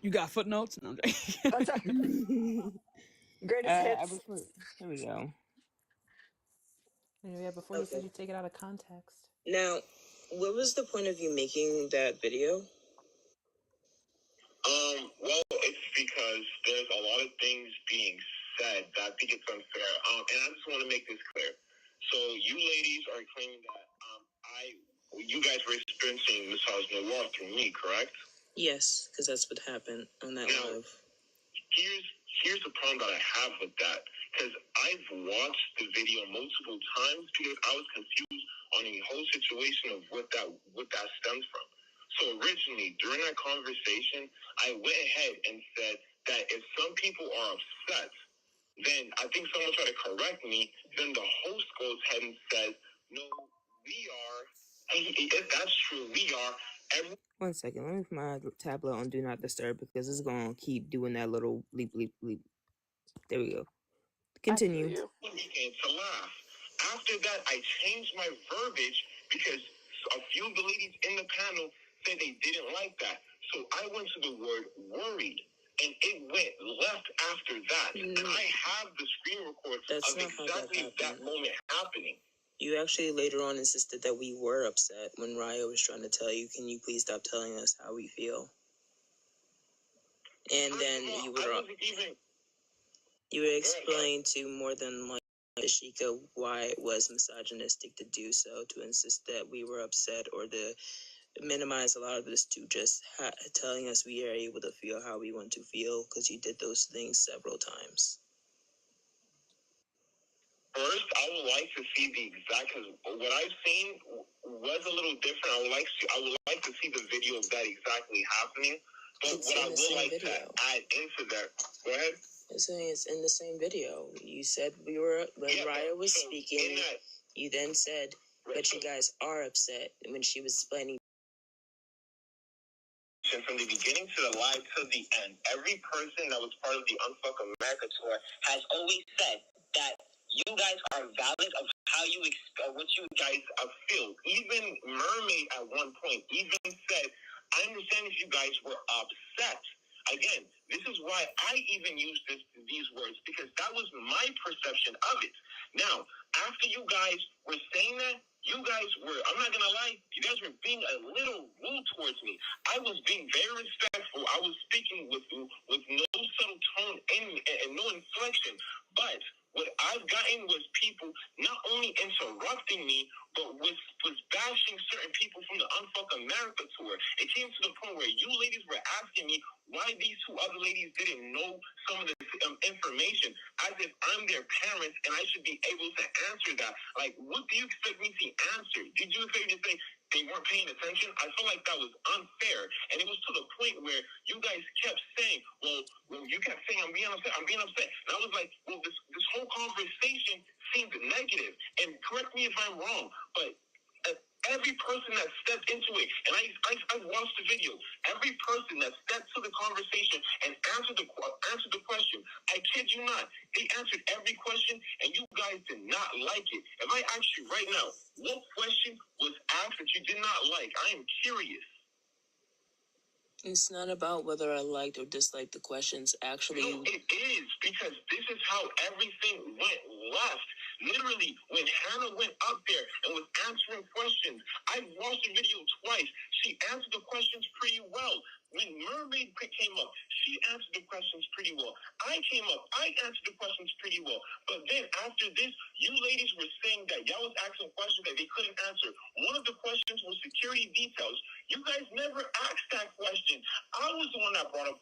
You got footnotes? No, That's greatest hits. Here we go. Yeah, before he says you take it out of context. Now, what was the point of you making that video? Well, it's because there's a lot of things being said that I think it's unfair. And I just want to make this clear. So you ladies are claiming that you guys were experiencing misogyny through me, correct? Yes, because that's what happened on that live. Here's the problem that I have with that, because I've watched the video multiple times because I was confused on the whole situation of what that stems from. So originally, during that conversation, I went ahead and said that if some people are upset, then I think someone tried to correct me. Then the host goes ahead and says, "No, we are. If that's true, we are." 1 second, let me put my tablet on Do Not Disturb because it's gonna keep doing that little bleep, bleep, bleep. There we go. Continue. Weekend to laugh. After that, I changed my verbiage because a few of the ladies in the panel said they didn't like that. So I went to the word worried, and it went left after that. And I have the screen record That's of not how exactly that moment happening. You actually later on insisted that we were upset when Raya was trying to tell you, can you please stop telling us how we feel? And then you would explain to more than like Ashika why it was misogynistic to do so, to insist that we were upset, or to minimize a lot of this to just telling us we are able to feel how we want to feel, because you did those things several times. First, I would like to see the exact, because what I've seen was a little different. I would like to see the video of that exactly happening. But It's what I in the would same like video. to add into that, go ahead. I'm saying it's in the same video. You said we were, when Raya was speaking, you then said, but you guys are upset when she was explaining. From the beginning to the live to the end, every person that was part of the Unfuck America tour has always said that you guys are valid of how you what you guys feel. Even Mermaid at one point even said, "I understand if you guys were upset." Again, this is why I even used these words, because that was my perception of it. Now, after you guys were saying that, you guys were, I'm not going to lie, you guys were being a little rude towards me. I was being very respectful. I was speaking with no subtle tone and no inflection. But what I've gotten was people not only interrupting me, but was bashing certain people from the Unfuck America tour. It came to the point where you ladies were asking me why these two other ladies didn't know some of the information, as if I'm their parents and I should be able to answer that. Like, what do you expect me to answer? Did you expect me to say they weren't paying attention? I feel like that was unfair. And it was to the point where you guys kept saying, well, you kept saying, I'm being upset. And I was like, well, this whole conversation seemed negative. And correct me if I'm wrong, but every person that stepped into it, and I watched the video, every person that stepped to the conversation and answered the question, I kid you not, they answered every question, and you guys did not like it. If I ask you right now, what question was asked that you did not like? I am curious. It's not about whether I liked or disliked the questions. Actually, no, it is, because this is how everything went left. Literally, when Hannah went up there and was answering questions, I watched the video twice. She answered the questions pretty well. When Mermaid came up, she answered the questions pretty well. I came up, I answered the questions pretty well. But then after this, you ladies were saying that y'all was asking questions that they couldn't answer. One of the questions was security details. You guys never asked that question. I was the one that brought up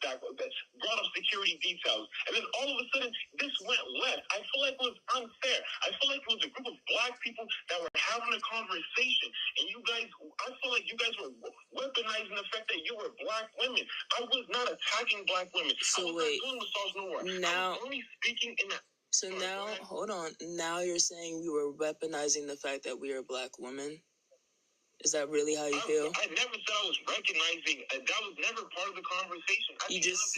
security details. And then all of a sudden, this went left. I feel like it was unfair. I feel like it was a group of black people that were having a conversation. And you guys, I feel like you guys were weaponizing the fact that you were black women. I was not attacking black women. So I was wait, not doing misogyny. now, I was only speaking in that. so now, hold on. Now you're saying we were weaponizing the fact that we are black women? Is that really how you feel? I never said I was recognizing. That was never part of the conversation. You just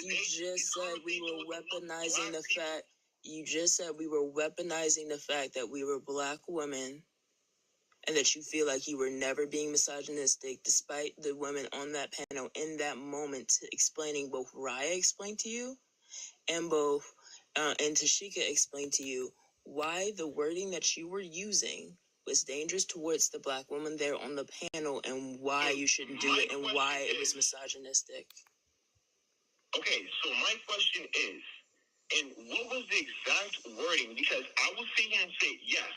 said we were weaponizing the fact. You just said we were weaponizing the fact that we were black women and that you feel like you were never being misogynistic despite the women on that panel in that moment explaining, both Raya explained to you and and Tashika explained to you why the wording that you were using was dangerous towards the black woman there on the panel and why you shouldn't do it and why it was misogynistic. Okay, so my question is, and what was the exact wording? Because I will sit here and say, yes,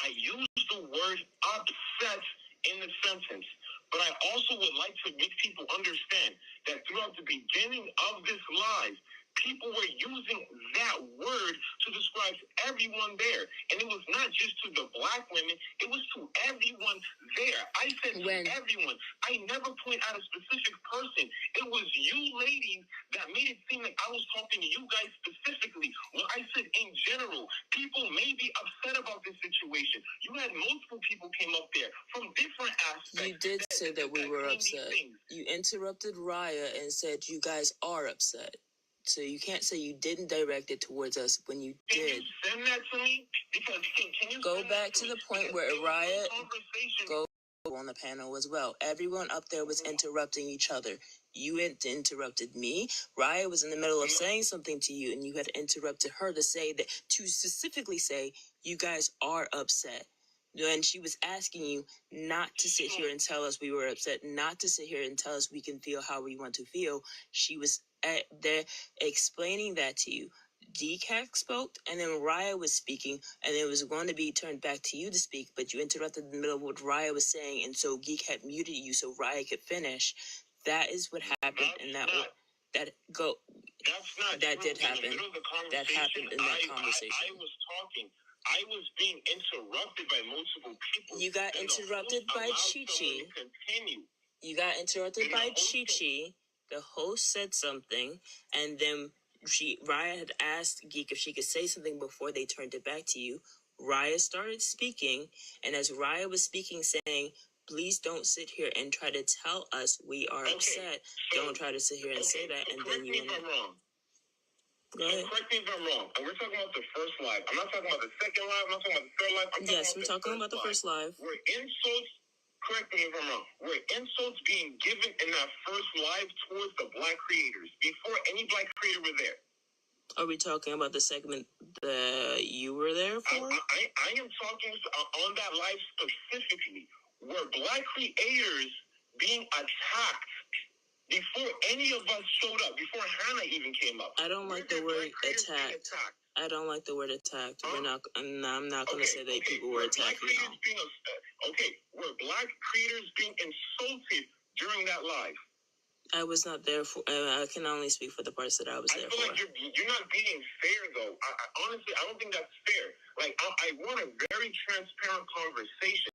I used the word upset in the sentence, but I also would like to make people understand that throughout the beginning of this live, people were using that word to describe everyone there. And it was not just to the black women, it was to everyone there. I said to everyone. I never point out a specific person. It was you ladies that made it seem like I was talking to you guys specifically. When I said in general, people may be upset about this situation. You had multiple people came up there from different aspects. You did say that we were upset. You interrupted Raya and said you guys are upset. So you can't say you didn't direct it towards us when you did. Can you send that to me? Because can you go back to the point where Raya go on the panel as well. Everyone up there was interrupting each other. You interrupted me. Raya was in the middle of saying something to you, and you had interrupted her to say that, to specifically say you guys are upset. And she was asking you not to sit here and tell us we were upset, not to sit here and tell us we can feel how we want to feel. She was there explaining that to you. DCAC spoke, and then Raya was speaking, and it was going to be turned back to you to speak, but you interrupted in the middle of what Raya was saying, and so Geek had muted you so Raya could finish. That is what happened, and that did happen. That happened in that conversation. I was talking. I was being interrupted by multiple people. You got interrupted by Chi-Chi. You got interrupted by Chi-Chi. The host said something, and then Raya had asked Geek if she could say something before they turned it back to you. Raya started speaking, and as Raya was speaking, saying, please don't sit here and try to tell us we are upset. Don't try to sit here and say that, and then you... Go ahead. Correct me if I'm wrong. And we're talking about the first live. I'm not talking about the second live. I'm not talking about the third live. We're talking about the first live. Were insults, correct me if I'm wrong, were insults being given in that first live towards the black creators before any black creator were there? Are we talking about the segment that you were there for? I am talking on that live specifically. Were black creators being attacked before any of us showed up, before Hannah even came up? I don't like the word attacked. I don't like the word attacked. I'm not going to say that people were attacked. Were black creators being insulted during that live? I was not there for. I can only speak for the parts that I was there for. I feel like you're not being fair, though. Honestly, I don't think that's fair. Like, I want a very transparent conversation.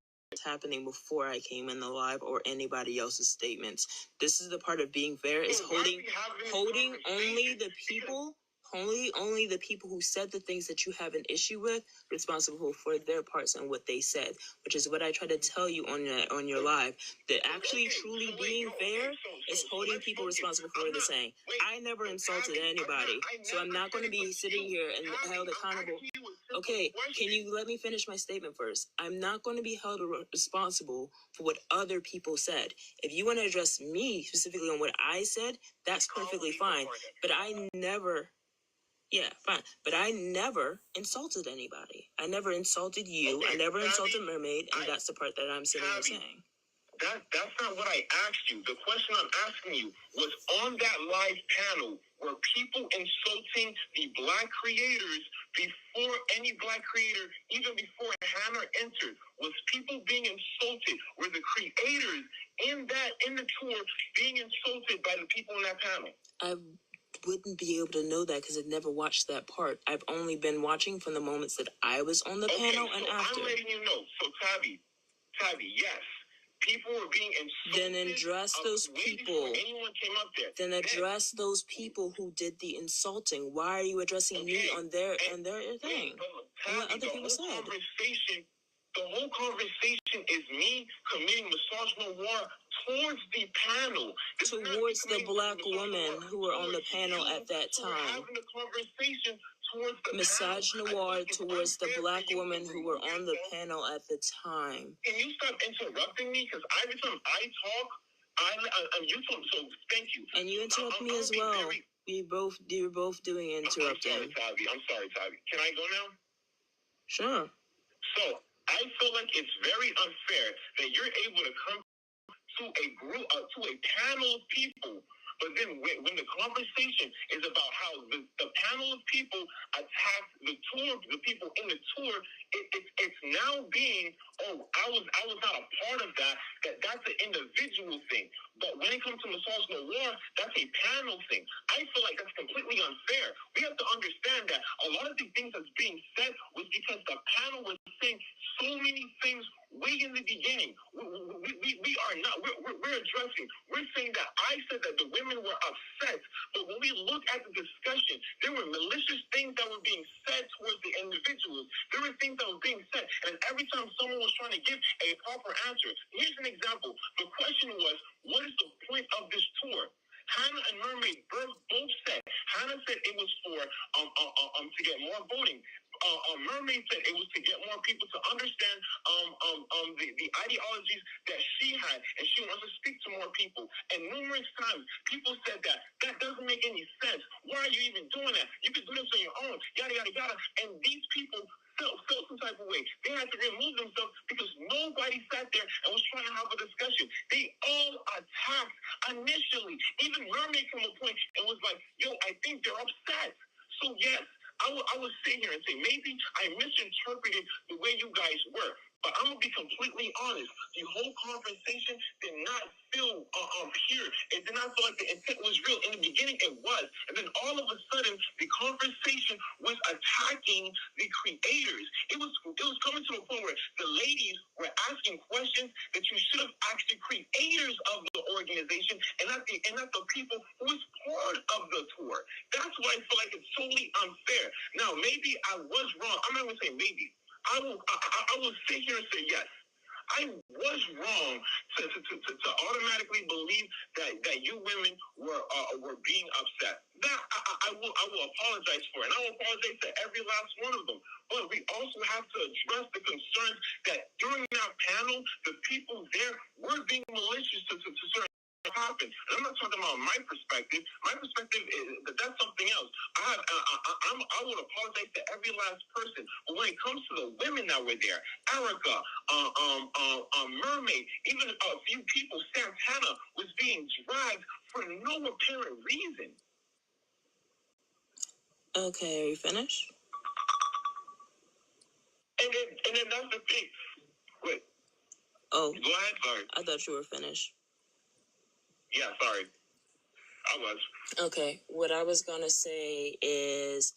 Happening before I came in the live or anybody else's statements. This is the part of being fair, is holding only the people who said the things that you have an issue with responsible for their parts and what they said, which is what I try to tell you on your live. That actually truly being fair is holding people responsible for what they're saying. I never insulted anybody, so I'm not going to be sitting here and held accountable. Okay, can you let me finish my statement first? I'm not going to be held responsible for what other people said. If you want to address me specifically on what I said, that's perfectly fine. But I never... Yeah, fine. But I never insulted anybody. I never insulted you. I never insulted Mermaid, and that's the part that I'm sitting here saying. That's not what I asked you. The question I'm asking you was, on that live panel, were people insulting the black creators before any black creator, even before Hannah entered? Was people being insulted? Were the creators in the tour being insulted by the people in that panel? I wouldn't be able to know that because I've never watched that part. I've only been watching from the moments that I was on the panel and after. I'm letting you know. So Tabby, yes. People were being insulted. Then address those people. Anyone came up there. Then address those people who did the insulting. Why are you addressing me on their thing? Tabby, what other people said? The whole conversation is me committing misogynoir towards the panel. Towards the black women who were on the panel at that time. Having a conversation towards the Misogynoir towards the black women who were on the panel at the time. Can you stop interrupting me? Because every time I talk, you talk, so thank you. And you interrupt me as well. You're both doing interrupting. I'm sorry, Tavi. Can I go now? Sure. So I feel like it's very unfair that you're able to come to a group, to a panel of people, but then when the conversation is about how the panel of people attacked the tour, the people in the tour, it's now being, I was not a part of that's an individual thing. But when it comes to misogynoir, that's a panel thing. I feel like that's completely unfair. We have to understand that a lot of the things that's being said was because the panel was saying so many things way in the beginning. We are not, we're addressing, we're saying that I said that the women were upset, but when we look at the discussion, there were malicious things that were being said towards the individuals. There were things that were being said, and every time someone was trying to give a proper answer, here's an example. The question was, what is the point of this tour? Hannah and Mermaid both said. Hannah said it was for to get more voting. Mermaid said it was to get more people to understand the ideologies that she had, and she wants to speak to more people. And numerous times, people said that doesn't make any sense. Why are you even doing that? You can do this on your own. Yada yada yada. And these people felt some type of way. They had to remove themselves because nobody sat there and was trying to have a discussion. They all attacked initially. Even Mermaid came to a point and was like, yo, I think they're upset. So yes, I would sit here and say, maybe I misinterpreted the way you guys were. But I'm going to be completely honest. The whole conversation did not feel pure. It did not feel like the intent was real. In the beginning, it was. And then all of a sudden, the conversation was attacking the creators. It was coming to a point where the ladies were asking questions that you should have asked the creators of the organization and not the people who was part of the tour. That's why I feel like it's totally unfair. Now, maybe I was wrong. I'm not going to say maybe. I will sit here and say yes. I was wrong to automatically believe that you women were being upset. That I will apologize for, and I will apologize to every last one of them. But we also have to address the concerns that during that panel, the people there were being malicious to certain. Happen. And I'm not talking about my perspective. My perspective is that's something else. I would apologize to every last person. But when it comes to the women that were there, Erica, Mermaid, even a few people, Santana was being dragged for no apparent reason. Okay, are you finished? And then that's the thing. Wait. Oh. Go ahead, sorry. I thought you were finished. Yeah, sorry. I was. Okay, what I was going to say is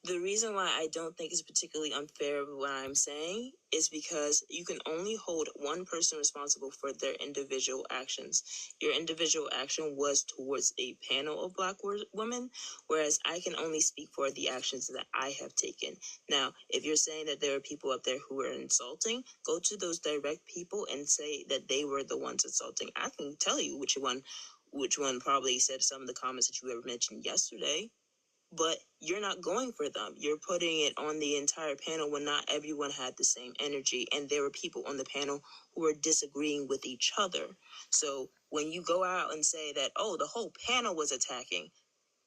the reason why I don't think it's particularly unfair of what I'm saying is because you can only hold one person responsible for their individual actions. Your individual action was towards a panel of black women, whereas I can only speak for the actions that I have taken. Now, if you're saying that there are people up there who are insulting, go to those direct people and say that they were the ones insulting. I can tell you which one probably said some of the comments that you ever mentioned yesterday. But you're not going for them. You're putting it on the entire panel when not everyone had the same energy. And there were people on the panel who were disagreeing with each other. So when you go out and say that, oh, the whole panel was attacking.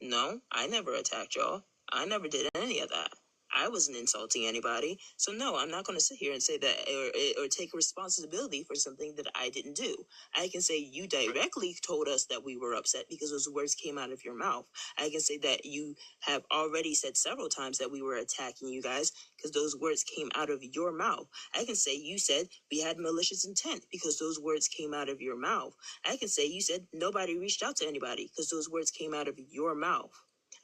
No, I never attacked y'all. I never did any of that. I wasn't insulting anybody. So no, I'm not going to sit here and say that or take responsibility for something that I didn't do. I can say you directly told us that we were upset because those words came out of your mouth. I can say that you have already said several times that we were attacking you guys because those words came out of your mouth. I can say you said we had malicious intent because those words came out of your mouth. I can say you said nobody reached out to anybody because those words came out of your mouth.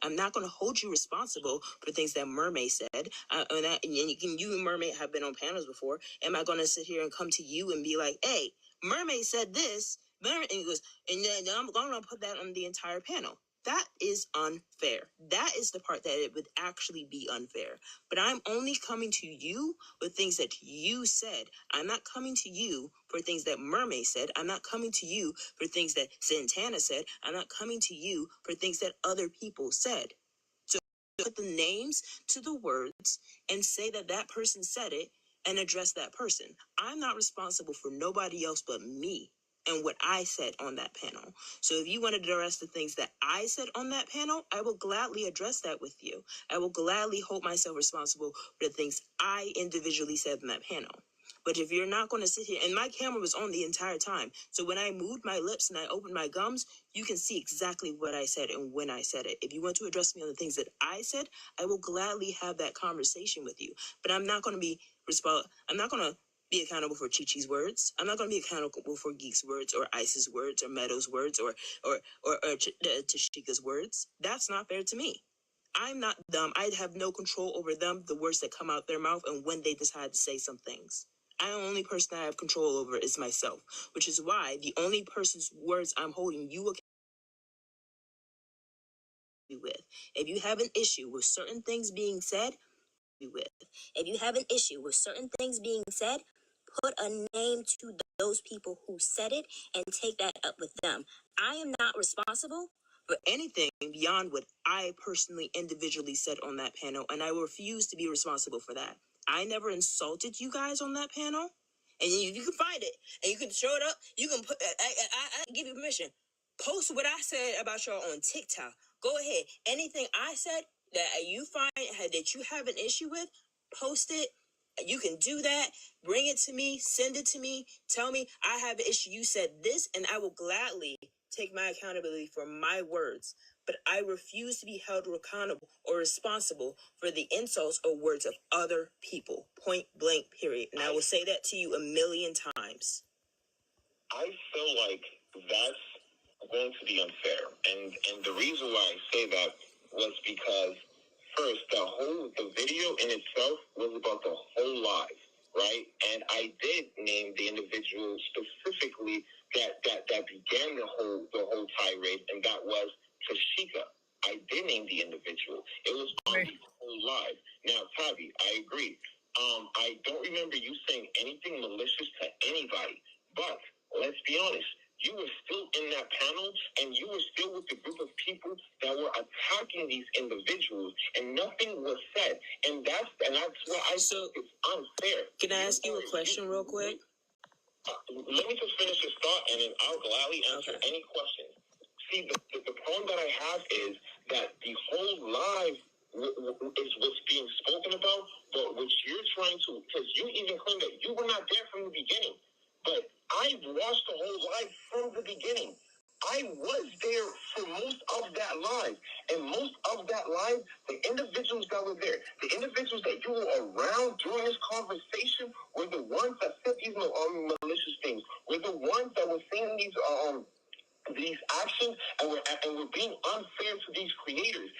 I'm not going to hold you responsible for things that Mermaid said. And you and Mermaid have been on panels before. Am I going to sit here and come to you and be like, hey, Mermaid said this, and he goes, and then I'm going to put that on the entire panel? That is unfair. That is the part that it would actually be unfair. But I'm only coming to you with things that you said. I'm not coming to you for things that Mermaid said. I'm not coming to you for things that Santana said. I'm not coming to you for things that other people said. So put the names to the words and say that that person said it and address that person. I'm not responsible for nobody else but me and what I said on that panel. So if you want to address the things that I said on that panel, I will gladly address that with you. I will gladly hold myself responsible for the things I individually said in that panel. But if you're not going to sit here, and my camera was on the entire time, so when I moved my lips and I opened my gums, you can see exactly what I said and when I said it. If you want to address me on the things that I said, I will gladly have that conversation with you. But I'm not going to be I'm not going to be accountable for Chi-Chi's words. I'm not going to be accountable for Geek's words or Ice's words or Meadow's words or Tashika's words. That's not fair to me. I'm not them. I have no control over them, the words that come out their mouth, and when they decide to say some things. The only person I have control over is myself, which is why the only person's words I'm holding you accountable with. If you have an issue with certain things being said, If you have an issue with certain things being said, put a name to those people who said it and take that up with them. I am not responsible for anything beyond what I personally individually said on that panel, and I refuse to be responsible for that. I never insulted you guys on that panel, and you can find it and you can show it up. You can put. I give you permission. Post what I said about y'all on TikTok. Go ahead. Anything I said that you find that you have an issue with, post it. You can do that. Bring it to me. Send it to me. Tell me I have an issue. You said this, and I will gladly take my accountability for my words. But I refuse to be held accountable or responsible for the insults or words of other people. Point blank, period. And I will say that to you a million times. I feel like that's going to be unfair. And the reason why I say that was because first, the video in itself was about the whole live, right? And I did name the individual specifically that began the whole tirade, and that was Tashika. I did name the individual. It was on the whole live. Now, Tavi, I agree. I don't remember you saying anything malicious to anybody, but let's be honest. You were still in that panel, and you were still with the group of people that were attacking these individuals, and nothing was said. And that's what I think is unfair. Can I ask you a question real quick? Let me just finish this thought, and then I'll gladly answer any questions. See, the problem that I have is that the whole live is what's being spoken about, but what you're trying to, because you even claim that you were not there from the beginning. But I watched the whole live from the beginning. I was there for most of that live. And most of that live, the individuals that were there, the individuals that you were around during this conversation were the ones that said these malicious things, were the ones that were saying these actions, and we're being unfair to these creators.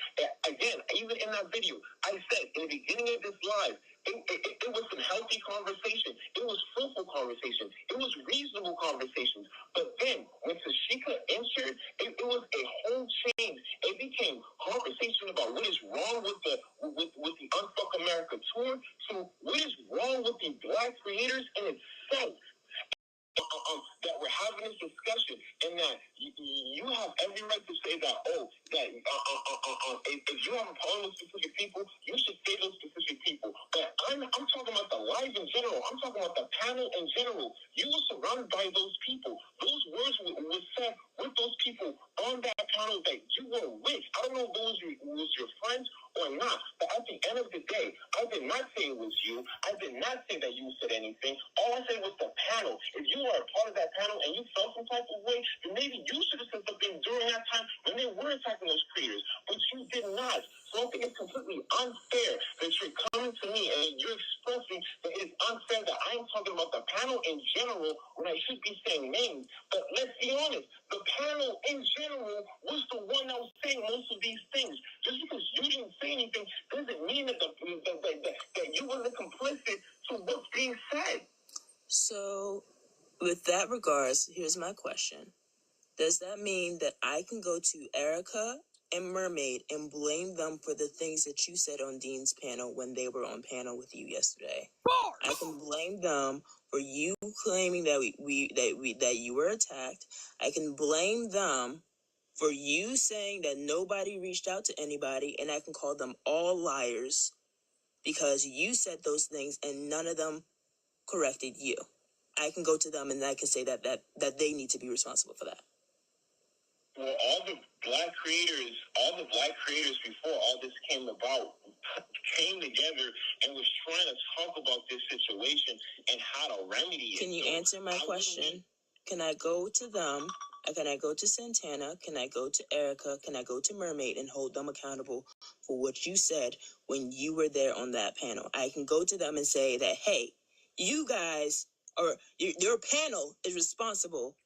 Again, even in that video, I said in the beginning of this live, it was some healthy conversation. It was fruitful conversation. It was reasonable conversations. But then when Tashika entered, it was a whole change. It became conversation about what is wrong with the Unfuck America tour. So what is wrong with the Black creators in itself? That we're having this discussion, and that you have every right to say that, if you have a problem with specific people, you should say those specific people. But I'm talking about the live in general. I'm talking about the panel in general. You were surrounded by those people. Those words were said with those people on that panel that you were with. I don't know if those was your friends or not, but at the end of the day, I did not say it was you. I did not say that you said anything. All I said was the panel. If you are a part of that panel and you felt some type of way, then maybe you should have said something during that time when they were attacking those creators, but you did not. So I think it's completely unfair that you're coming to me and you're expressing that it's unfair that I'm talking about the panel in general when I should be saying names. But let's be honest, the panel in general was the one that was saying most of these things. Just because you didn't say anything doesn't mean that you wasn't complicit to what's being said. So, with that regards, here's my question. Does that mean that I can go to Erica and Mermaid and blame them for the things that you said on Dean's panel when they were on panel with you yesterday. I can blame them for you claiming that you were attacked. I can blame them for you saying that nobody reached out to anybody, and I can call them all liars because you said those things and none of them corrected you. I can go to them and I can say that they need to be responsible for that. Well, all the black creators before all this came about came together and was trying to talk about this situation and how to remedy it. Can you answer my question? Can I go to them? Can I go to Santana? Can I go to Erica? Can I go to Mermaid and hold them accountable for what you said when you were there on that panel? I can go to them and say that, hey, you guys, or your panel is responsible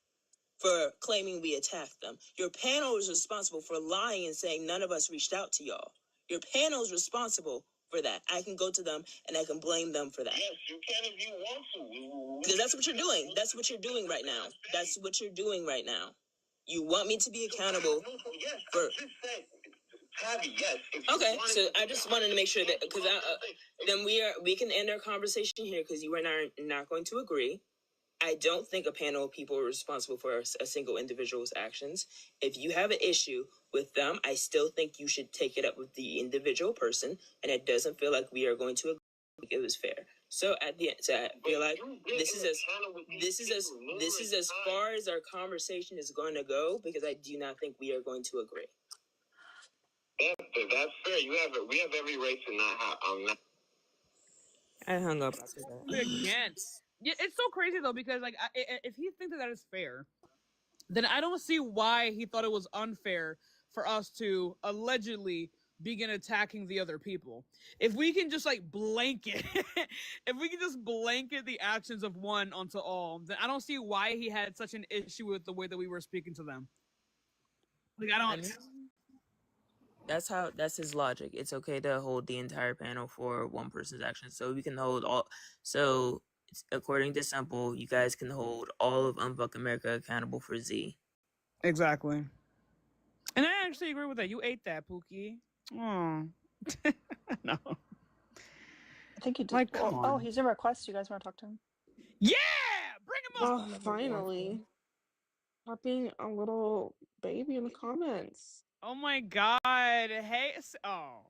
for claiming we attacked them. Your panel is responsible for lying and saying none of us reached out to y'all. Your panel is responsible for that. I can go to them and I can blame them for that. Yes, you can if you want to. Because that's what you're doing. That's what you're doing right now. That's what you're doing right now. You want me to be accountable Yes, for... I just said, Tabby, yes. Okay, so I just wanted to make sure that, because then we can end our conversation here because you and I are not going to agree. I don't think a panel of people are responsible for a single individual's actions. If you have an issue with them, I still think you should take it up with the individual person, and it doesn't feel like we are going to agree. It was fair. So at the end, so I feel like this is as far as our conversation is going to go because I do not think we are going to agree. That's fair. We have every right to not have. I hung up after that. Against. Yeah, it's so crazy though because like if he thinks that is fair, then I don't see why he thought it was unfair for us to allegedly begin attacking the other people. If we can just like blanket, if we can just blanket the actions of one onto all, then I don't see why he had such an issue with the way that we were speaking to them. Like I don't. That's his logic. It's okay to hold the entire panel for one person's actions. So we can hold all. So according to Simple, you guys can hold all of Unfuck America accountable for Z. Exactly. And I actually agree with that. You ate that, Pookie. Oh. No. I think he did. Like, come on. Oh, he's in request. You guys want to talk to him? Yeah! Bring him up! Oh, finally. Stop being a little baby in the comments. Oh my god. Hey. Oh.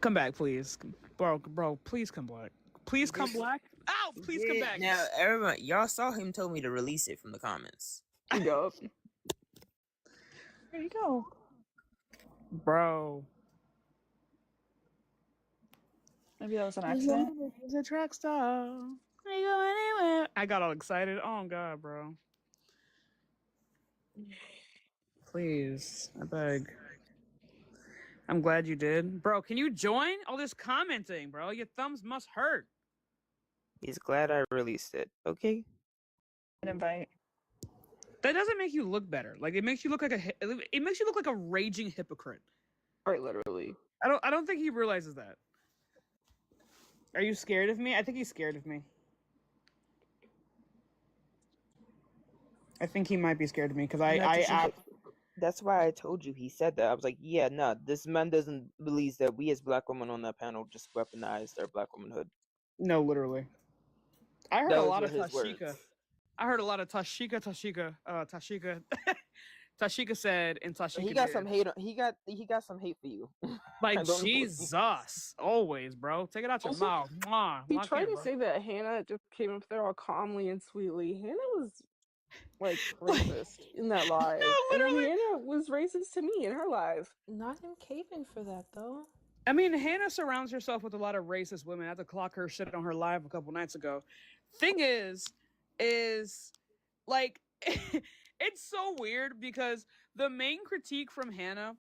Come back, please. Bro, please come back. Please come back. Ow! Please come back. Now, everyone, y'all saw him tell me to release it from the comments. Yup. There you go. Bro. Maybe that was an accident. He's a track star. I go anywhere. I got all excited. Oh god, bro. Please, I beg. I'm glad you did. Bro, can you join? All this commenting, bro. Your thumbs must hurt. He's glad I released it. Okay. An invite. That doesn't make you look better. Like it makes you look like a raging hypocrite. Quite literally. I don't think he realizes that. Are you scared of me? I think he's scared of me. I think he might be scared of me because that's why I told you he said that. I was like, yeah, no, this man doesn't believe that we as black women on that panel just weaponized our black womanhood. No, literally. I heard a lot of Tashika. I heard a lot of Tashika. Tashika said, and Tashika he got some hate. He got some hate for you. Like Jesus, always, bro. Take it out your mouth. Mwah. He tried to say that Hannah just came up there all calmly and sweetly. Hannah was like racist in that live, and then Hannah was racist to me in her live. Not him caving for that though. I mean, Hannah surrounds herself with a lot of racist women. I had to clock her shit on her live a couple nights ago. Thing is like it's so weird because the main critique from Hannah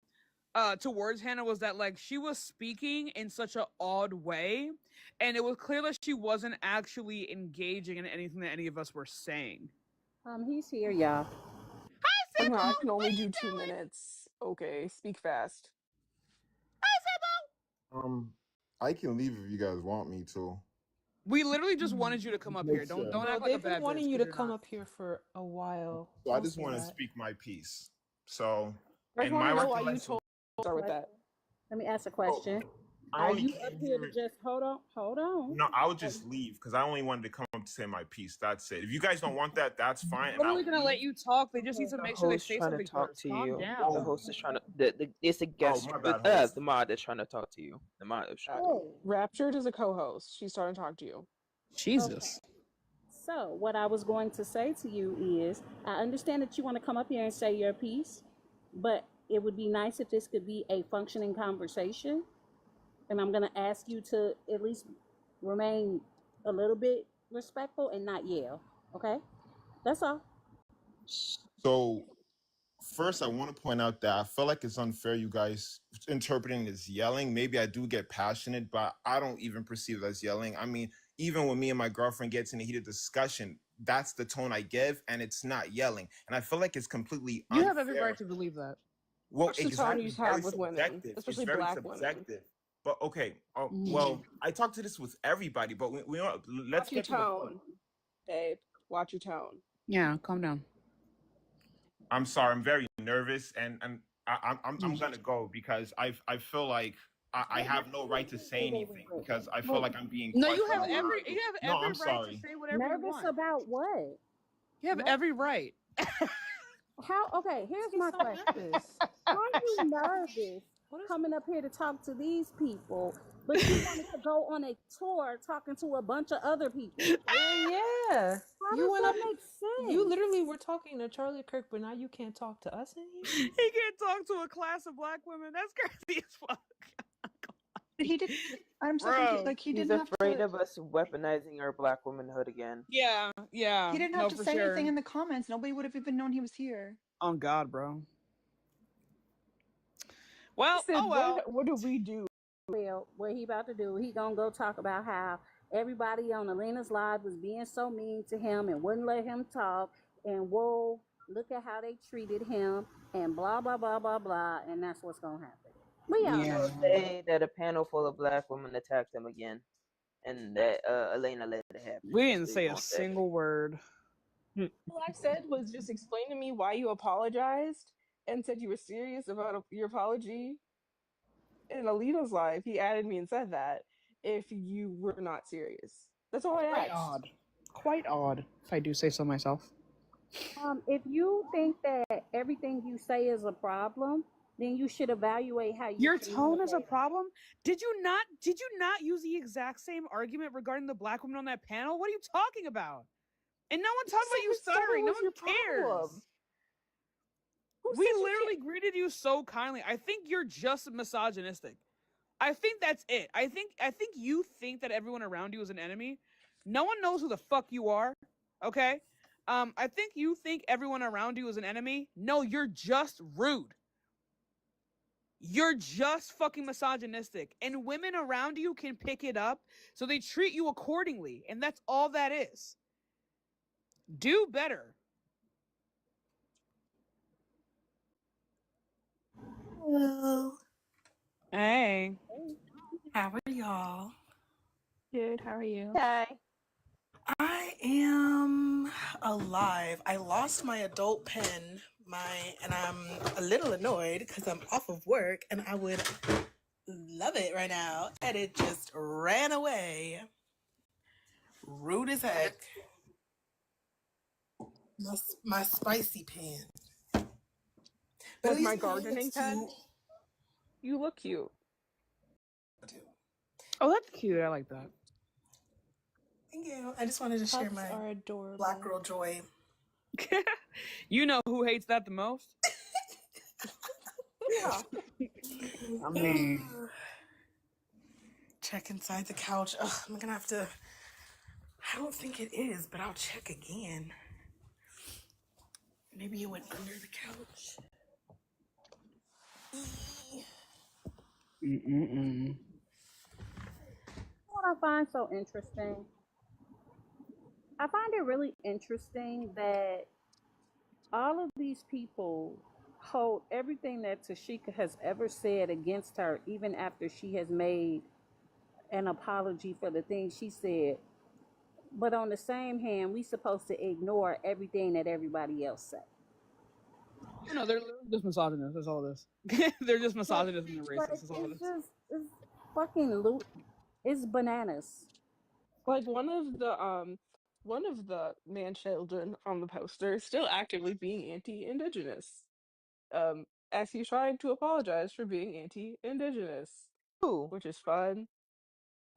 towards Hannah was that like she was speaking in such an odd way, and it was clear that she wasn't actually engaging in anything that any of us were saying. He's here, y'all. Hi, Simple! I can only do 2 minutes. Okay, speak fast. Hi, Simple! I can leave if you guys want me to. We literally just wanted you to come up here. Don't No, act like a they've been bad wanting bitch you because to you're come not. up here for a while. So I Don't just say want to that. speak my piece. So, I just in want my to know why you recollection, told start with that. Let me ask a question. I Are only you up came here to here. just hold on? Hold on. No, I would just leave because I only wanted to come up to say my piece. That's it. If you guys don't want that, that's fine, and Literally I'll gonna let leave. you talk. They just need Okay. to The make sure they host say trying to something talk first. to Calm you. down. The host is trying to. It's the Oh, guest. my bad, host. The mod is trying to talk to you. The mod is trying to. Hey. Raptured is a co-host. She's starting to talk to you. Jesus. So, what I was going to say to you is I understand that you want to come up here and say your piece, but it would be nice if this could be a functioning conversation. And I'm going to ask you to at least remain a little bit respectful and not yell. Okay? That's all. So, first, I want to point out that I feel like it's unfair you guys interpreting as yelling. Maybe I do get passionate, but I don't even perceive it as yelling. I mean, even when me and my girlfriend gets in a heated discussion, that's the tone I give, and it's not yelling. And I feel like it's completely You have every unfair. right to believe that. Well, What's the tone you exactly. have Very with women, subjective. It's especially very black women? subjective. But okay. Well, I talk to this with everybody, but we don't, let's Watch your get to the point. tone, babe. Watch your tone. Yeah, calm down. I'm sorry. I'm very nervous, and I'm gonna go because I feel like I have no right to say anything because I feel like I'm being No, questioned. you have No, every I'm right to sorry. say whatever you Nervous want. about what? You have every right. How? Okay, here's my question. How are you nervous coming up here to talk to these people, but you wanted to go on a tour talking to a bunch of other people? Yeah. How You does went that up. make sense? You literally were talking to Charlie Kirk, but now you can't talk to us in here. He can't talk to a class of black women. That's crazy as fuck. He did. I'm so Bro. confused. Like he He's didn't have afraid to. of us weaponizing our black womanhood again. Yeah. He didn't have to say anything in the comments. Nobody would have even known he was here. On God, bro. Well, Said, what do we do? Well, what he about to do, he gonna go talk about how everybody on Alina's live was being so mean to him and wouldn't let him talk, and whoa, look at how they treated him, and blah blah blah blah blah, and that's what's gonna happen. We all know. Say that a panel full of black women attacked him again, and that Elena let it happen. We didn't say a single word. All I said was just explain to me why you apologized and said you were serious about your apology. In Alita's life, he added me and said that if you were not serious. That's all I Quite asked. odd. Quite odd, if I do say so myself. If you think that everything you say is a problem, then you should evaluate how you. Your tone is a problem. Did you not use the exact same argument regarding the black woman on that panel? What are you talking about? And no one talked about you stuttering. No one cares. We literally greeted you so kindly. I think you're just misogynistic. I think that's it. I think you think that everyone around you is an enemy. No one knows who the fuck you are. Okay? I think you think everyone around you is an enemy. No, you're just rude. You're just fucking misogynistic. And women around you can pick it up, so they treat you accordingly. And that's all that is. Do better. Hello. Hey. How are y'all? Good. How are you? Hi. I am alive. I lost my adult pen, and I'm a little annoyed because I'm off of work and I would love it right now, and it just ran away. Rude as heck. My spicy pen. But Like at least my my gardening pen. You look cute. Oh, that's cute. I like that. Thank you. I just wanted to share Pups my are adorable. black girl joy. You know who hates that the most? Yeah. I mean, check inside the couch. Ugh, I'm gonna have to. I don't think it is, but I'll check again. Maybe it went under the couch. What I find so interesting, I find it really interesting that all of these people hold everything that Tashika has ever said against her, even after she has made an apology for the things she said. But on the same hand, we supposed to ignore everything that everybody else say. No, they're just misogynists. That's all it is. They're just misogynists and they're racist. Like, That's all it it's is. just, it's fucking it's bananas. Like one of the man children on the poster is still actively being anti-indigenous. As he's trying to apologize for being anti-indigenous, Who? which is fun.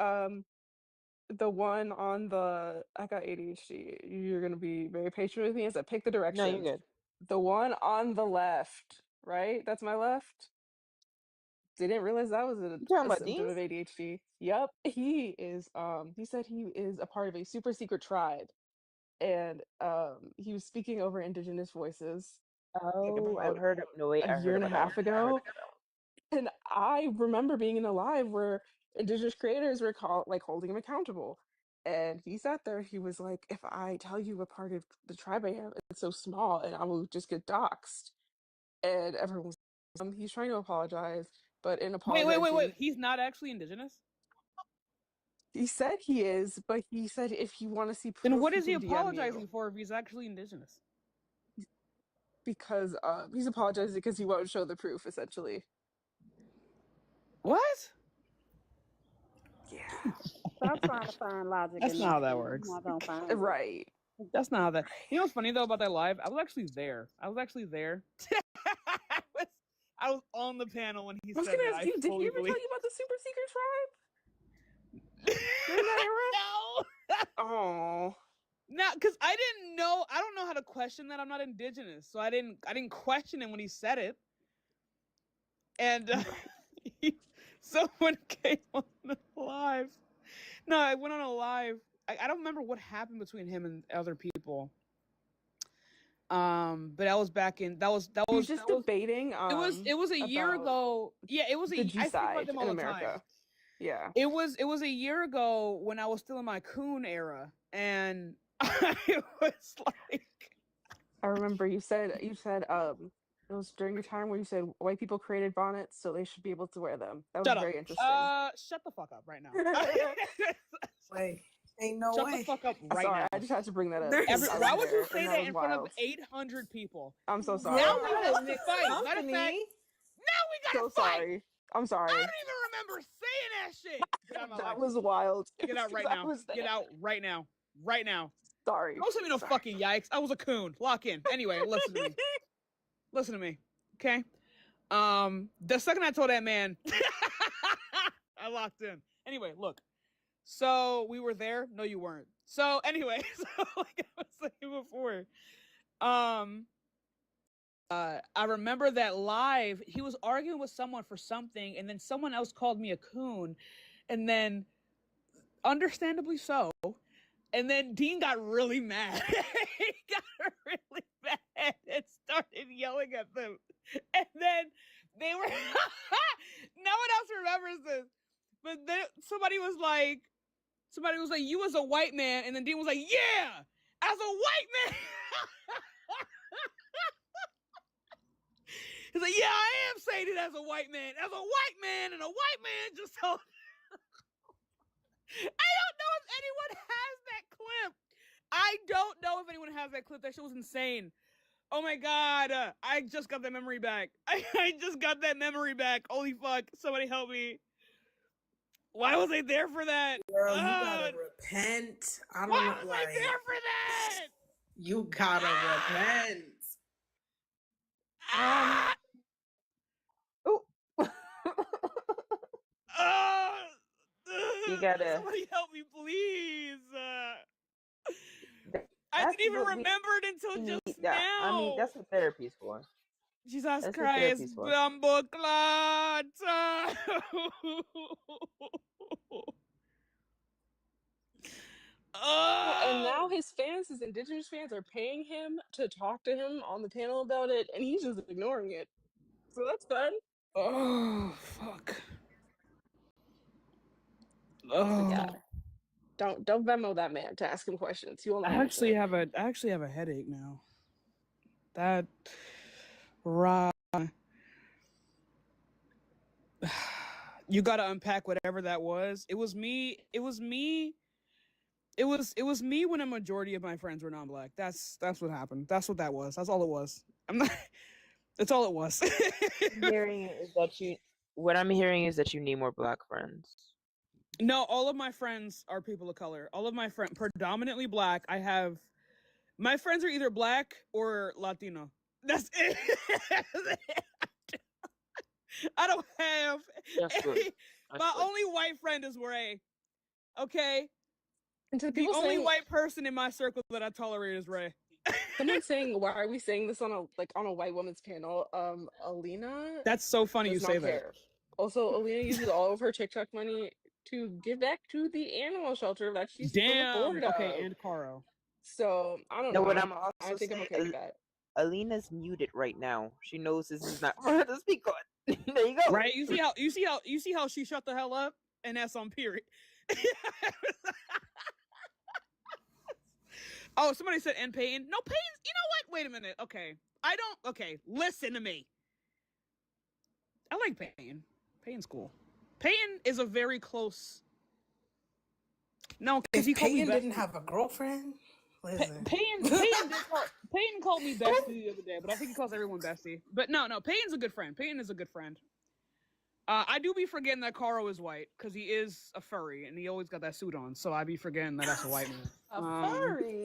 Um, the one on the I got ADHD. You're gonna be very patient with me as I pick the No, you're directions. good. The one on the left, right? That's my left. Didn't realize that was You talking a about symptom of Dean's? ADHD. Yep, he is. He said he is a part of a super secret tribe, and he was speaking over indigenous voices like Oh, I've about heard. No, wait, a I year heard and a about that one. half ago. And I remember being in a live where indigenous creators were like holding him accountable. And he sat there, he was like, if I tell you what part of the tribe I am, it's so small and I will just get doxxed. And everyone was he's trying to apologize, but in Wait. apologizing, He's not actually indigenous? he said he is, but he said if you want to see Then proof, what he is he can DM apologizing you. for if he's actually indigenous? Because he's apologizing because he won't show the proof, essentially. What? Yeah. Stop trying to find logic That's in not how that nothing. You're works. not gonna find it. Right. That's not how that. You know what's funny though about that live? I was actually there. I was on the panel when he I was said gonna that. ask I you, did he fully ever tell believe. you about the super secret tribe during that era? No. Oh. No, because I didn't know. I don't know how to question that. I'm not indigenous, so I didn't question him when he said it. And someone came on the live. No, I went on a live. I don't remember what happened between him and other people. But that was back in He was just debating it was a year about ago. Yeah, it was the G I speak about side them all in the time. America. Yeah. It was a year ago when I was still in my coon era, and I was like, I remember you said it was during your time where you said white people created bonnets, so they should be able to wear them. That was shut up. very interesting. Shut the fuck up right now. Wait, ain't no Shut way. the fuck up right Sorry, now. I just had to bring that up There because is I Why was would you there say and that that was in front of wild. 800 people? I'm so Girl, sorry. Now we not got in to mixed fight. Matter of fact, company. now we got So to fight. sorry. I'm I sorry. don't even remember saying that shit. Get out of my That life. was wild. Get out right I now. was there. Get out right now. Right now. Sorry. Don't send me no fucking yikes. I was a coon. Lock in. Anyway, listen to me. Listen to me. Okay? The second I told that man, I locked in. Anyway, look. So we were there. No, you weren't. So anyway, so like I was saying before, I remember that live. He was arguing with someone for something, and then someone else called me a coon, and then, understandably so. And then Dean got really mad. He got really mad and started yelling at them. And then they were. No one else remembers this, but then somebody was like, "You as a white man," and then Dean was like, "Yeah, as a white man." He's like, "Yeah, I am saying it as a white man, and a white man just told." I don't know if anyone has that clip. I don't know if anyone has that clip. That shit was insane. Oh my god, I just got that memory back. I just got that memory back. Holy fuck! Somebody help me. Why was I there for that? Girl, you gotta repent. I don't Why know, was I like there for that? you gotta repent. You gotta. Somebody help me, please. I That's didn't even what we remember it until need. just That I mean, now. that's what therapy's for. Jesus That's what Christ, therapy's for. Bumbleclot. And now his fans, his indigenous fans, are paying him to talk to him on the panel about it, and he's just ignoring it. So that's fun. Oh fuck. So yeah. Oh. Don't Venmo that man to ask him questions. He will not I actually answer. have a headache now. That right. You got to unpack whatever that was. It was me It was me when a majority of my friends were non-black. That's what happened. That's what that was. That's all it was. I'm not. That's all it was. What I'm hearing is that you need more black friends. No, all of my friends are people of color. All of my friends, predominantly black. My friends are either black or Latino. That's it. I don't have. That's good. My only white friend is Ray. Okay. And to The only white person in my circle that I tolerate is Ray. Someone's saying, "Why are we saying this on a white woman's panel?" Alina. That's so funny you does say not that. care. Also, Alina uses all of her TikTok money to give back to the animal shelter that she's still a board of. Okay, and Caro. So I don't know know. what I'm also I think I'm saying? okay with that. Alina's muted right now. She knows this is not for her to speak on. There you go. Right? You see how she shut the hell up, and that's on period. Oh, somebody said and Payton. No, Payton. You know what? Wait a minute. Okay, I don't. Okay, listen to me. I like Payton. Payton's cool. Payton is a very close. No, because he Peyton didn't have a girlfriend. Listen. Payton called me bestie the other day, but I think he calls everyone bestie. But no, Payton's a good friend. Payton is a good friend. I do be forgetting that Caro is white because he is a furry and he always got that suit on. So I be forgetting that that's a white man. A furry.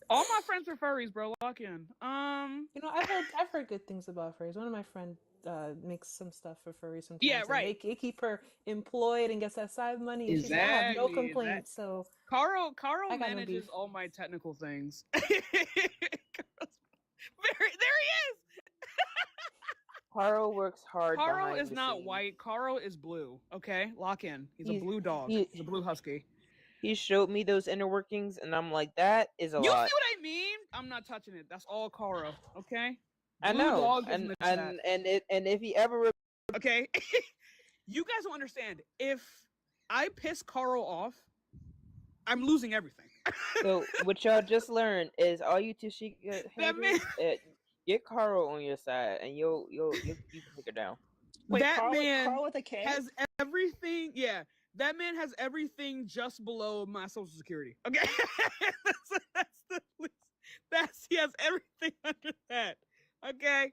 All my friends are furries, bro. Lock in. You know, I've heard good things about furries. One of my friends makes some stuff for furries sometimes. Yeah, right. And they keep her employed and gets that side money. And Exactly. She's like, I have no complaints. So Caro manages all my technical things. There he is. Caro works hard. Caro is not white. Caro is blue. Okay, lock in. He's a blue dog. He's a blue husky. He showed me those inner workings, and I'm like, that is a lot. You see what I mean? I'm not touching it. That's all Caro. Okay. I know. And if he ever. Okay. You guys don't understand. If I piss Caro off, I'm losing everything. So what y'all just learned is all you Tashika haters, get Caro on your side, and you can take her down. Wait, that Carl, man Carl with a K? has everything. Yeah, that man has everything just below my social security. Okay, he has everything under that. Okay,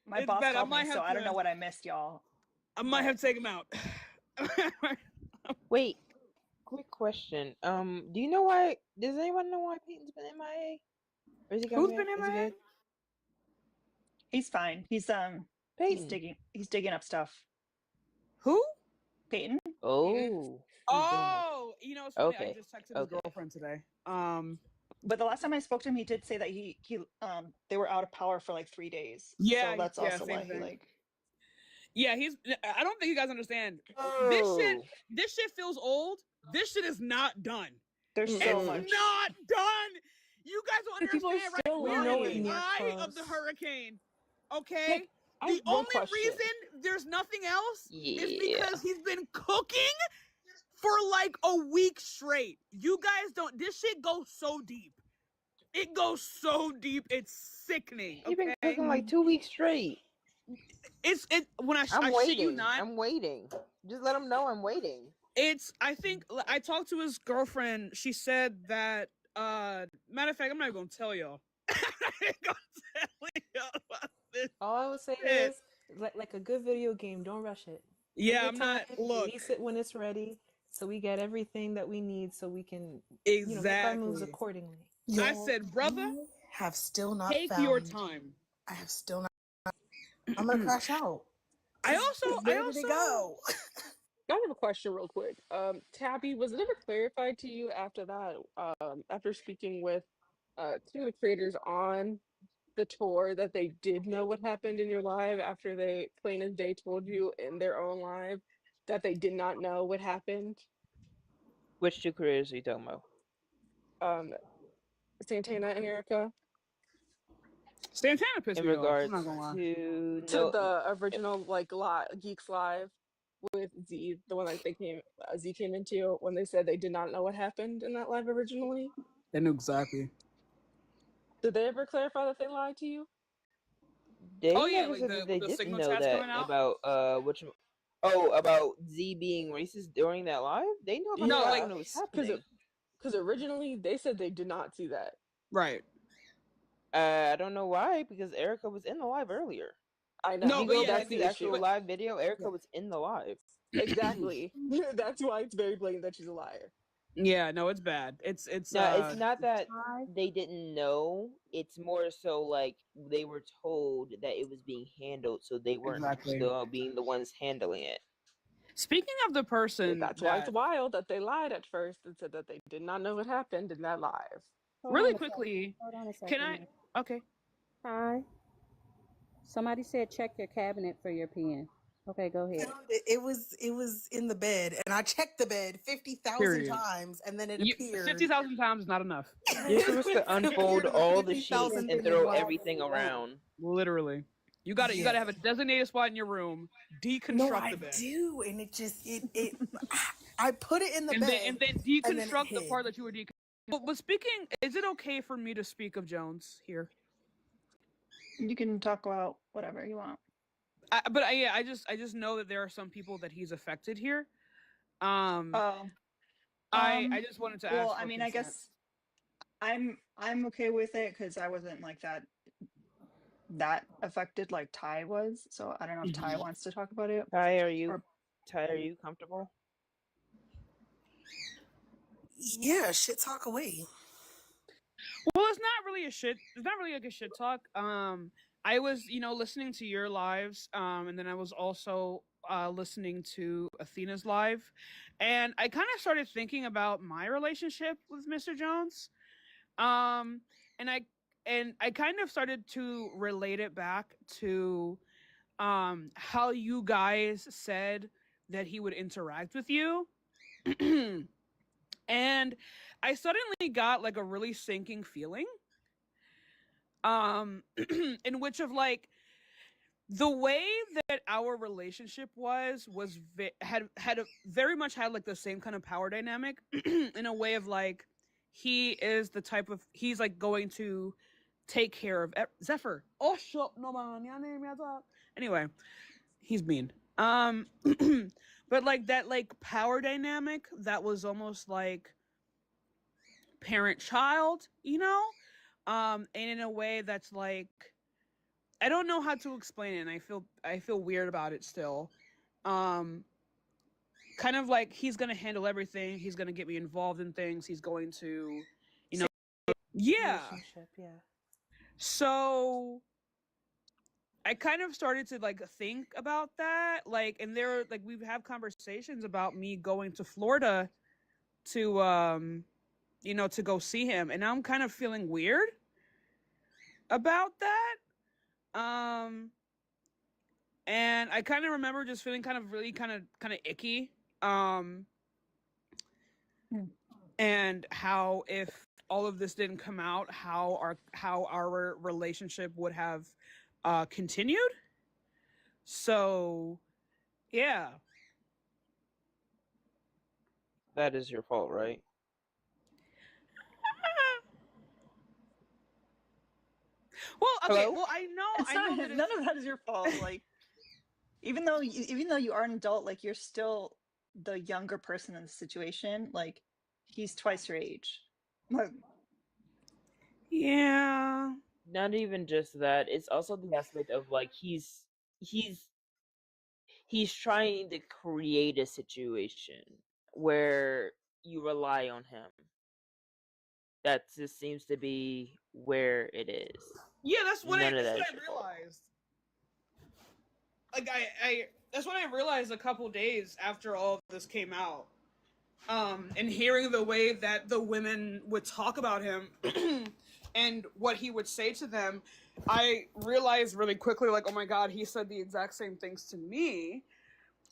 my boss called me, so I don't know what I missed, y'all. I might have to take him out. Wait, quick question. Do you know why? Does anyone know why Peyton's been MIA? Or is he Who's been MIA? He's fine. He's digging up stuff. Who? Peyton. Oh. Oh, you know, it's funny. Okay. I just texted his girlfriend today. But the last time I spoke to him, he did say that he they were out of power for like 3 days. Yeah, so that's also why thing. he like. Yeah, I don't think you guys understand. Oh. This shit feels old. This shit is not done. There's so much. It's not done. You guys don't understand, right? We're in the eye close. of the hurricane. Okay? Like, the only reason there's nothing else is because he's been cooking for like a week straight. You guys don't. This shit goes so deep. It goes so deep. It's sickening. He's been cooking like 2 weeks straight. When I shit you not. I'm waiting. Just let him know I'm waiting. I think I talked to his girlfriend. She said that matter of fact, I'm not gonna tell y'all. All I would say is like a good video game, don't rush it. Yeah, I'm not. Look, release it when it's ready, so we get everything that we need, so we can make our moves accordingly. I said, brother, have still not take your time. I have still not. I'm gonna crash out. I have a question real quick. Tabby, was it ever clarified to you after that, after speaking with two of the creators on the tour, that they did know what happened in your live after they plain as day told you in their own live that they did not know what happened? Which two creators are you talking about? Santana and Erica. Santana pissed in me regards off. I'm not gonna lie. To the original Geeks Live with Z, the one that Z came into when they said they did not know what happened in that live originally. They knew exactly. Did they ever clarify that they lied to you? They never said that they didn't know that about about Z being racist during that live. They know about that when it was happening. Because originally they said they did not see that. Right. I don't know why, because Erica was in the live earlier. I If know. you go That's back to the the issue. actual live video, Erica was in the live. Exactly. That's why it's very blatant that she's a liar. Yeah, no, it's bad. It's No, it's not that they didn't know. It's more so like they were told that it was being handled, so they weren't Exactly. being the ones handling it. Speaking of the person That's why it's wild that they lied at first and said that they did not know what happened in that live. Hold on a second. Okay. Hi. Somebody said check your cabinet for your pen. Okay, go ahead. It was in the bed, and I checked the bed 50,000 Period. times, and then it appeared 50,000 times is not enough. You're supposed to unfold all the sheets 50,000 and throw everything around. Literally. You gotta have a designated spot in your room, deconstruct No, I the bed. do, and it just I put it in the bed, and then deconstruct the part that you were deconstructing. But speaking, is it okay for me to speak of Jones here? You can talk about whatever you want. I just know that there are some people that he's affected here. I just wanted to ask. Well, I mean, I guess I'm okay with it because I wasn't like that affected like Ty was. So I don't know if Ty wants to talk about it. Ty, are you comfortable? Yeah, shit talk away. Well, it's not really a shit. It's not really like a shit talk. I was, listening to your lives, and then I was also listening to Athena's live, and I kind of started thinking about my relationship with Mr. Jones, and I kind of started to relate it back to how you guys said that he would interact with you. And I suddenly got like a really sinking feeling in which of like the way that our relationship was very much had like the same kind of power dynamic in a way of like he is the type of he's like going to take care of Zephyr. Oh shut no man. Anyway, he's mean. But like that like power dynamic that was almost like parent child, and in a way that's like I don't know how to explain it, and I feel weird about it still. Kind of like he's gonna handle everything, he's gonna get me involved in things, he's going to yeah. So I kind of started to like think about that, like, and there like we have conversations about me going to Florida to to go see him, and I'm kind of feeling weird about that. And I kind of remember just feeling kind of icky. And how if all of this didn't come out, how our relationship would have continued. So, yeah. That is your fault, right? Well, okay. Hello? Well, I know. It's not, none of that is your fault. Like, even though you are an adult, like you're still the younger person in the situation. Like, he's twice your age. Like, yeah. Not even just that. It's also the aspect of like he's trying to create a situation where you rely on him. That just seems to be where it is. Yeah, that's what I your fault. realized. Like I that's what I realized a couple days after all of this came out. And hearing the way that the women would talk about him and what he would say to them, I realized really quickly, like, oh my God, he said the exact same things to me,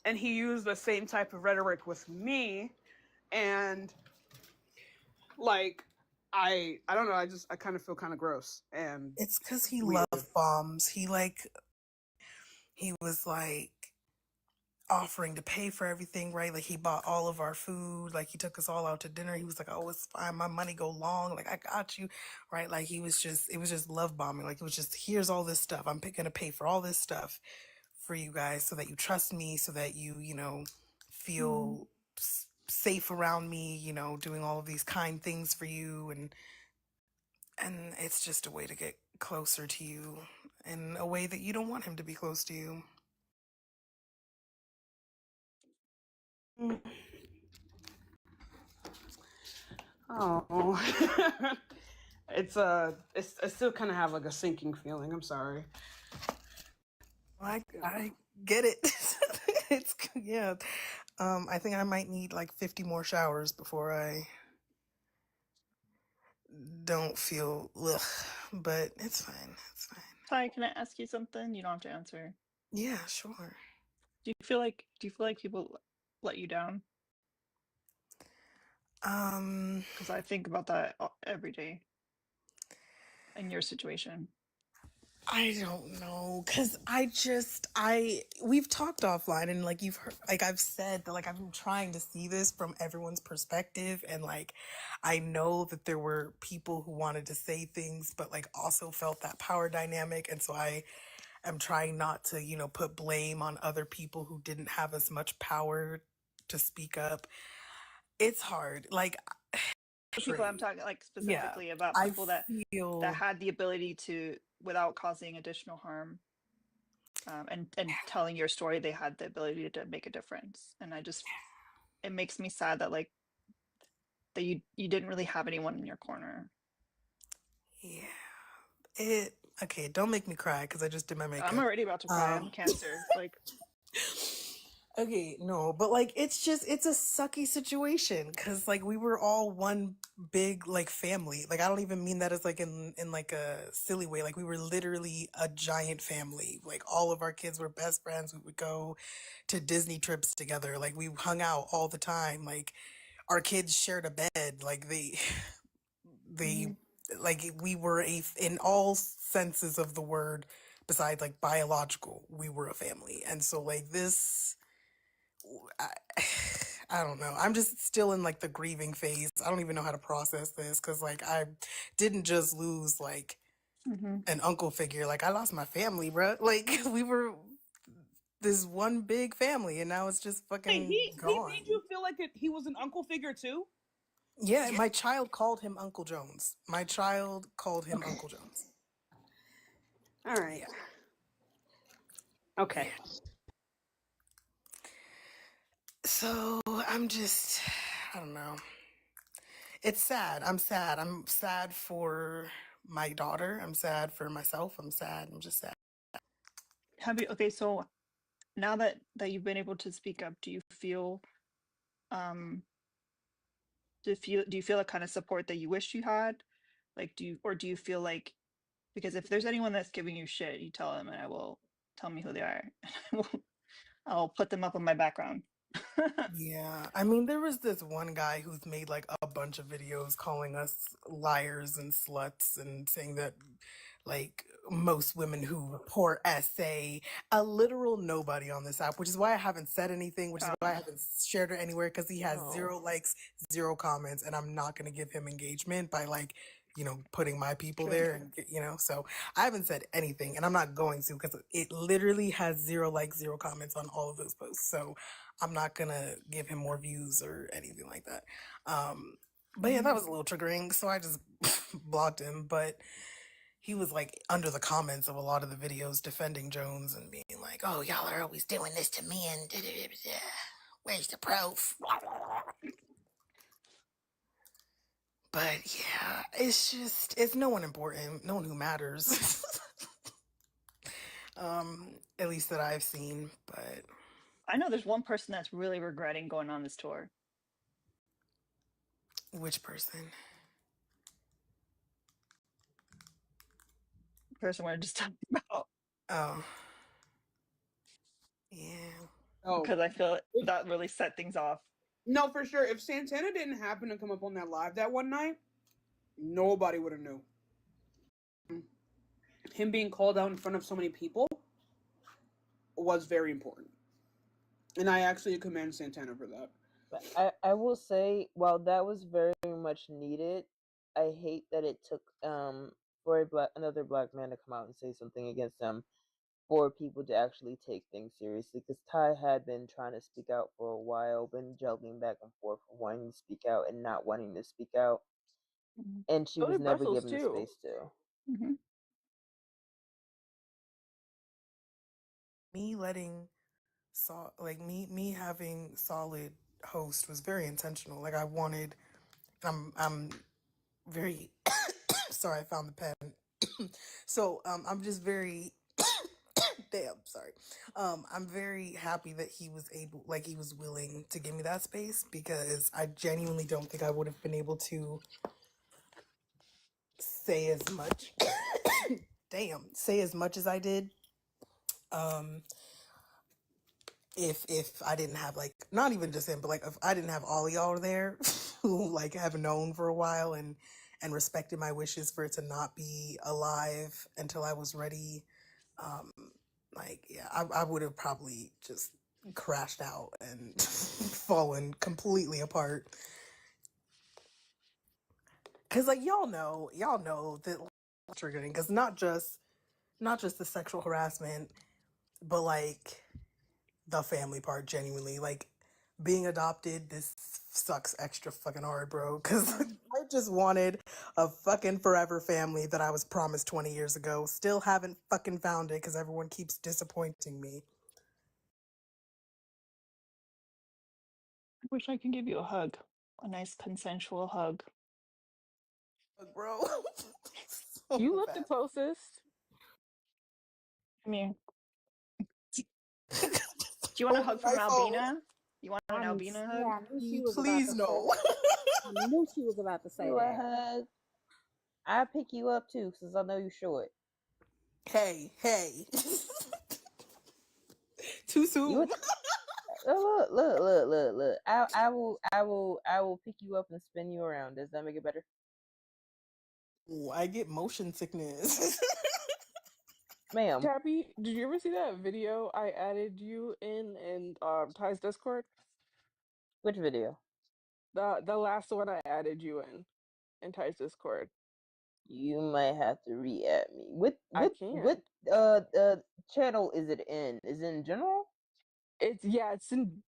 and he used the same type of rhetoric with me, and like, I don't know, I kind of feel kind of gross, and it's because he love bombs. He was like offering to pay for everything, right? Like he bought all of our food, like he took us all out to dinner. He was like, oh, it's fine, my money go long, like I got you, right? Like it was just love bombing. Like it was just, here's all this stuff, I'm gonna pay for all this stuff for you guys so that you trust me, so that you feel safe around me, you know, doing all of these kind things for you, and it's just a way to get closer to you in a way that you don't want him to be close to you. Oh, I still kind of have like a sinking feeling. I'm sorry. I get it. It's yeah. I think I might need like 50 more showers before I don't feel ugh, but it's fine. It's fine. Ty, can I ask you something? You don't have to answer. Yeah, sure. Do you feel like people let you down? Because I think about that every day in your situation. I don't know, cause we've talked offline, and like you've heard, like I've said that like I'm trying to see this from everyone's perspective, and like I know that there were people who wanted to say things, but like also felt that power dynamic, and so I am trying not to, you know, put blame on other people who didn't have as much power to speak up. It's hard, like People I'm talking like yeah, specifically about I people that feel had the ability to, without causing additional harm, and telling your story, they had the ability to make a difference. And it makes me sad that like that you didn't really have anyone in your corner. yeah. Okay, don't make me cry because I just did my I'm makeup. already about to cry. I'm Cancer. Like, Okay, no, but like it's a sucky situation because like we were all one big like family. Like I don't even mean that as like in like a silly way. Like we were literally a giant family. Like all of our kids were best friends. We would go to Disney trips together. Like we hung out all the time. Like our kids shared a bed. Like they like we were in all senses of the word, besides like biological, we were a family. And so like this I, I don't know. I'm just still in like the grieving phase. I don't even know how to process this because like I didn't just lose like an uncle figure. Like I lost my family, bro. Like we were this one big family, and now it's just Hey, fucking he gone. made you feel like he was an uncle figure too. Yeah, my child called him Uncle Jones. My child called him Uncle Jones. All right. Yeah. Okay. So I'm just, I don't know. It's sad. I'm sad. I'm sad for my daughter. I'm sad for myself. I'm sad. I'm just sad. okay, so now that you've been able to speak up, do you feel do you feel the kind of support that you wish you had? Like do you feel like, because if there's anyone that's giving you shit, you tell them, and I will tell me who they are. I'll put them up on my background. Yeah, I mean, there was this one guy who's made like a bunch of videos calling us liars and sluts and saying that like most women who report essay, a literal nobody on this app, which is why I haven't said anything, which is why I haven't shared it anywhere because he has 0 likes, 0 comments, and I'm not going to give him engagement by like, you know, putting my people there and you know, so I haven't said anything and I'm not going to because it literally has 0 likes, 0 comments on all of those posts. So I'm not gonna give him more views or anything like that. But yeah, that was a little triggering, so I just blocked him. But he was like under the comments of a lot of the videos defending Jones and being like, "Oh, y'all are always doing this to me," and where's the proof? But yeah, it's no one important, no one who matters. At least that I've seen. But I know there's one person that's really regretting going on this tour. which person? The person we're just talking about. Oh, yeah. Oh, Because I feel that really set things off. no, for sure. If Santana didn't happen to come up on that live that one night, nobody would have knew. Him being called out in front of so many people was very important, and I actually commend Santana for that. But I will say, while that was very much needed, I hate that it took for another black man to come out and say something against them. for people to actually take things seriously. Because Ty had been trying to speak out for a while, been juggling back and forth, wanting to speak out and not wanting to speak out, and she So was did never Brussels given the too. space to. Me letting me having solid host was very intentional. Like I wanted, I'm very sorry, I found the pen. So I'm just very damn sorry. I'm very happy that he was able, like he was willing to give me that space, because I genuinely don't think I would have been able to say as much say as much as I did if I didn't have, like, not even just him, but like if I didn't have all y'all there who like have known for a while and respected my wishes for it to not be alive until I was ready. Like, yeah, I would have probably just crashed out and fallen completely apart. Cause like y'all know that triggering, cause not just the sexual harassment, but like the family part, genuinely. Like, being adopted, this sucks extra fucking hard, bro. Cause I just wanted a fucking forever family that I was promised 20 years ago. Still haven't fucking found it because everyone keeps disappointing me. I wish I could give you a hug, a nice consensual hug. Bro. So You look the bad. closest. I mean, do you want a Hold the hug from knife hole. Albina? You want an Albina hug? I knew she was about Please to say. no. I knew she was about to say You a that. hug? I pick you up too, since I know you short. Hey. Too You soon. look. I will pick you up and spin you around. Does that make it better? Ooh, I get motion sickness. Ma'am. Tabby, did you ever see that video I added you in Ty's Discord? Which video? The last one I added you in Ty's Discord. You might have to re-add me. What I what can. what channel is it in? Is it in general? It's in.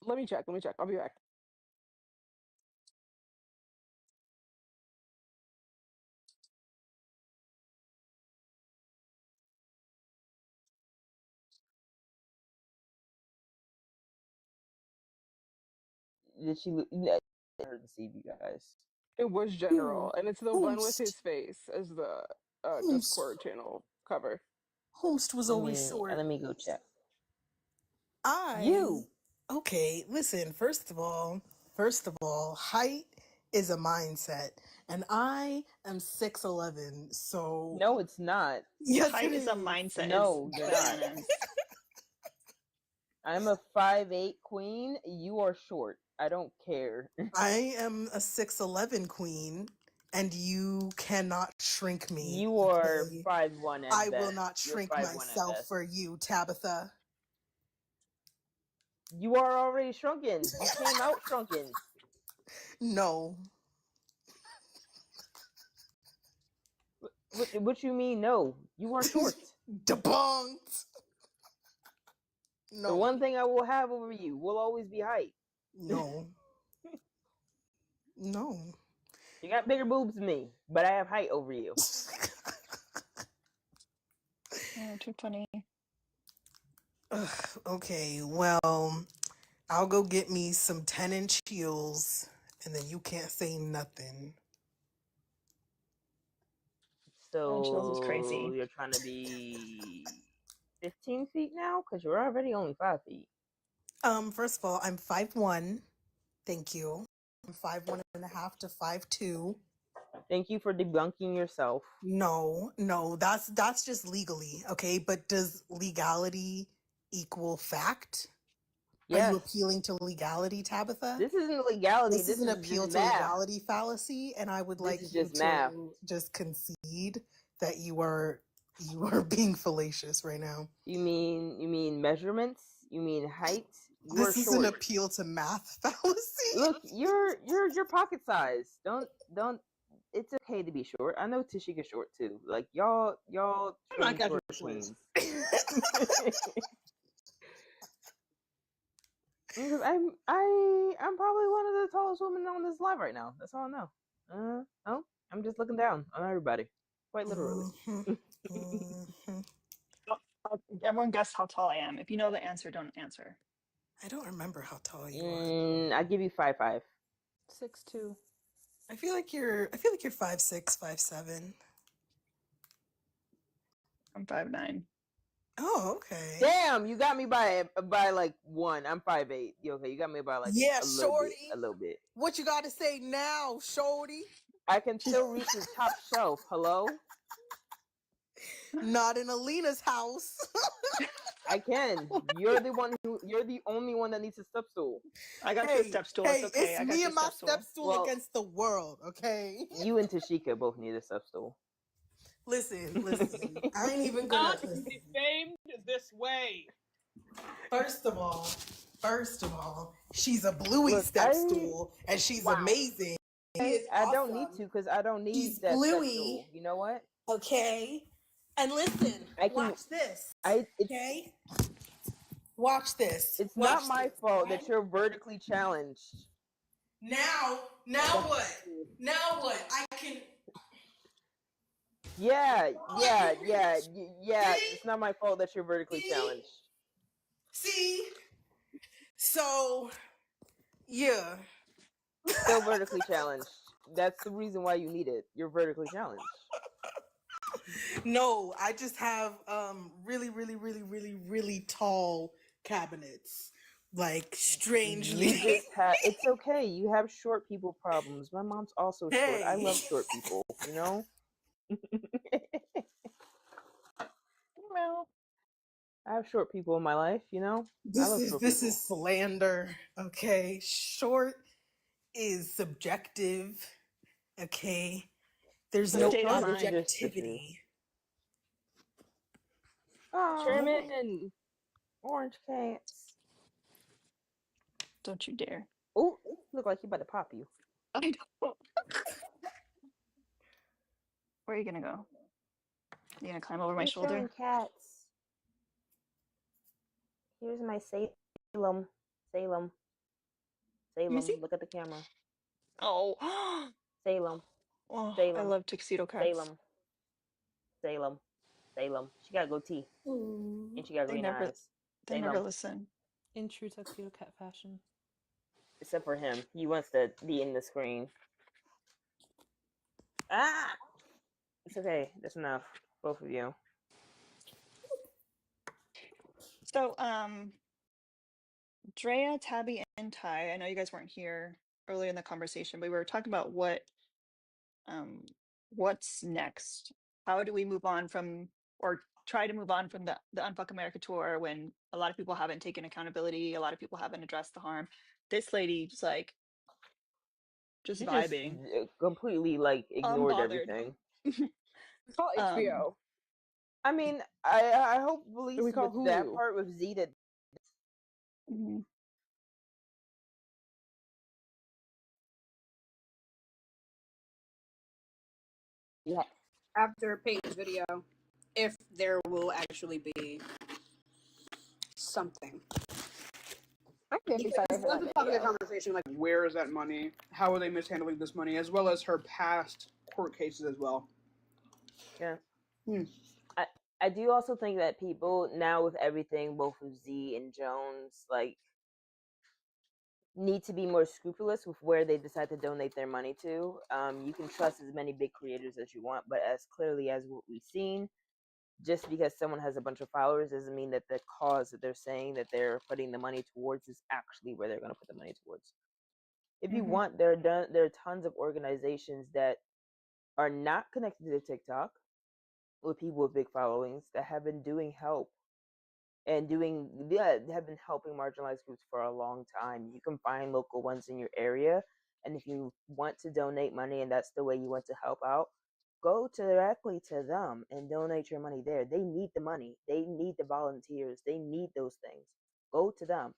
Let me check. I'll be back. Did she? I heard to see you guys. It was general, and it's the one with his Homst. face as the Homst. Discord channel cover. Homst was always short. Let me go check. Okay, listen, first of all, height is a mindset. And I am 6'11", so No, it's not. yes it Height is a is. mindset. No, It's you're just not. bananas. I'm a 5'8" queen. You are short. I don't care. I am a 6'11" queen, and you cannot shrink me. You are Okay? 5'1" at I best. will not You're shrink 5'1" at myself best. for you, Tabitha. You are already shrunken. You came out shrunken. No. What you mean? No, you are short. Debunked. No. The one thing I will have over you will always be height. No. No. You got bigger boobs than me, but I have height over you. Oh, too funny. Ugh, okay, well, I'll go get me some 10-inch heels, and then you can't say nothing. Chills is So crazy. you're trying to be 15 feet now? Because you're already only 5 feet. First of all, I'm 5'1". Thank you. I'm 5'1.5" to 5'2". Thank you for debunking yourself. No, that's just legally, okay? But does legality equal fact? Yes. Are you appealing to legality, Tabitha? This isn't legality. This is an appeal to math. Legality fallacy, and I would This like is you just to math. just concede that you are being fallacious right now. You mean measurements? You mean height? You This are is short. an appeal to math fallacy. Look, you're pocket size. Don't. It's okay to be short. I know Tashika's short too. Like y'all I'm not short catching queens. Because I'm probably one of the tallest women on this live right now. That's all I know. Oh, I'm just looking down on everybody, quite literally. Everyone guess how tall I am. If you know the answer, don't answer. I don't remember how tall you are. I give you 5'5". 6'2". I feel like you're 5'6", 5'7". I'm 5'9". Oh, okay. Damn, you got me by like 1. I'm 5'8". Okay, you got me by like Yeah, a little shorty. bit, a little bit. What you got to say now, shorty? I can still reach the top shelf. Hello? Not in Alina's house. I can. You're the only one that needs a step stool. I got you a step stool. It's okay. It's I got me you a and my step stool. step stool against the world, okay? You and Tashika both need a step stool. Listen. I ain't even gonna. Not defamed this way. First of all, she's a bluey step stool, and she's amazing. I don't need to because I don't need that step stool. You know what? Okay. And listen, watch this. Okay? Watch this. It's not my fault that you're vertically challenged. Now what? Now what? I can. Yeah. It's not my fault that you're vertically challenged. See? So, yeah. Still vertically challenged. That's the reason why you need it. You're vertically challenged. No, I just have really tall cabinets. Like strangely. You just have. It's okay. You have short people problems. My mom's also short. I love short people. You know. Well, I have short people in my life. You know. I love short This people. is slander. Okay, short is subjective. Okay, there's no objectivity. Oh, Sherman. Orange cats. Don't you dare. Oh, look like he about to pop you. I don't. Where are you gonna go? You gonna climb over my shoulder? Showing cats. Here's my Salem. Look at the camera. Oh. Salem. Oh, Salem. I love tuxedo cats. Salem. She got goatee. And she got green eyes. They never listen. In true tuxedo cat fashion. Except for him. He wants to be in the screen. Ah! It's okay. That's enough. Both of you. So, Drea, Tabby, and Ty, I know you guys weren't here earlier in the conversation, but we were talking about what's next. How do we move on from, or try to move on from the Unfuck America tour when a lot of people haven't taken accountability, a lot of people haven't addressed the harm. This lady just like just vibing. Just completely like ignored everything. Call HBO. I mean, I hope at least We call with that Hulu. part with Z that. Yeah. After Peyton's video, if there will actually be something. I can be excited for Let's that talk video. the conversation like where is that money? How are they mishandling this money, as well as her past court cases as well. Yeah. I do also think that people now with everything, both with Z and Jones, like need to be more scrupulous with where they decide to donate their money to. You can trust as many big creators as you want, but as clearly as what we've seen, just because someone has a bunch of followers doesn't mean that the cause that they're saying that they're putting the money towards is actually where they're going to put the money towards. If you want, there are tons of organizations that are not connected to TikTok with people with big followings that have been doing help and have been helping marginalized groups for a long time. You can find local ones in your area, and if you want to donate money and that's the way you want to help out, go directly to them and donate your money there. They need the money. They need the volunteers. They need those things. Go to them.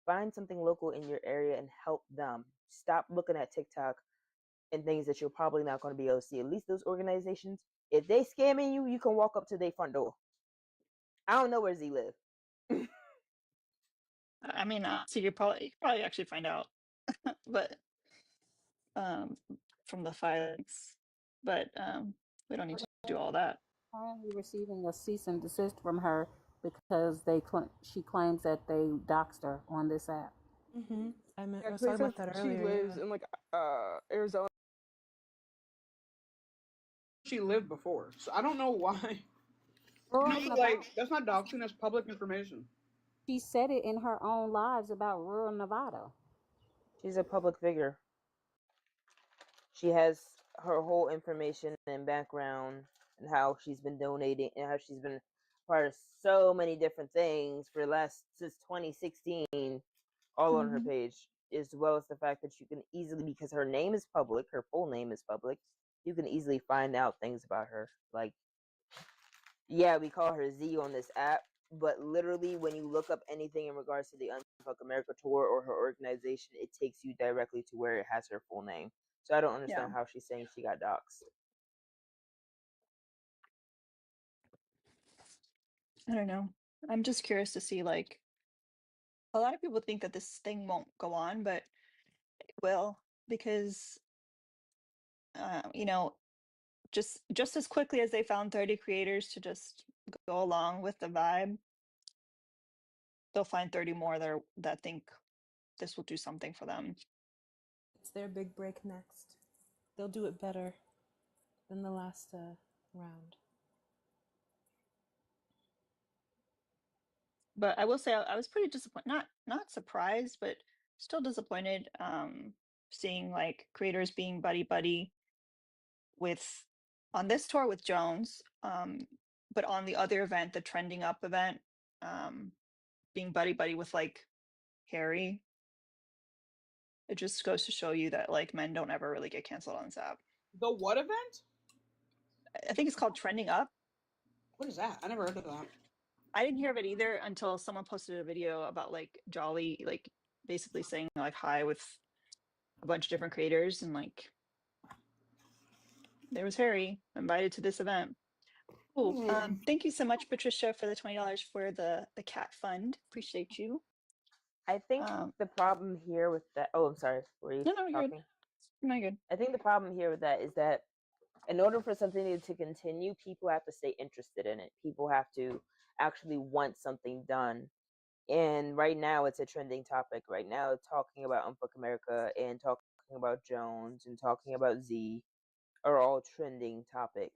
Find something local in your area and help them. Stop looking at TikTok and things that you're probably not going to be able to see. At least those organizations, if they scamming you, you can walk up to their front door. I don't know where Z live. I mean, so you probably actually find out, but um, from the filings, but we don't need to do all that. Currently receiving a cease and desist from her because she claims that they doxed her on this app. Mm-hmm. I Yeah, was because they talking said about that she earlier. lives Yeah. in like Arizona. She lived before, so I don't know why. Well, You know, like that's not doxing. That's public information. she said it in her own lives about rural Nevada. She's a public figure. She has her whole information and background and how she's been donating and how she's been part of so many different things for the last since 2016, all on her Mhm. page, as well as the fact that you can easily, because her name is public, her full name is public, you can easily find out things about her. Like, yeah, we call her Z on this app, but literally when you look up anything in regards to the Unfuck America tour or her organization, it takes you directly to where it has her full name. So I don't Yeah, understand how she's saying she got doxxed. I don't know. I'm just curious to see, like, a lot of people think that this thing won't go on, but it will, because you know, just as quickly as they found 30 creators to just go along with the vibe, they'll find 30 more that think this will do something for them. It's their big break next. They'll do it better than the last round. But I will say I was pretty disappointed, not surprised, but still disappointed seeing like creators being buddy buddy with on this tour with Jones, but on the other event, the Trending Up event, being buddy buddy with like Harry. It just goes to show you that like men don't ever really get canceled on this app. The what event? I think it's called Trending Up. What is that? I never heard of that. I didn't hear of it either until someone posted a video about like Jolly, like basically saying like hi with a bunch of different creators, and like there was Harry invited to this event. Cool. Thank you so much, Patricia, for the $20 for the cat fund. Appreciate you. I think the problem here with that. Oh, I'm sorry. Were you No, you're good. talking? No, you're good. I think the problem here with that is that in order for something to continue, people have to stay interested in it. People have to actually want something done. And right now, it's a trending topic. Right now, talking about Unfuck America and talking about Jones and talking about Z are all trending topics.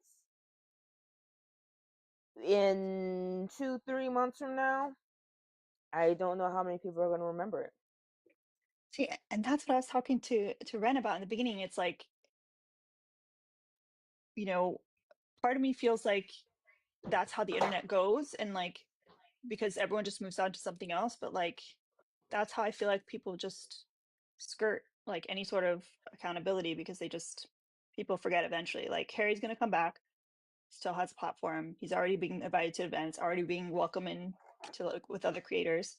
In 2-3 months from now, I don't know how many people are going to remember it. See, and that's what I was talking to Ren about in the beginning. It's like, you know, part of me feels like that's how the internet goes, and like because everyone just moves on to something else, but like that's how I feel like people just skirt like any sort of accountability because people forget eventually. Like Harry's gonna come back, still has a platform. He's already being invited to events, already being welcome in to like with other creators.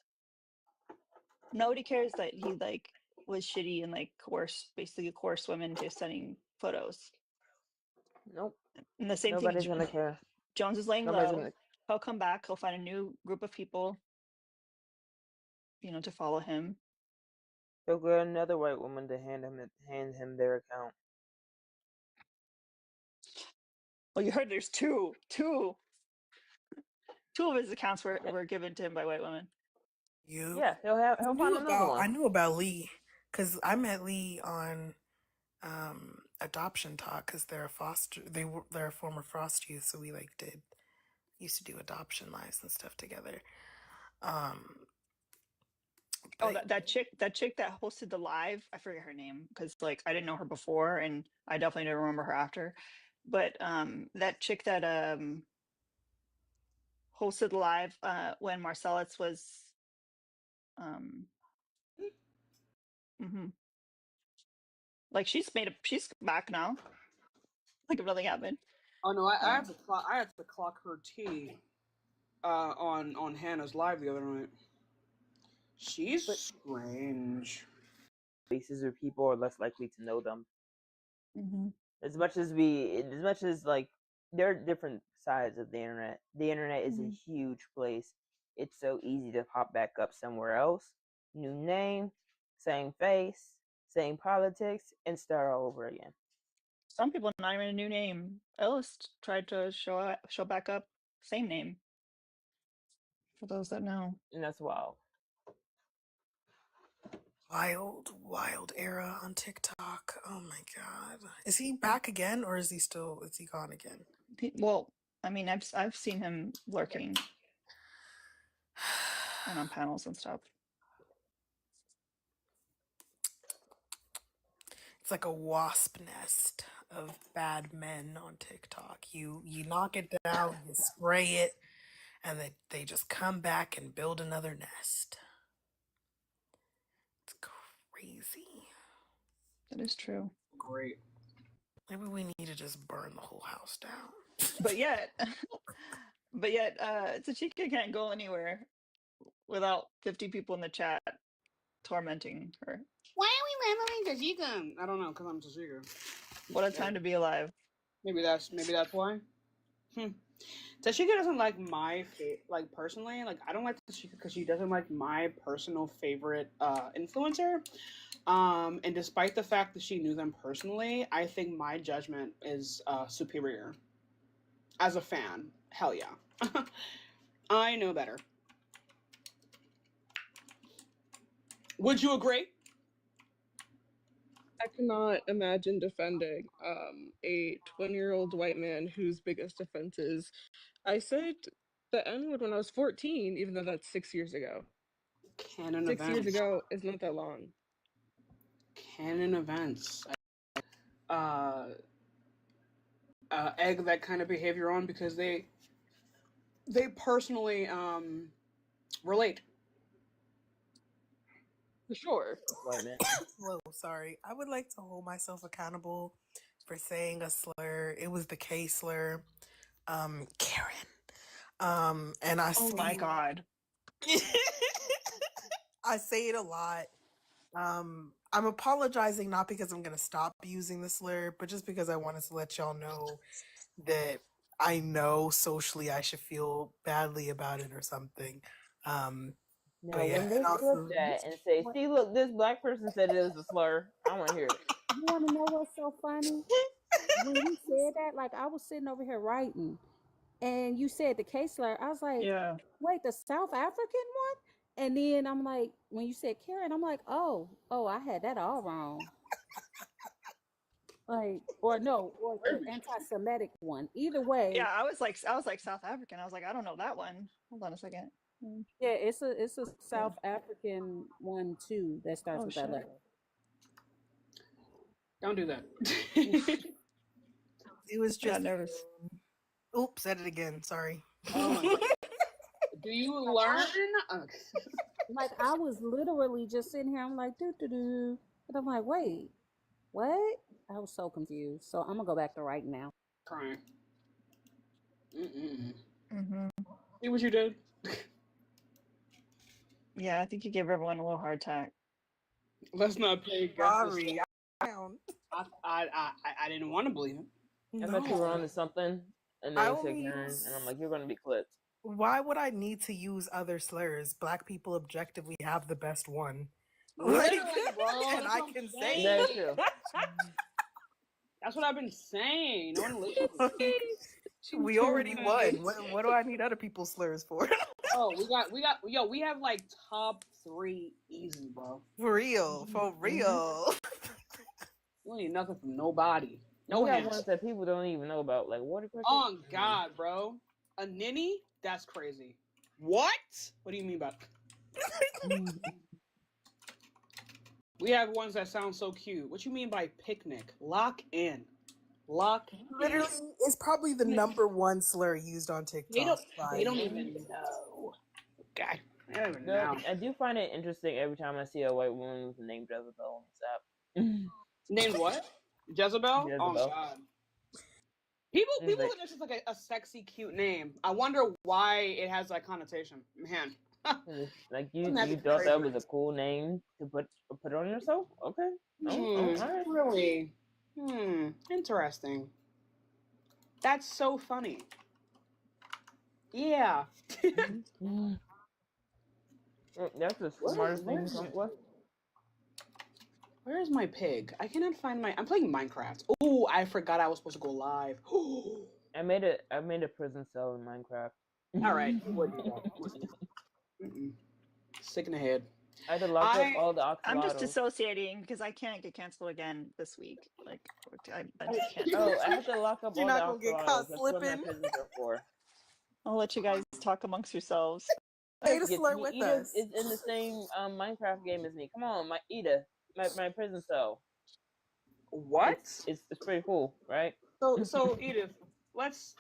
Nobody cares that he like was shitty and like basically coerced women into sending photos. Nope. And the same thing, Nobody's going to care. Jones is laying Nobody's low. going to. He'll come back. He'll find a new group of people, to follow him. He'll get another white woman to hand him their account. Well, you heard there's two of his accounts were given to him by white women. Yeah, he'll find another one. I knew about Lee because I met Lee on Adoption Talk because they're a former foster youth, so we used to do adoption lives and stuff together. Oh, that chick that hosted the live, I forget her name because like I didn't know her before and I definitely didn't remember her after. But that chick that hosted the live when Marcellus was mhm. Like she's back now. Like if nothing happened. Oh no, I had to clock her tea on Hannah's live the other night. She's strange. Places where people are less likely to know them. Mm-hmm. As much as like there are different sides of the internet. The internet is a huge place. It's so easy to pop back up somewhere else, new name, same face, same politics, and start all over again. Some people not even a new name. Ellis tried to show back up, same name. For those that know, and that's wild. Wild era on TikTok. Oh my god, is he back again, or is he gone again? Well, I mean, I've seen him lurking and on panels and stuff. It's like a wasp nest of bad men on TikTok. You knock it down, you spray it, and they just come back and build another nest. It's crazy. That is true. Great. Maybe we need to just burn the whole house down. But yet, Tachika can't go anywhere without 50 people in the chat tormenting her. Why are we labeling Tashika? I don't know, because I'm Tashika. What a time to be alive. Maybe that's why. Tashika doesn't like my like personally. Like I don't like Tashika because she doesn't like my personal favorite influencer. And despite the fact that she knew them personally, I think my judgment is superior. As a fan, hell yeah, I know better. Would you agree? I cannot imagine defending a 20-year-old white man whose biggest offense is, I said the N-word when I was 14, even though that's 6 years ago. Canon 6 years events. ago is not that long. Canon events. Egg that kind of behavior on because they personally relate. Sure. Whoa, sorry. I would like to hold myself accountable for saying a slur. It was the K slur. Karen. And I Oh my god. I say it a lot. I'm apologizing not because I'm gonna stop using the slur, but just because I wanted to let y'all know that I know socially I should feel badly about it or something. Now, when they flip that and say, "See, look, this black person said it was a slur," I want to hear it. You want to know what's so funny? When you said that, like I was sitting over here writing, and you said the K slur. I was like, yeah. Wait, the South African one? And then I'm like, when you said Karen, I'm like, oh, I had that all wrong. Like, or no, or the anti-Semitic one. Either way. Yeah, I was like South African. I was like, I don't know that one. Hold on a second. Yeah, it's a South African one too that starts with that letter. Don't do that. It was just nervous. Oops, said it again. Sorry. Do you learn? Like I was literally just sitting here. I'm like, and I'm like, wait, what? I was so confused. So I'm gonna go back to writing now. Crying. See what you did? Yeah, I think you gave everyone a little hard time. Let's not play. Sorry. I didn't want to believe it. I thought you were onto something, and then you said Karen, and I'm like, you're gonna be clipped. Why would I need to use other slurs? Black people objectively have the best one. Literally, Like, bro. and I can say That's true. That's what I've been saying. No one listens. We already won. What do I need other people's slurs for? Oh, we have like top 3 easy, bro. For real. You don't need nothing from nobody. No ones that people don't even know about, like water pressure. Oh God, bro. A ninny? That's crazy. What? What do you mean by We have ones that sound so cute. What you mean by picnic? Lock in. Literally, it's probably the number one slur used on TikTok. They don't even know. God, I don't even know. I do find it interesting every time I see a white woman with the name Jezebel on this app. Named what? Jezebel? Oh God. People think this is like a sexy, cute name. I wonder why it has that connotation. Man. Like you thought that was a cool name to put on yourself? Okay. Right. Really? Interesting. That's so funny. Yeah. That's the smartest thing to come up with. Where is my pig? I cannot find my. I'm playing Minecraft. Oh, I forgot I was supposed to go live. I made a prison cell in Minecraft. All right, you wouldn't do that. Mm-mm. Sick in the head. I had to lock up all the I'm just oxalotls. dissociating because I can't get canceled again this week. Like, I just can't. Oh, I had to lock up You're all the not gonna get caught oxalotls. That's what my slipping. prisons are for. I'll let you guys talk amongst yourselves. Say the Yes, slur with Edith us. is in the same Minecraft game as me. Come on, my Edith, my prison cell. What? It's pretty cool, right? So Edith, let's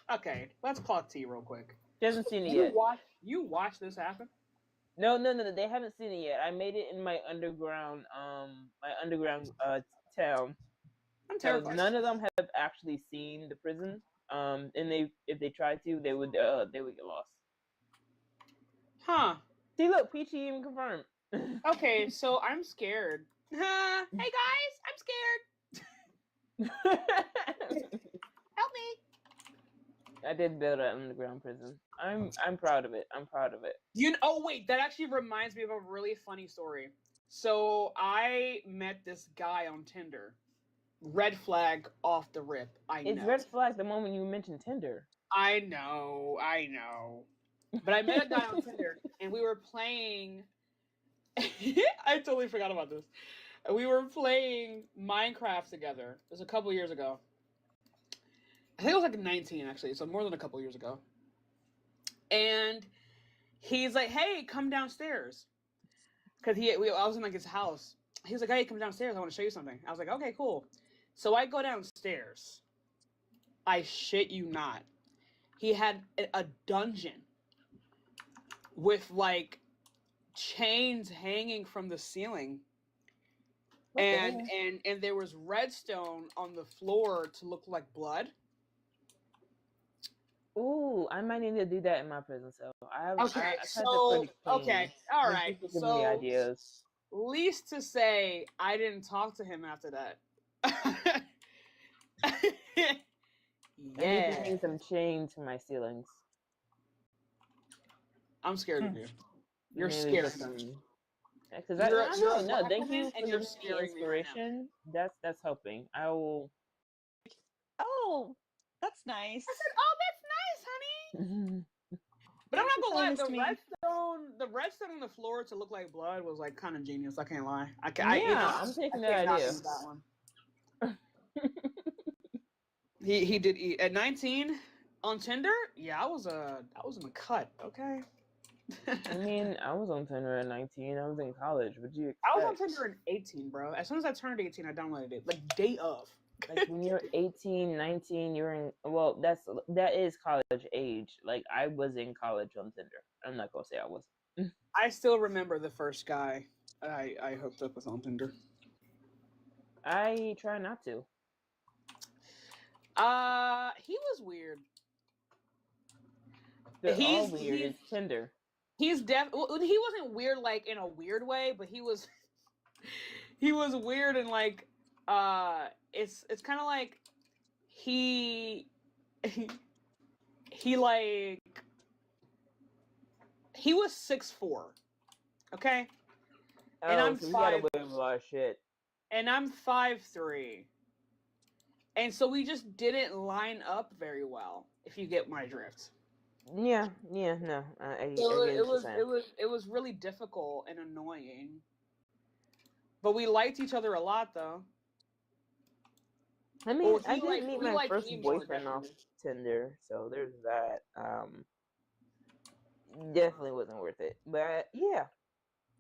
clock T real quick. She hasn't seen it yet. You watched this happen? No, they haven't seen it yet. I made it in my underground town. I'm So terrified. none of them have actually seen the prison. And if they tried to, they would get lost. Huh. See, look, Peachy even confirmed. Okay, so I'm scared. Hey guys, I'm scared. Help me. I did build an underground prison. I'm proud of it. Oh wait, that actually reminds me of a really funny story. So I met this guy on Tinder. Red flag off the rip. It's red flag the moment you mentioned Tinder. I know. But I met a guy on Tinder and we were playing I totally forgot about this. We were playing Minecraft together. It was a couple years ago. I think it was like 19 actually, so more than a couple years ago. And he's like, "Hey, come downstairs," because I was in like his house. He was like, "Hey, come downstairs. I want to show you something." I was like, "Okay, cool." So I go downstairs. I shit you not. He had a dungeon with like chains hanging from the ceiling. And there was redstone on the floor to look like blood. Ooh, I might need to do that in my prison cell. I kept it So pretty clean. okay, all right. People give me ideas. Least to say, I didn't talk to him after that. I need to hang some chains from my ceilings. I'm scared of you. You're scared of me. Because no, thank you for giving me inspiration. That's helping. I will. Oh, that's nice. I said, "Oh, that's nice, honey." But I'm not gonna lie, the redstone on the floor to look like blood was like kind of genius. I can't lie. I'm taking that idea. That one. He did eat at 19 on Tinder. Yeah, I was in the cut. Okay. I mean, I was on Tinder at 19. I was in college. What do you expect? I was on Tinder at 18, bro. As soon as I turned 18, I downloaded it. Like day of. Like when you're 18, 19, you're in. Well, that is college age. Like I was in college on Tinder. I'm not gonna say I wasn't. I still remember the first guy I hooked up with on Tinder. I try not to. He was weird. They're all weird. It's Tinder. He wasn't weird like in a weird way, but he was weird and like it's kind of like he was 6'4", okay? Oh, and I'm so 5. Got away with a lot of shit. And I'm 5'3", and so we just didn't line up very well. If you get my drift. Yeah, no. It was really difficult and annoying. But we liked each other a lot, though. I mean, I did meet my first boyfriend off Tinder, so there's that. Definitely wasn't worth it, but yeah.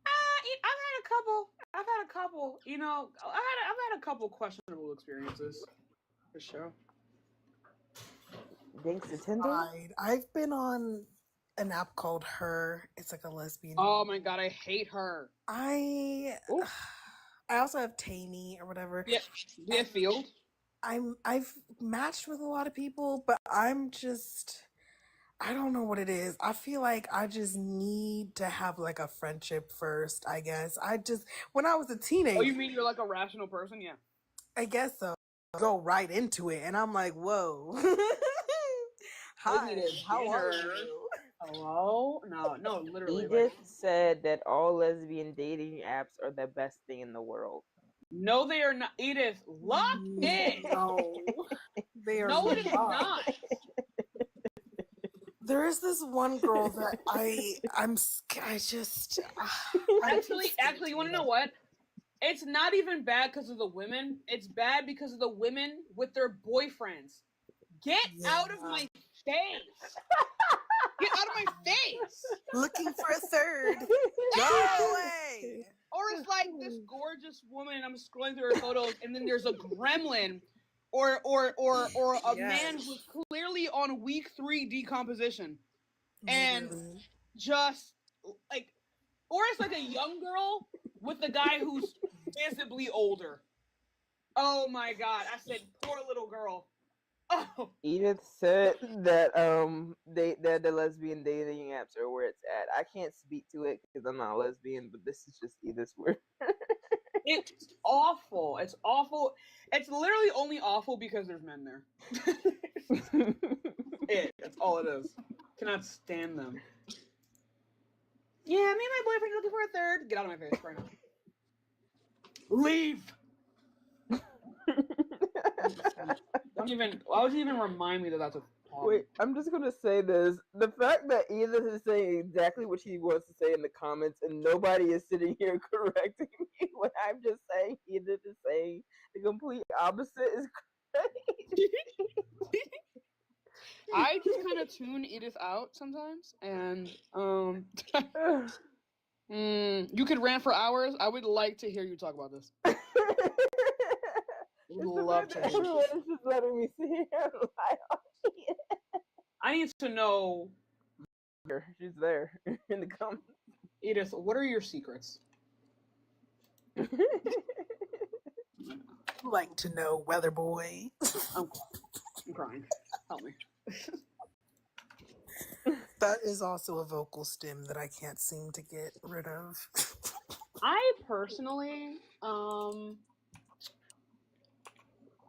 I've had a couple. You know, I've had a couple questionable experiences, for sure. Thanks to Tinder. I've been on an app called Her. It's like a lesbian. Oh my god, I hate Her. I also have Tammy or whatever. Yeah, Field. I've matched with a lot of people, but I don't know what it is. I feel like I just need to have like a friendship first, I guess. When I was a teenager. Oh, you mean you're like a rational person? Yeah. I guess so. Go right into it, and I'm like, whoa. Hi, how are you? Hello? No, literally. Edith said that all lesbian dating apps are the best thing in the world. No, they are not. Edith, lock in. No, they are No, it is not. There is this one girl that Actually, you want to know what? It's not even bad because of the women. It's bad because of the women with their boyfriends. Get out of my face! Get out of my face! Looking for a third. Go away! Or it's like this gorgeous woman, and I'm scrolling through her photos, and then there's a gremlin, or a man who's clearly on week 3 decomposition, and just like, or it's like a young girl with a guy who's visibly older. Oh my god! I said, poor little girl. Oh. Edith said that that the lesbian dating apps are where it's at. I can't speak to it because I'm not a lesbian, but this is just Edith's word. It's awful. It's awful. It's literally only awful because there's men there. That's all it is. Cannot stand them. Yeah, me and my boyfriend are looking for a third. Get out of my face right now. Leave. Why would you even remind me that that's a problem? Wait, I'm just gonna say this. The fact that Edith is saying exactly what she wants to say in the comments and nobody is sitting here correcting me when I'm just saying Edith is saying the complete opposite is crazy. I just kind of tune Edith out sometimes, and you could rant for hours. I would like to hear you talk about this. Love to hear Everyone is just letting me sit here and lie on Edith. I need to know. She's there in the comments. Edith, what are your secrets? Like to know, weather boy. I'm crying. Help me. That is also a vocal stim that I can't seem to get rid of. I personally,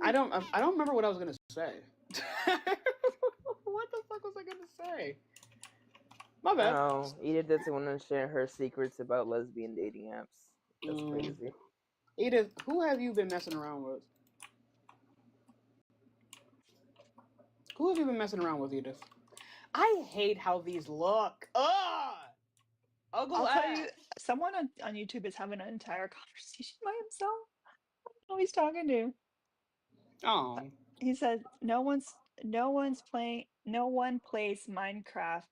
I don't remember what I was gonna say. What the fuck was I gonna say? My bad. No, Edith doesn't want to share her secrets about lesbian dating apps. That's crazy. Edith, who have you been messing around with? Who have you been messing around with, Edith? I hate how these look. Ugh! Ugly I'll ass. tell you, someone on YouTube is having an entire conversation by himself. I don't know who he's talking to. Oh. He said no one plays Minecraft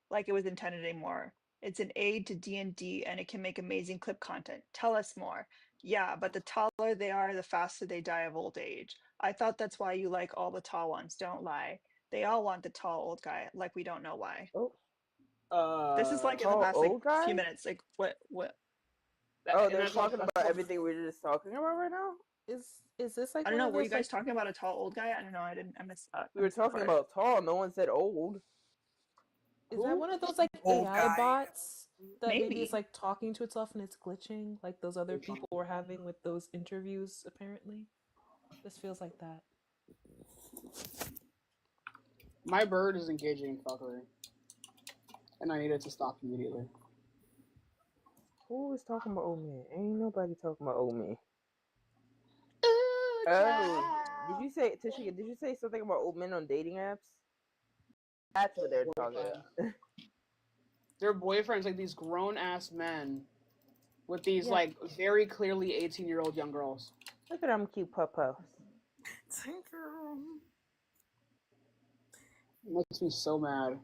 like it was intended anymore. It's an aid to D&D and it can make amazing clip content. Tell us more. Yeah, but the taller they are, the faster they die of old age. I thought that's why you like all the tall ones. Don't lie. They all want the tall old guy, like we don't know why. This is like in the past old guy? few minutes. Like what? Oh, they're talking about everything we're just talking about right now? Is this like I don't know. one of Were those, you guys like, talking about a tall old guy? I don't know. I missed that. we were talking about tall, no one said old. Is that one of those like Old AI guy. bots that maybe Maybe. it's like talking to itself and it's glitching, like those other people were having with those interviews? Apparently, this feels like that. My bird is engaging in fuckery, and I need it to stop immediately. Who is talking about old man? Ain't nobody talking about old man. Did you say, Tashika, did you say something about old men on dating apps? That's what they're talking about. Their boyfriends, like these grown ass men with these like very clearly 18-year-old young girls. Look at them cute pup-pups. Makes me so mad.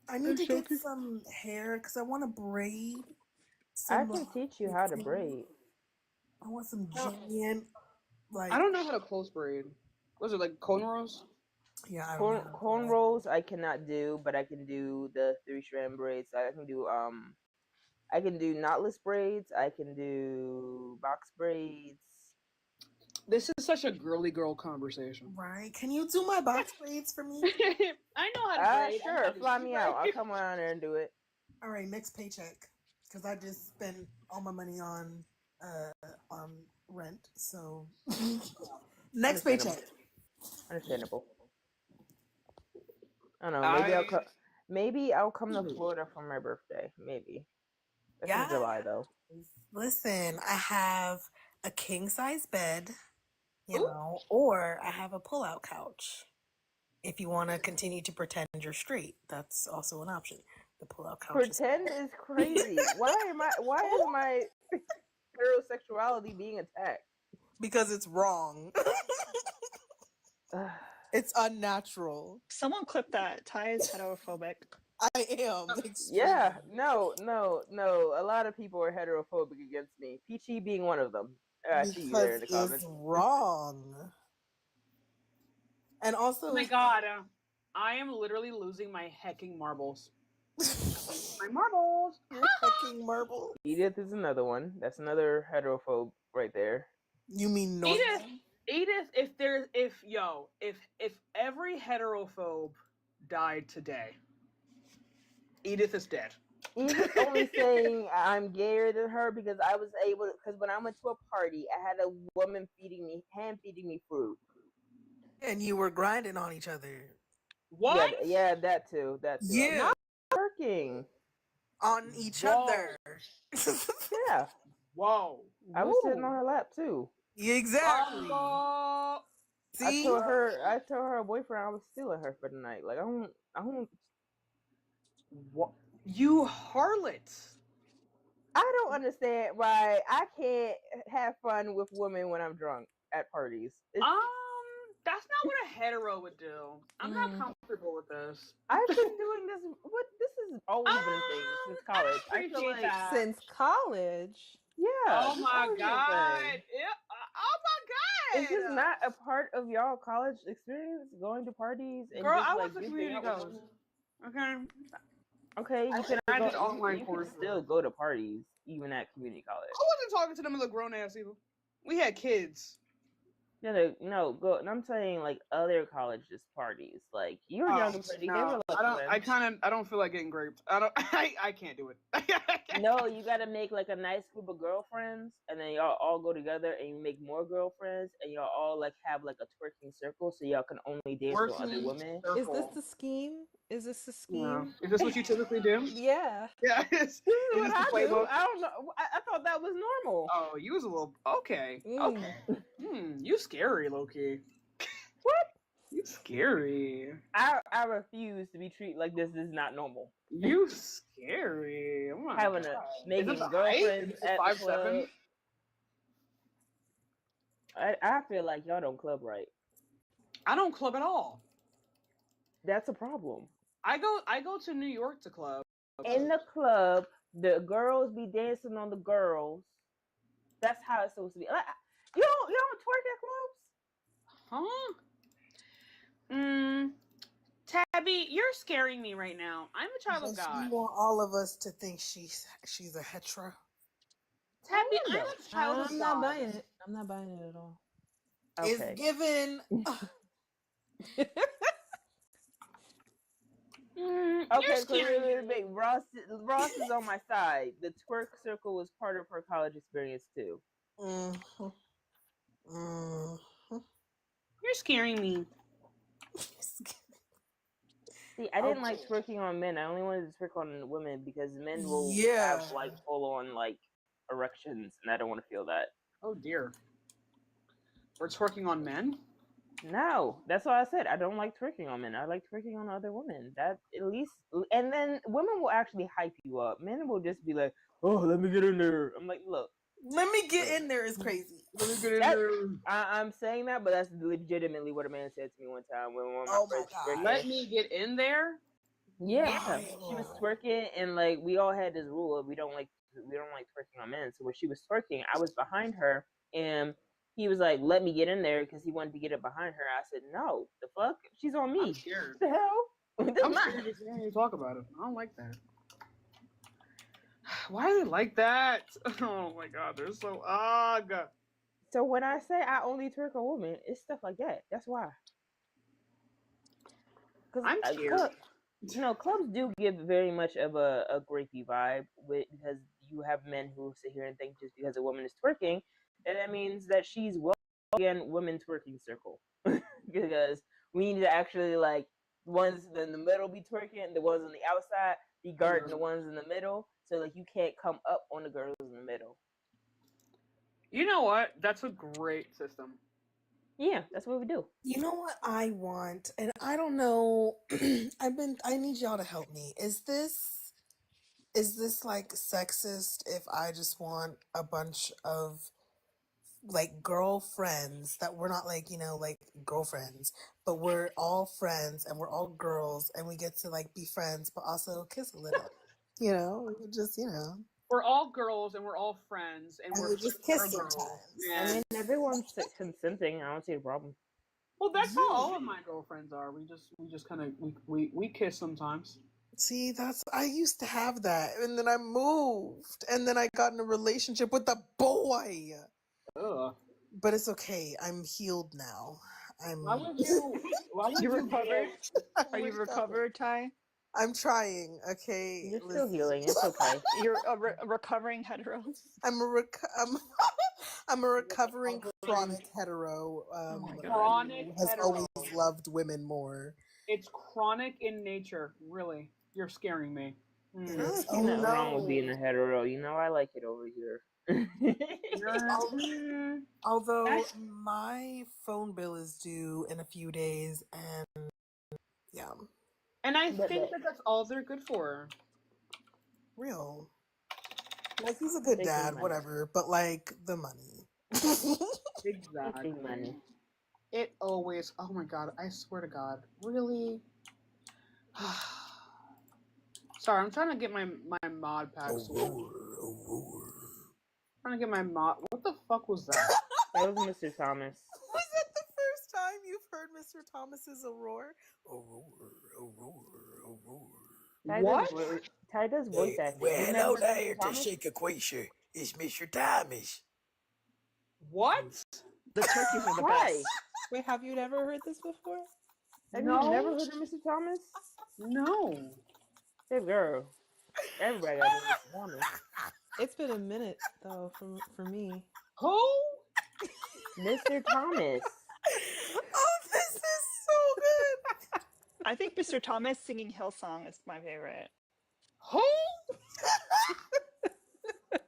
I need to get some hair because I want to braid. I can teach you how to braid. I want some giant, like. I don't know how to close braid. Was it like cornrows? Yeah, I don't know. Cornrows I cannot do, but I can do the 3-strand braids. I can do knotless braids. I can do box braids. This is such a girly girl conversation. Right? Can you do my box braids for me? I know how to braid. Sure, fly me out. I'll come on there and do it. All right, next paycheck, because I just spent all my money on rent. So next paycheck. Understandable. I don't know. Maybe I'll come to Florida for my birthday. Maybe. That's in Yeah. July though. Listen, I have a king size bed, you know, or I have a pull out couch. If you want to continue to pretend you're straight, that's also an option. The pull out couch is Pretend is crazy. Why is my heterosexuality being attacked? because it's wrong. It's unnatural. Someone clip that. Ty is heterophobic. I am extremely. Yeah, no. A lot of people are heterophobic against me. Peachy being one of them. I see you there in the Because comments. it's wrong. And also, oh my god, I am literally losing my hecking marbles. My marbles. You're hecking marbles. Edith is another one. That's another heterophobe right there. You mean no? Edith, if every heterophobe died today, Edith is dead. Edith only saying I'm gayer than her because I was able because when I went to a party, I had a woman hand feeding me fruit. And you were grinding on each other. What? Yeah, that too. Yeah. Not working on each other. Yeah. Whoa. I was sitting on her lap too. Exactly. I told her boyfriend I was stealing her for the night. Like I don't. What? You harlot. I don't understand why I can't have fun with women when I'm drunk at parties. That's not what a hetero would do. I'm not comfortable with this. I've been doing this. This has always been a thing since college. I feel appreciate like that. Since college. Yeah. Oh this my always been a god. thing. Oh my god. Is this not a part of y'all college experience? Going to parties and Girl, just I like went to community college. Okay. Okay, I you can I go, did online you course. can still go to parties even at community college. I wasn't talking to them as a grown ass people. We had kids. No, go. And I'm saying like other colleges parties. Like you're young and pretty. They were like I don't feel like getting raped. I can't do it. No, you gotta make like a nice group of girlfriends, and then y'all all go together, and you make more girlfriends, and y'all all like have like a twerking circle, so y'all can only dance with other women. Is this the scheme? Is this the scheme? Yeah. Is this what you typically do? Yeah. Yeah. This is what I do. I don't know. I thought that was normal. Oh, you was a little okay. Okay. You scary, Loki. What? You scary. I refuse to be treated like this. This is not normal. You scary. Oh my Having God. making girlfriends at the club. I feel like y'all don't club right. I don't club at all. That's a problem. I go to New York to club. In the club, the girls be dancing on the girls. That's how it's supposed to be. Like, you don't twerk at clubs? Huh? Tabby, you're scaring me right now. I'm a child of God. You want all of us to think she's a hetero. Tabby, I'm a child of God. I'm not buying it. I'm not buying it at all. Okay. It's given. Okay, wait. Ross is on my side. The twerk circle was part of her college experience too. You're scaring me. See, I didn't like twerking on men. I only wanted to twerk on women because men will have like full on like erections, and I don't want to feel that. Oh dear. We're twerking on men? No, that's what I said. I don't like twerking on men. I like twerking on other women. That at least, and then women will actually hype you up. Men will just be like, "Oh, let me get in there." I'm like, "Look, let me get in there" is crazy. Let me get in there. I'm saying that, but that's legitimately what a man said to me one time when one of my friends was twerking. Let me get in there. Yeah, she was twerking, and like we all had this rule of we don't like twerking on men. So when she was twerking, I was behind her, and he was like, "Let me get in there," because he wanted to get it behind her. I said, "No, the fuck, she's on me." I'm scared. What the hell? I'm scared to hear you talk about it. I don't like that. Why are they like that? Oh my God, they're so ugh. So when I say I only twerk on women, it's stuff like that. That's why. I'm scared. Clubs do give very much of a grapey vibe because you have men who sit here and think just because a woman is twerking, that means that she's well again women's twerking circle. Because we need to actually like ones in the middle be twerking, the ones on the outside be guarding the ones in the middle. So like you can't come up on the girls in the middle. You know what? That's a great system. Yeah, that's what we do. You know what I want, and I don't know. I need y'all to help me. Is this like sexist if I just want a bunch of like girlfriends that we're not like, like girlfriends, but we're all friends and we're all girls and we get to like be friends but also kiss a little. We could just, We're all girls and we're all friends and and we're we just friends with our kiss girls. sometimes. I mean, And everyone's consenting. I don't see a problem. well, that's how all of my girlfriends are. We just kind of we kiss sometimes. See, I used to have that, and then I moved, and then I got in a relationship with a boy. Ugh. But it's okay. I'm healed now. Why would you? Why would You you recovered? get? Are you recovered, Ty? I'm trying. Okay, You're still listen. healing. It's okay. You're a recovering hetero. I'm I'm a recovering chronic hetero. Oh my god. Chronic Who has hetero. always loved women more. It's chronic in nature. Really, you're scaring me. I don't see nothing wrong with being a hetero. I like it over here. Although my phone bill is due in a few days, and yeah. And I think that's all they're good for. Real. Like, he's a good dad, whatever, but like the money. Exactly. Money. It always. Oh my god! I swear to God, really. Sorry, I'm trying to get my mod pack. Trying to get my mod. What the fuck was that? That was Mr. Thomas. Was that the first time you've heard Mr. Thomas's roar? What? Ty does voice acting. Well, You hello never heard there, Mr. Thomas? Tashika Quisha. It's Mr. Thomas. What? The turkeys are the Why? best. Wait, have you never heard this before? Have you never heard of Mr. Thomas? No. Hey, girl. Everybody got Mr. Thomas. It's been a minute though for me. Who? Mr. Thomas. Oh, this is so good. I think Mr. Thomas singing Hillsong is my favorite. Who?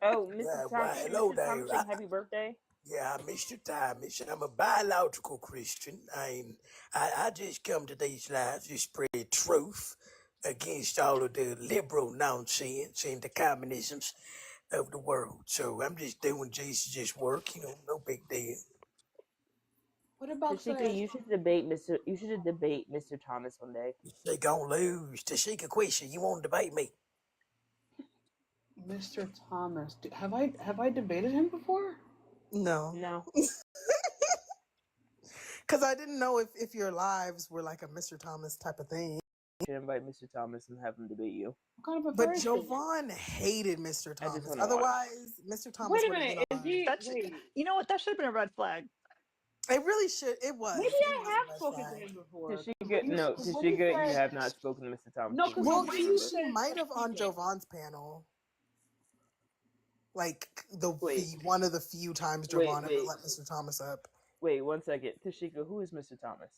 Oh, Mr. Thomas. hello Mr. there. Thomas saying happy birthday. Yeah, Mr. Thomas. I'm a biological Christian. I just come to these lives to spread truth against all of the liberal nonsense and the communisms of the world. So I'm just doing Jesus' work, no big deal. What about Tashika, you should debate Mr. Thomas one day. They gonna lose. Tashika Quisha, you want to debate me? Mr. Thomas. Have I debated him before? No. No. Because I didn't know if your lives were like a Mr. Thomas type of thing. You should invite Mr. Thomas and have him debate you. What kind of a But person? Jovan hated Mr. Thomas. wanna Otherwise, Mr. Thomas Wait a would have minute. been Is on. he? That should, Wait. you know what? That should have been a red flag. It really should. It was. Maybe It I was a have red spoken flag. to him before. Tashika, you have not spoken to Mr. Thomas. No, because Well, the way you you said might have on Jovan's panel. Like Wait. one of the few times Wait, Jovan ever wait. let Mr. Thomas up. Wait 1 second. Tashika, who is Mr. Thomas?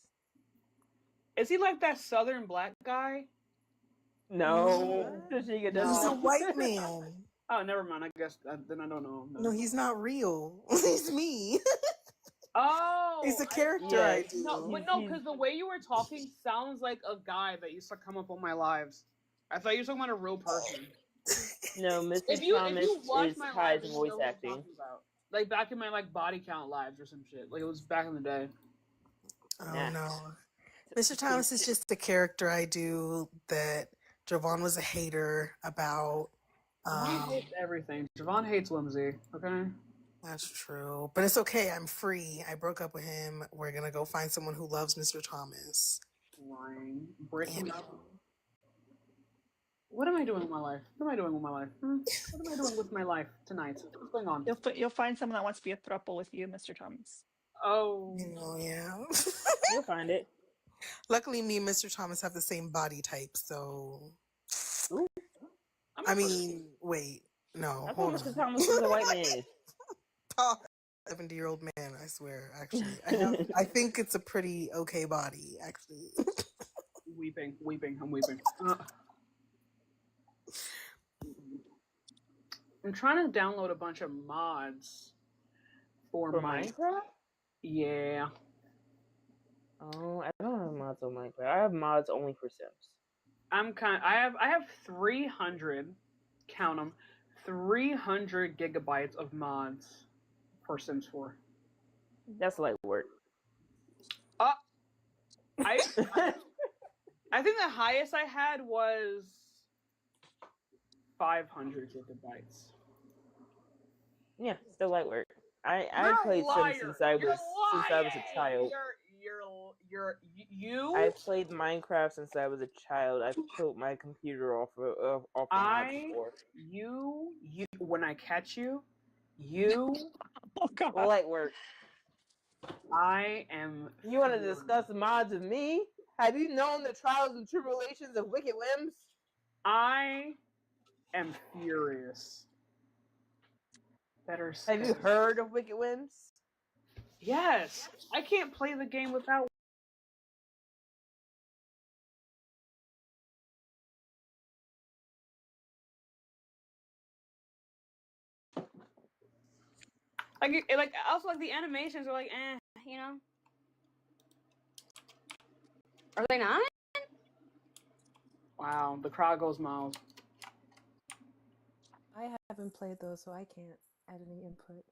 Is he like that Southern black guy? No. Tashika doesn't. He's a white man. Oh, never mind. I guess then I don't know him. No, he's not real. He's me. Oh, He's a character I do. No, but no, because the way you were talking sounds like a guy that used to come up on my lives. I thought you were talking about a real person. No, Mr. If you Thomas watch is my Ty's lives, you voice know what I'm acting. talking about. Like back in my body count lives or some shit. Like it was back in the day. Oh Nah. no. Mr. Thomas is just a character I do that Jovan was a hater about. Javon hates everything. Javon hates whimsy. Okay. That's true. But it's okay. I'm free. I broke up with him. We're going to go find someone who loves Mr. Thomas. Lying. Breaking up. What am I doing with my life? What am I doing with my life? What am I doing with my life tonight? What's going on? You'll find someone that wants to be a throuple with you, Mr. Thomas. Oh. Yeah. You'll find it. Luckily, me and Mr. Thomas have the same body type, so... Ooh. I mean, wait. No, I thought hold Mr. on. Thomas was a white man. 70-year-old man, I swear, actually. I think it's a pretty okay body, actually. weeping. I'm weeping. I'm trying to download a bunch of mods for Minecraft. Yeah. Oh, I don't have mods on Minecraft. I have mods only for Sims. I have 300, count them, 300 gigabytes of mods for Sims 4. That's light work. I think the highest I had was 500 gigabytes. Yeah, still light work. I You're played a Sims since I You're was a child. You. I've played Minecraft since I was a child. I've killed my computer off the mod before. You. When I catch you, you. Oh God. Light work. I am. You want to discuss mods with me? Have you known the trials and tribulations of Wicked Whims? I am furious. Have you heard of Wicked Whims? Yes, I can't play the game without. Like also like the animations are like you know. Are they not? Wow, the crowd goes miles. I haven't played those, so I can't add any input.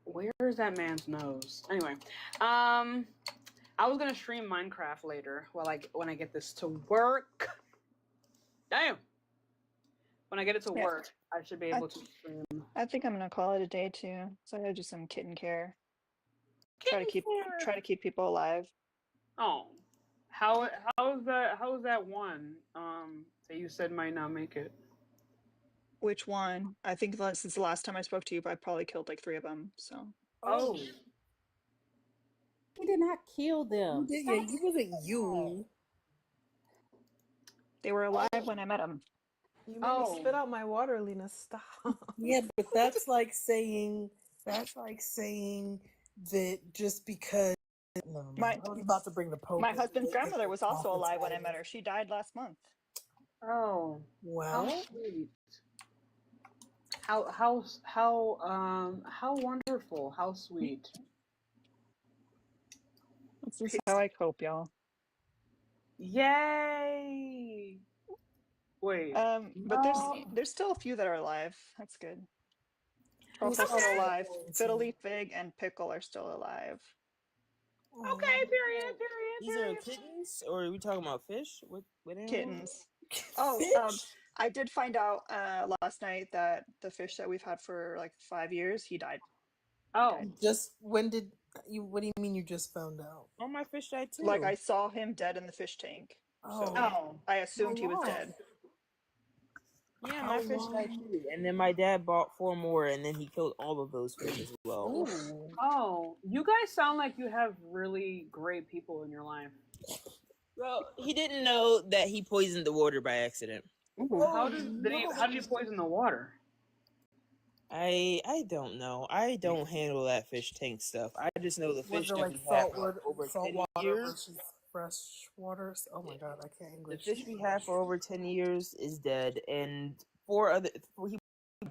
Where's that man's nose? Anyway, I was gonna stream Minecraft later. When I get this to work. Damn. When I get it to work, I should be able to stream. I think I'm gonna call it a day too. So I gotta do some kitten care. Try to keep people alive. Oh, how is that one that you said might not make it? Which one? I think since the last time I spoke to you, I probably killed like 3 of them. So. Oh. We did not kill them. Yeah, you wasn't you. They were alive when I met them. You made me spit out my water, Lena. Stop. Yeah, but that's like saying that just because. No, I was about to bring the Pope. My husband's grandmother was also alive when I met her. She died last month. Oh. Well. How sweet. How wonderful. How sweet. This is how I cope, y'all. Yay! Wait. But there's still a few that are alive. That's good. Truffle's still alive. Fiddly Fig and Pickle are still alive. Okay, period. These are kittens, or are we talking about fish? What animals? Kittens. Oh, I did find out last night that the fish that we've had for like 5 years, he died. Just when did you? What do you mean you just found out? Oh, my fish died too. Like I saw him dead in the fish tank. So I assumed he was dead. Yeah, my fish died too. And then my dad bought 4 more, and then he killed all of those fish as well. Ooh. Oh, you guys sound like you have really great people in your life. Well, he didn't know that he poisoned the water by accident. How did he poison the water? I don't know. I don't handle that fish tank stuff. I just know the fish that we have for over 10 years. Versus fresh water. Oh my God, I can't English. The fish we have for over 10 years is dead, and 4 other. He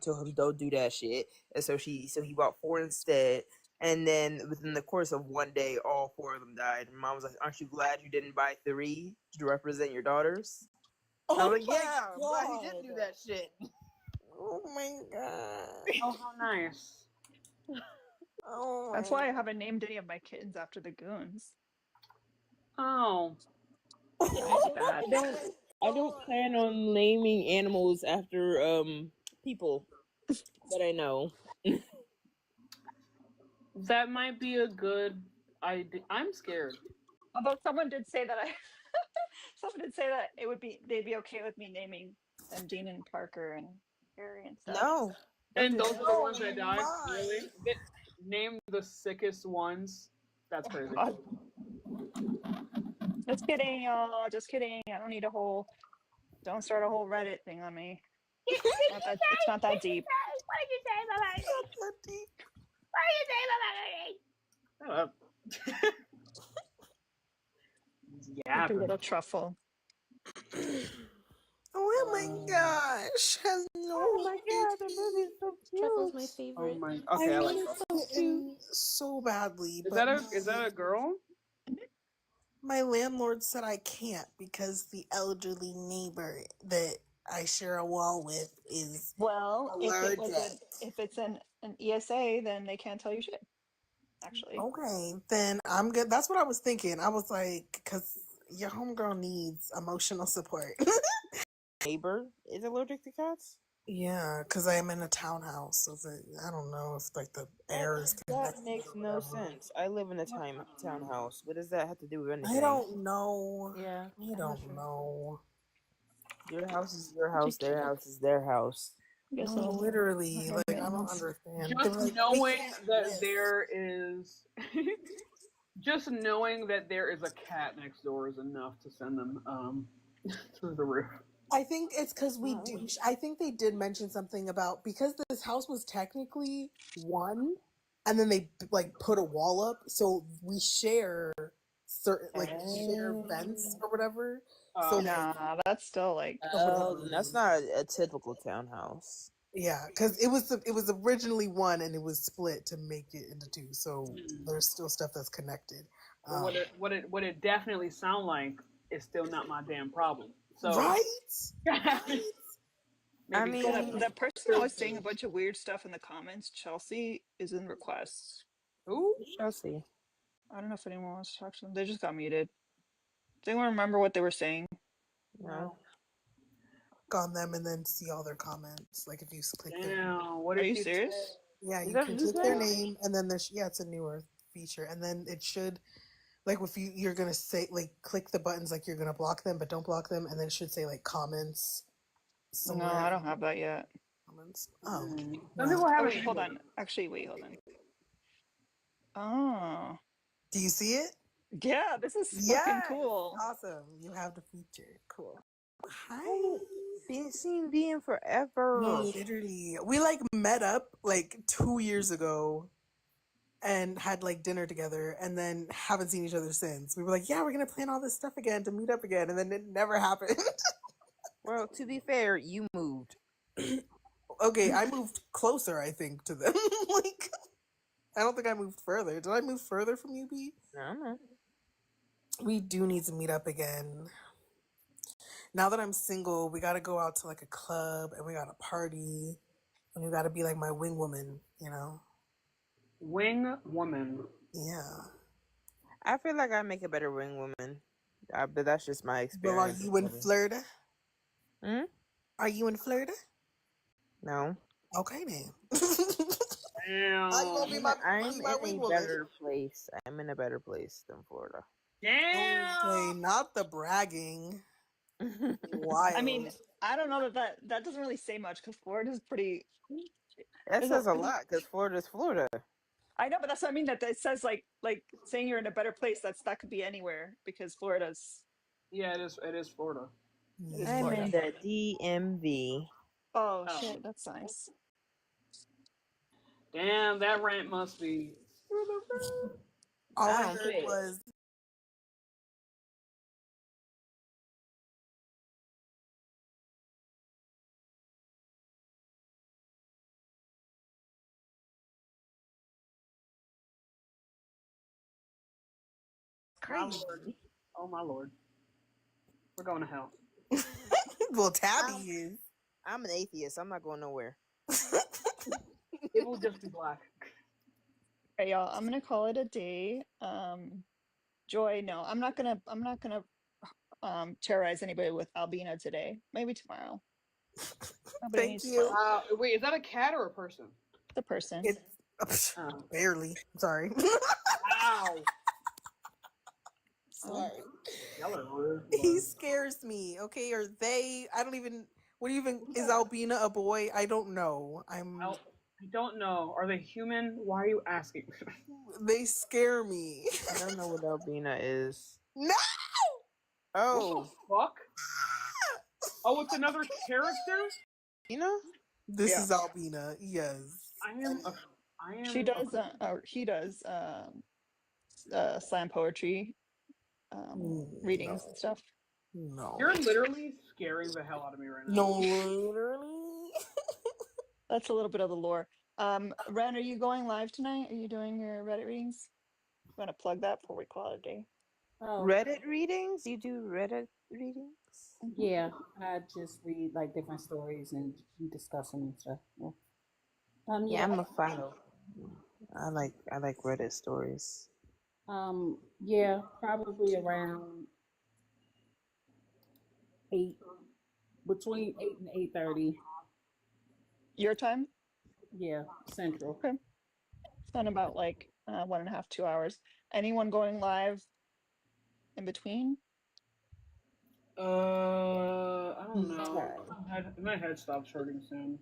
told him don't do that shit, and so he bought 4 instead. And then within the course of one day, all 4 of them died. And Mom was like, "Aren't you glad you didn't buy 3 to represent your daughters?" I was like, "Yeah, I'm glad he didn't do that shit." Oh my God. Oh, how nice. Oh. That's why I haven't named any of my kittens after the goons. Oh. I don't plan on naming animals after people that I know. That might be a good idea. I'm scared. Although someone did say that they'd be okay with me naming them Dean and Parker and Harry and stuff. No. And those are the ones that died? Really? Name the sickest ones. That's crazy. Just kidding, y'all. Just kidding. I don't need don't start a whole Reddit thing on me. It's not that deep. What did you say about me? What did you say about me? Shut up. Like a happen. little truffle. Oh my gosh. Oh Hello, my god, the baby's so Truffle's my cute. Oh favorite. my. I Okay, I like wanted truffle. to fit in so badly, Is but that a girl? my landlord said I can't because the elderly neighbor that I share a wall with is Well, allergic. if it's an ESA, then they can't tell you shit. Actually. Okay, then I'm good. That's what I was thinking. I was like, because your homegirl needs emotional support. Neighbor is allergic to cats? Yeah, because I am in a townhouse, so I don't know if like the air is That connected makes or no whatever. sense. I live in a townhouse. What does that have to do with I anything? don't know. Yeah, I I'm not don't sure. know. Your house is your Pretty house, their cute. house is their house. I guess No, little literally, like I don't animals. understand. They're Just like, we knowing can't that live. there is, just knowing that there is a cat next door is enough to send them through the roof. I think it's because we do. I think they did mention something about because this house was technically one, and then they like put a wall up, so we share certain like share vents or whatever. So Okay. like Nah, that's still like or whatever Oh, it that's is. not a typical townhouse. Yeah, because it was originally one and it was split to make it into two. So there's still stuff that's connected. Well, what it definitely sound like is still not my damn problem. So Right, right. I maybe yeah, mean, that person that was saying a bunch of weird stuff in the comments, Chelsea, is in requests. who? Chelsea. I don't know if anyone wants to talk to them. They just got muted. Does anyone remember what they were saying? No. On them and then see all their comments. Like if you click their Damn, what Are did you she say? serious? yeah, Is you that can what you click their said? name and then there's it's a newer feature and then it should like if you're gonna say like click the buttons like you're gonna block them but don't block them and then it should say like comments No, somewhere. I don't have that yet. Comments. Oh Some well. people Oh have it wait, hold enabled. on. Actually, wait, hold on. Oh, Do you see it? yeah, this is fucking Yes. cool. Awesome. You have the feature. Cool. I Hi. haven't seen V in No, forever. literally. We like met up like 2 years ago and had like dinner together and then haven't seen each other since. We were like, yeah, we're gonna plan all this stuff again to meet up again, and then it never happened. Well, to be fair, you moved. Okay, I moved closer, I think, to them. Like, I don't think I moved further. Did I move further from you, B? No. We do need to meet up again. Now that I'm single, we gotta go out to like a club and we gotta party and you gotta be like my wing woman, you know? Wing woman. Yeah. I feel like I make a better wing woman. But that's just my Well, are experience. you in Florida? Hmm? Are you in Florida? No. Okay then. Damn. How you gonna I'm be my in wing a woman? better place. I'm in a better place than Florida. Damn. Okay, not the bragging. I mean, Wild. I don't know that doesn't really say much because Florida's pretty. That There's says a there's lot because Florida's Florida. I know, but that's what I mean. That it says like saying you're in a better place. That could be anywhere because Florida's. Yeah, it is. It is Florida. It is I'm Florida. in the DMV. Oh shit, that's nice. Damn, that rent must be through the roof. All I I don't heard care. was My crazy. lord. Oh my lord. We're going to hell. Well, Tabby is. I'm an atheist. I'm not going nowhere. It will just be black. Okay, y'all. I'm gonna call it a day. Joy, no, I'm not gonna terrorize anybody with Albina today. Maybe tomorrow. Nobody Thank needs you. smoke. Wait, is that a cat or a person? The person. It's Oh. barely. Sorry. Ow. Sorry. Y'all are rude. He scares me. Okay, or they? I don't even. What even is Albina a boy? I don't know. I don't know. Are they human? Why are you asking? They scare me. I don't know what Albina is. No. Oh. What the fuck? Oh, it's another character? You know? This Yeah. is Albina. Yes. I am. She does. Or he does. Slam poetry. readings and stuff. No. You're literally scaring the hell out of me right now. No, literally. That's a little bit of the lore. Ren, are you going live tonight? Are you doing your Reddit readings? You want to plug that before we call it a day? Oh, Reddit readings? You do Reddit readings? yeah. I just read like different stories and discuss them and stuff. Yeah. Yeah, Yeah. I'm a fan of. I like Reddit stories. Yeah. Probably around 8, between 8 and 8:30. Your time? Yeah, Central. Okay. It's about like 1.5, 2 hours. Anyone going live in between? I don't know. Okay. My head stops hurting soon.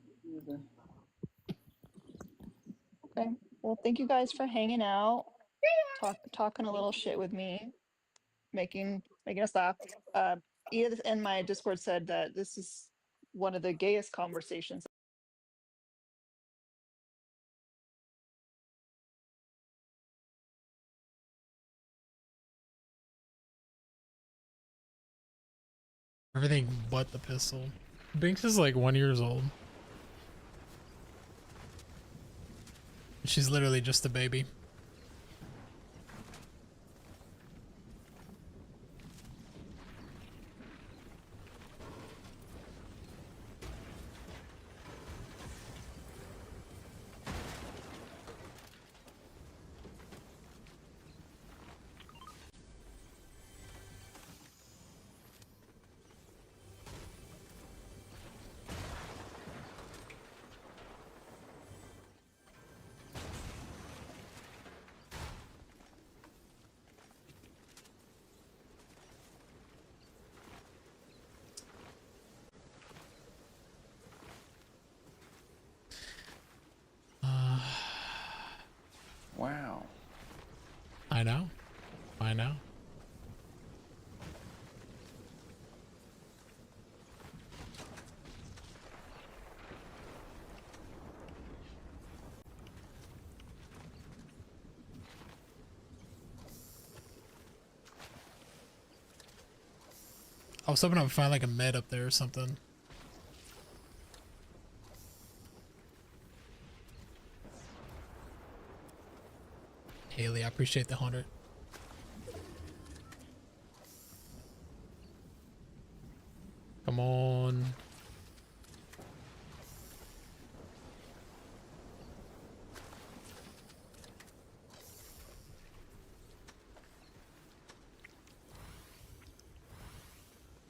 Okay. Well, thank you guys for hanging out, talking a little shit with me, making us laugh. Edith in my Discord said that this is one of the gayest conversations. Everything but the pistol. Binks is like 1 year old. She's literally just a baby. Wow. I know. I know. I was hoping I would find like a med up there or something. Haley, I appreciate the 100. Come on.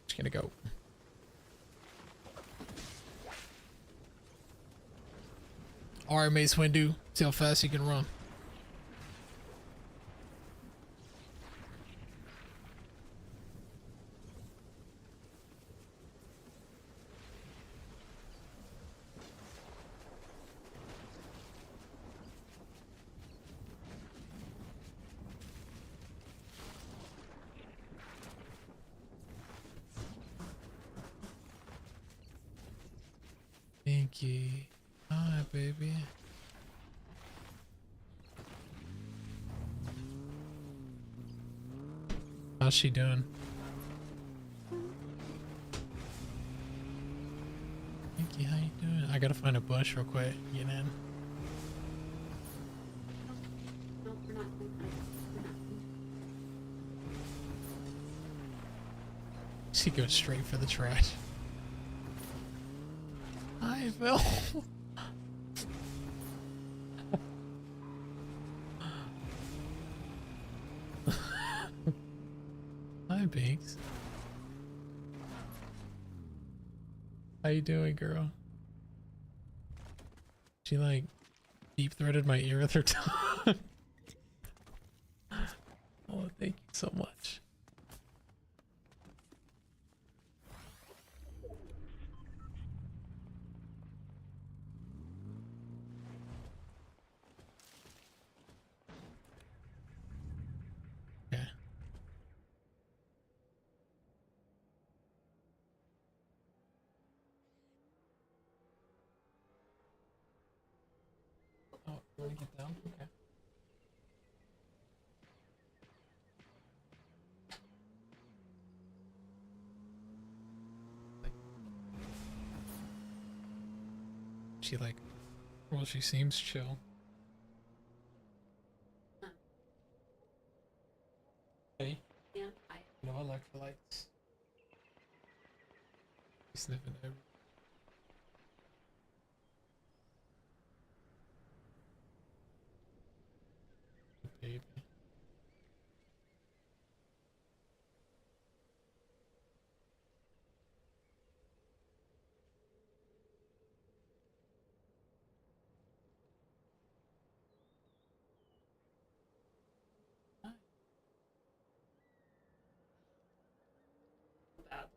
Just gonna go. Alright, Mace Windu. See how fast you can run. Pinky. Hi, baby. How's she doing? Pinky, how you doing? I gotta find a bush real quick. Get in. She goes straight for the trash. Hi, Phil. Hi, Binks. How you doing, girl? She like deep throated my ear with her tongue. Oh, thank you so much. Okay. Oh, you want to get down? Okay. She like, well, she seems chill. Hey. Yeah, No electrolytes. Sniffing every. Baby. about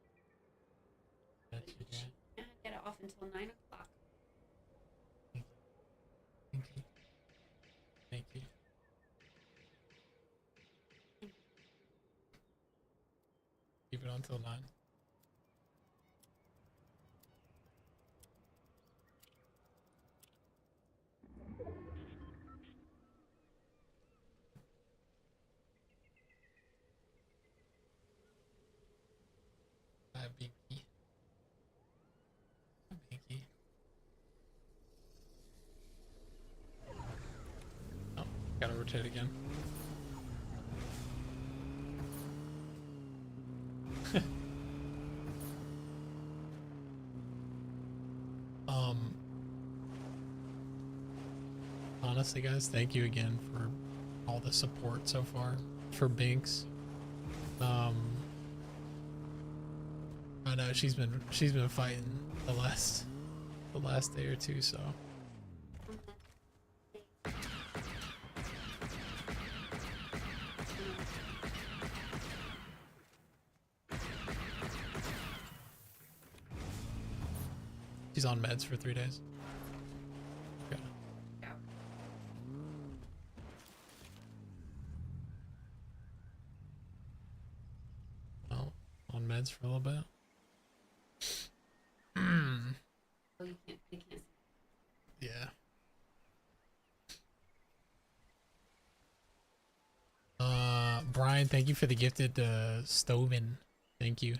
That's okay. yeah, get it off until 9 o'clock. Thank you. Thank you. Keep it on till 9. Binky. Binky. Oh, gotta rotate again. Honestly, guys, thank you again for all the support so far for Binks. I know she's been fighting the last day or two, so. She's on meds for 3 days. Okay. Oh, on meds for a little bit. Oh, you can't see. Yeah. Brian, thank you for the gifted Stoven. Thank you.